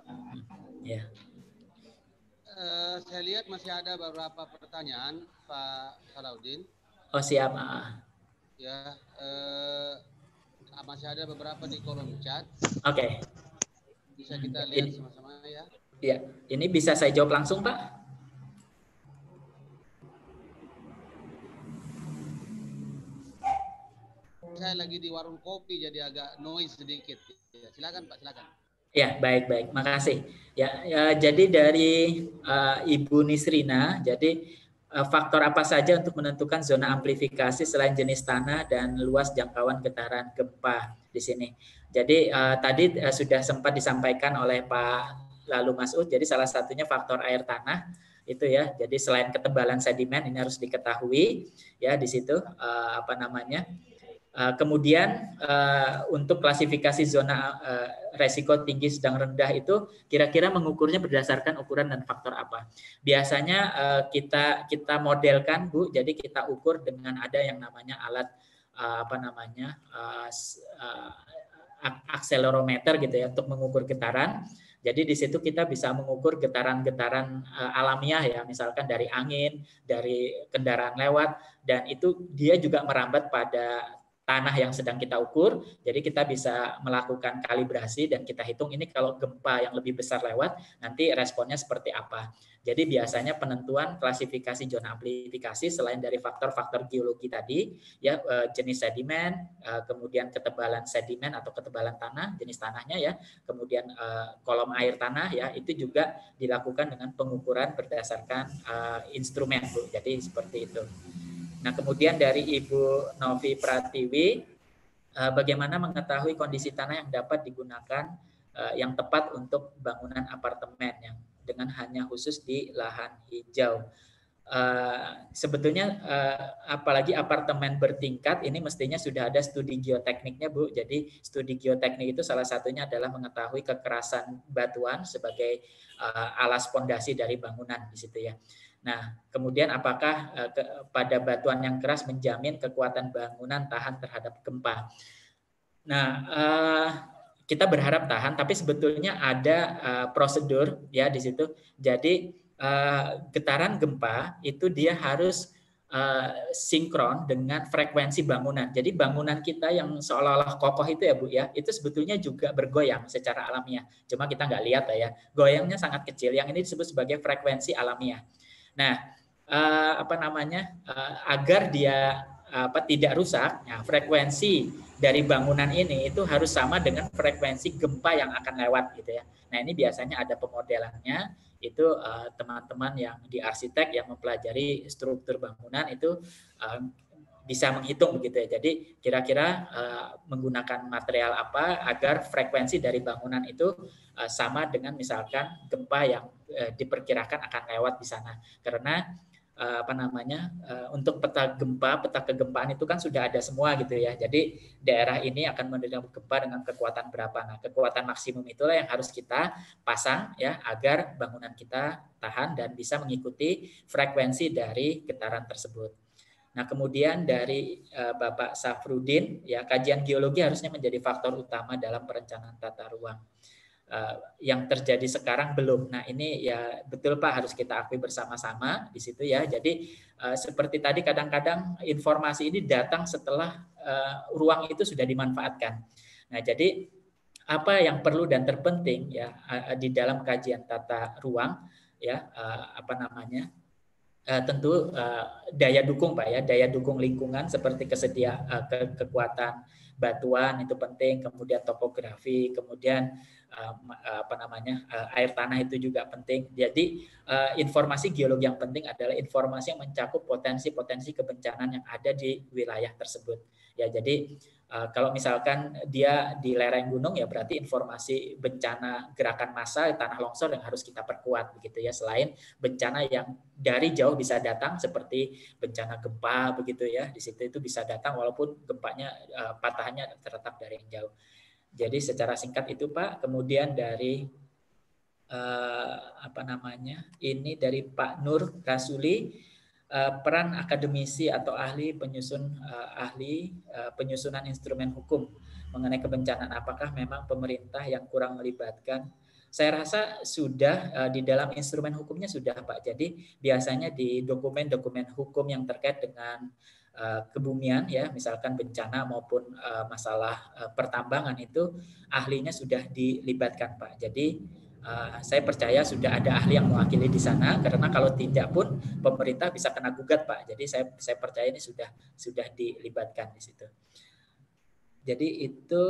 Ya. Saya lihat masih ada beberapa pertanyaan Pak Salahuddin. Oh siap. Ya, masih ada beberapa di kolom chat. Oke. Bisa kita lihat sama-sama ya. Ya, ini bisa saya jawab langsung Pak? Saya lagi di warung kopi jadi agak noise sedikit. Ya, silakan Pak, silakan. Ya, baik. Makasih. Ya, jadi dari Ibu Nisrina, jadi faktor apa saja untuk menentukan zona amplifikasi selain jenis tanah dan luas jangkauan getaran gempa di sini. Jadi tadi sudah sempat disampaikan oleh Pak Lalu Masud, jadi salah satunya faktor air tanah itu ya. Jadi selain ketebalan sedimen ini harus diketahui ya di situ kemudian untuk klasifikasi zona resiko tinggi sedang rendah itu kira-kira mengukurnya berdasarkan ukuran dan faktor apa? Biasanya kita modelkan Bu, jadi kita ukur dengan ada yang namanya alat akselerometer gitu ya untuk mengukur getaran. Jadi di situ kita bisa mengukur getaran-getaran alamiah ya, misalkan dari angin, dari kendaraan lewat, dan itu dia juga merambat pada tanah yang sedang kita ukur. Jadi kita bisa melakukan kalibrasi dan kita hitung ini kalau gempa yang lebih besar lewat, nanti responnya seperti apa. Jadi biasanya penentuan klasifikasi zona amplifikasi selain dari faktor-faktor geologi tadi, ya jenis sedimen, kemudian ketebalan sedimen atau ketebalan tanah, jenis tanahnya ya, kemudian kolom air tanah ya, itu juga dilakukan dengan pengukuran berdasarkan instrumen Bu. Jadi seperti itu. Nah, kemudian dari Ibu Novi Pratiwi, bagaimana mengetahui kondisi tanah yang dapat digunakan yang tepat untuk bangunan apartemen yang dengan hanya khusus di lahan hijau. Sebetulnya apalagi apartemen bertingkat ini mestinya sudah ada studi geotekniknya Bu. Jadi studi geoteknik itu salah satunya adalah mengetahui kekerasan batuan sebagai alas pondasi dari bangunan di situ ya. Nah, kemudian apakah pada batuan yang keras menjamin kekuatan bangunan tahan terhadap gempa? Nah, kita berharap tahan, tapi sebetulnya ada prosedur ya di situ. Jadi getaran gempa itu dia harus sinkron dengan frekuensi bangunan. Jadi bangunan kita yang seolah-olah kokoh itu ya Bu ya, itu sebetulnya juga bergoyang secara alamiah. Cuma kita nggak lihat ya, goyangnya sangat kecil. Yang ini disebut sebagai frekuensi alamiah. Nah, agar dia tidak rusak, nah, frekuensi dari bangunan ini itu harus sama dengan frekuensi gempa yang akan lewat gitu ya. Nah, ini biasanya ada pemodelannya, itu teman-teman yang di arsitek yang mempelajari struktur bangunan itu bisa menghitung begitu ya. Jadi kira-kira menggunakan material apa agar frekuensi dari bangunan itu sama dengan misalkan gempa yang diperkirakan akan lewat di sana. Karena untuk peta kegempaan itu kan sudah ada semua gitu ya. Jadi daerah ini akan menerima gempa dengan kekuatan berapa. Nah, kekuatan maksimum itulah yang harus kita pasang ya agar bangunan kita tahan dan bisa mengikuti frekuensi dari getaran tersebut. Nah, kemudian dari Bapak Safrudin, ya kajian geologi harusnya menjadi faktor utama dalam perencanaan tata ruang. yang terjadi sekarang belum. Nah ini ya betul Pak, harus kita akui bersama-sama di situ ya. Jadi seperti tadi kadang-kadang informasi ini datang setelah ruang itu sudah dimanfaatkan. Nah jadi apa yang perlu dan terpenting ya di dalam kajian tata ruang ya apa namanya tentu daya dukung Pak ya, daya dukung lingkungan seperti kekuatan batuan itu penting, kemudian topografi, kemudian apa namanya air tanah itu juga penting. Jadi informasi geologi yang penting adalah informasi yang mencakup potensi-potensi kebencanaan yang ada di wilayah tersebut. Ya, jadi kalau misalkan dia di lereng gunung ya berarti informasi bencana gerakan massa tanah longsor yang harus kita perkuat begitu ya, selain bencana yang dari jauh bisa datang seperti bencana gempa begitu ya, di situ itu bisa datang walaupun gempanya patahannya terletak dari yang jauh. Jadi secara singkat itu Pak, kemudian dari apa namanya ini dari Pak Nur Rasuli, peran akademisi atau ahli penyusunan instrumen hukum mengenai kebencanaan, apakah memang pemerintah yang kurang melibatkan? Saya rasa sudah di dalam instrumen hukumnya sudah Pak. Jadi biasanya di dokumen-dokumen hukum yang terkait dengan kebumian ya, misalkan bencana maupun masalah pertambangan itu ahlinya sudah dilibatkan Pak. Jadi saya percaya sudah ada ahli yang mewakili di sana, karena kalau tidak pun pemerintah bisa kena gugat Pak. Jadi saya percaya ini sudah dilibatkan di situ. Jadi itu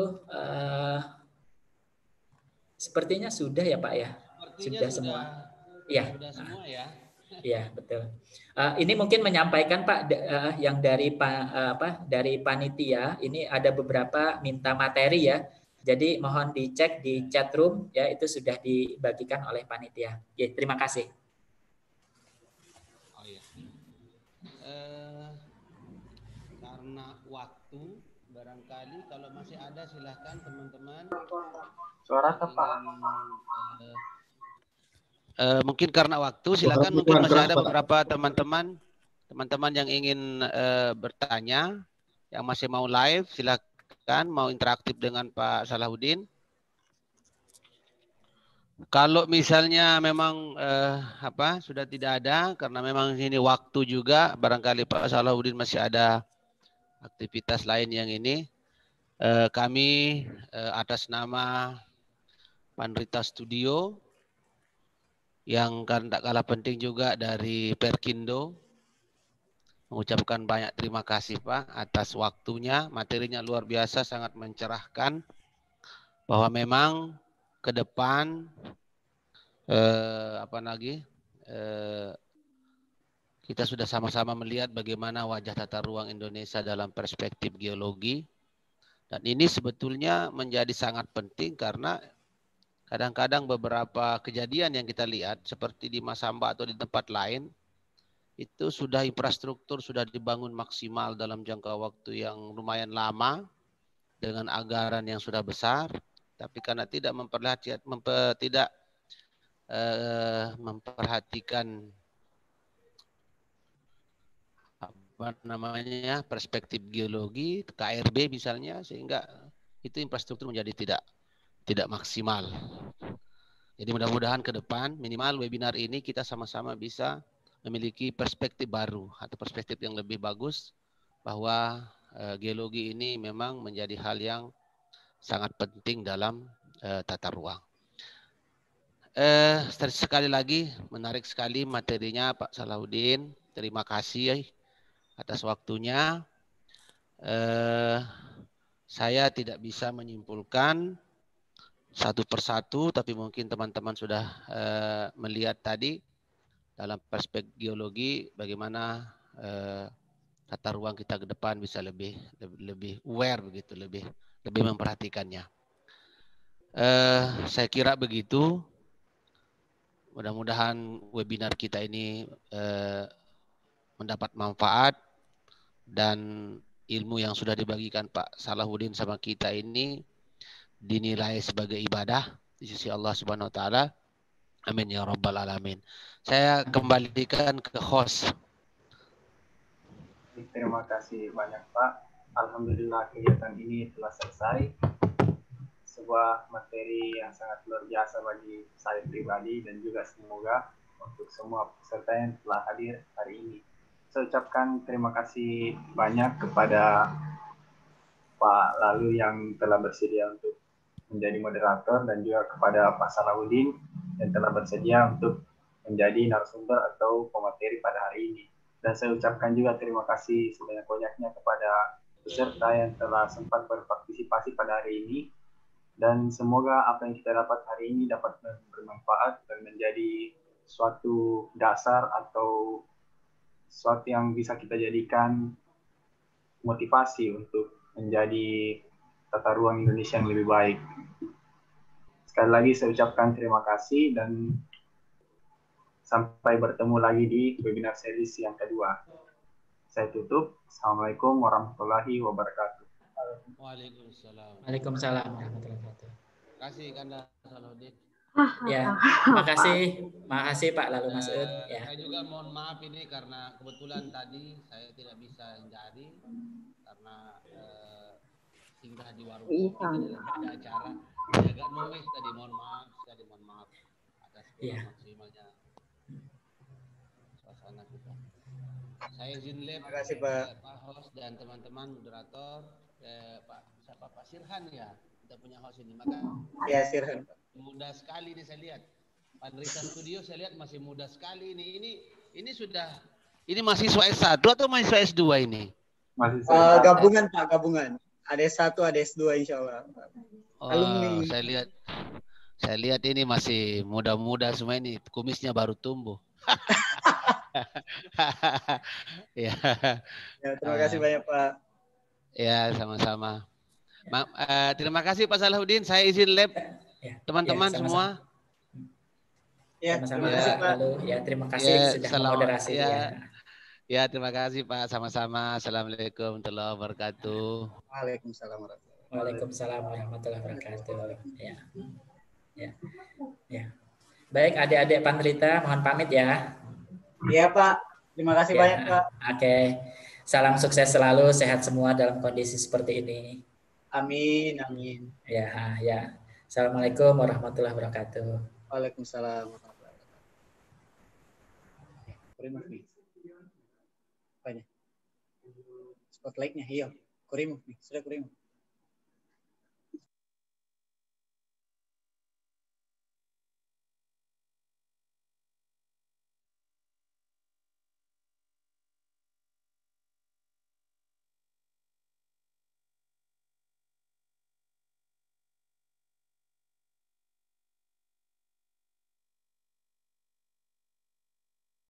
sepertinya sudah ya Pak ya. Sudah semua. Iya. Sudah semua ya. Iya betul. Ini mungkin menyampaikan Pak yang dari dari panitia ini ada beberapa minta materi ya. Jadi mohon dicek di chat room ya, itu sudah dibagikan oleh panitia. Ya, terima kasih. Oh iya. Karena waktu barangkali kalau masih ada silahkan teman-teman. Suara tepat. Mungkin karena waktu silakan, mungkin masih ada beberapa teman-teman yang ingin bertanya, yang masih mau live silakan, mau interaktif dengan Pak Salahuddin. Kalau misalnya memang sudah tidak ada karena memang ini waktu juga, barangkali Pak Salahuddin masih ada aktivitas lain yang ini, kami atas nama Panrita Studio yang kan tak kalah penting juga dari Perkindo mengucapkan banyak terima kasih Pak atas waktunya. Materinya luar biasa, sangat mencerahkan, bahwa memang ke depan kita sudah sama-sama melihat bagaimana wajah tata ruang Indonesia dalam perspektif geologi, dan ini sebetulnya menjadi sangat penting karena kadang-kadang beberapa kejadian yang kita lihat seperti di Masamba atau di tempat lain itu sudah infrastruktur sudah dibangun maksimal dalam jangka waktu yang lumayan lama dengan anggaran yang sudah besar, tapi karena tidak memperhatikan perspektif geologi, KRB misalnya, sehingga itu infrastruktur menjadi tidak maksimal. Jadi mudah-mudahan ke depan minimal webinar ini kita sama-sama bisa memiliki perspektif baru atau perspektif yang lebih bagus, bahwa geologi ini memang menjadi hal yang sangat penting dalam tata ruang. Sekali lagi menarik sekali materinya Pak Salahuddin. Terima kasih atas waktunya. Saya tidak bisa menyimpulkan satu persatu, tapi mungkin teman-teman sudah melihat tadi dalam perspektif geologi bagaimana tata ruang kita ke depan bisa lebih aware begitu, lebih memperhatikannya. Saya kira begitu. Mudah-mudahan webinar kita ini mendapat manfaat, dan ilmu yang sudah dibagikan Pak Salahuddin sama kita ini dinilai sebagai ibadah di sisi Allah Subhanahu wa taala. Amin ya rabbal alamin. Saya kembalikan ke host. Terima kasih banyak Pak. Alhamdulillah kegiatan ini telah selesai. sebuah materi yang sangat luar biasa bagi saya pribadi dan juga semoga untuk semua peserta yang telah hadir hari ini. Saya ucapkan terima kasih banyak kepada Pak Lalu yang telah bersedia untuk menjadi moderator dan juga kepada Pak Salahuddin yang telah bersedia untuk menjadi narasumber atau pemateri pada hari ini. Dan saya ucapkan juga terima kasih sebanyak-banyaknya kepada peserta yang telah sempat berpartisipasi pada hari ini. Dan semoga apa yang kita dapat hari ini dapat bermanfaat dan menjadi suatu dasar atau suatu yang bisa kita jadikan motivasi untuk menjadi tata ruang Indonesia yang lebih baik. Sekali lagi saya ucapkan terima kasih dan sampai bertemu lagi di webinar series yang kedua. Saya tutup. Assalamualaikum warahmatullahi wabarakatuh. Waalaikumsalam. Waalaikumsalam warahmatullahi wabarakatuh. Terima kasih Kanda Salahuddin. Ya, makasih Pak Lalu Masud. Ya. Saya juga mohon maaf ini karena kebetulan tadi saya tidak bisa jadi karena singgah di warung kopi ada acara. Saya agak noise tadi, mohon maaf atas maksimalnya suasana kita. Saya izin Terima kasih Pak host dan teman-teman moderator, Pak Sirhan ya, kita punya host ini. Maka ya Sirhan. Mudah sekali nih saya lihat. Panrisa Studio saya lihat masih muda sekali ini. Ini sudah mahasiswa S1 atau mahasiswa S2 ini? Gabungan Pak, gabungan. Ada S1, ada S2 insya Allah. Oh, saya lihat ini masih muda-muda semua ini, kumisnya baru tumbuh. Ya. Terima kasih banyak Pak. Ya, sama-sama. Terima kasih Pak Salahuddin. Saya izin lab teman-teman semua. Ya, terima kasih Pak. Ya, terima kasih sudah moderasi ya. Terima kasih Pak, sama-sama. Assalamualaikum warahmatullahi wabarakatuh. Waalaikumsalam warahmatullahi wabarakatuh. Ya. Baik, adik-adik Panrita, mohon pamit ya. Iya Pak, terima kasih banyak Pak. Oke, salam sukses selalu, sehat semua dalam kondisi seperti ini. Amin. Ya. Assalamualaikum warahmatullahi wabarakatuh. Waalaikumsalam warahmatullahi wabarakatuh. Apanya? Spotlightnya, iya. Kurimove nih, sudah kurimove.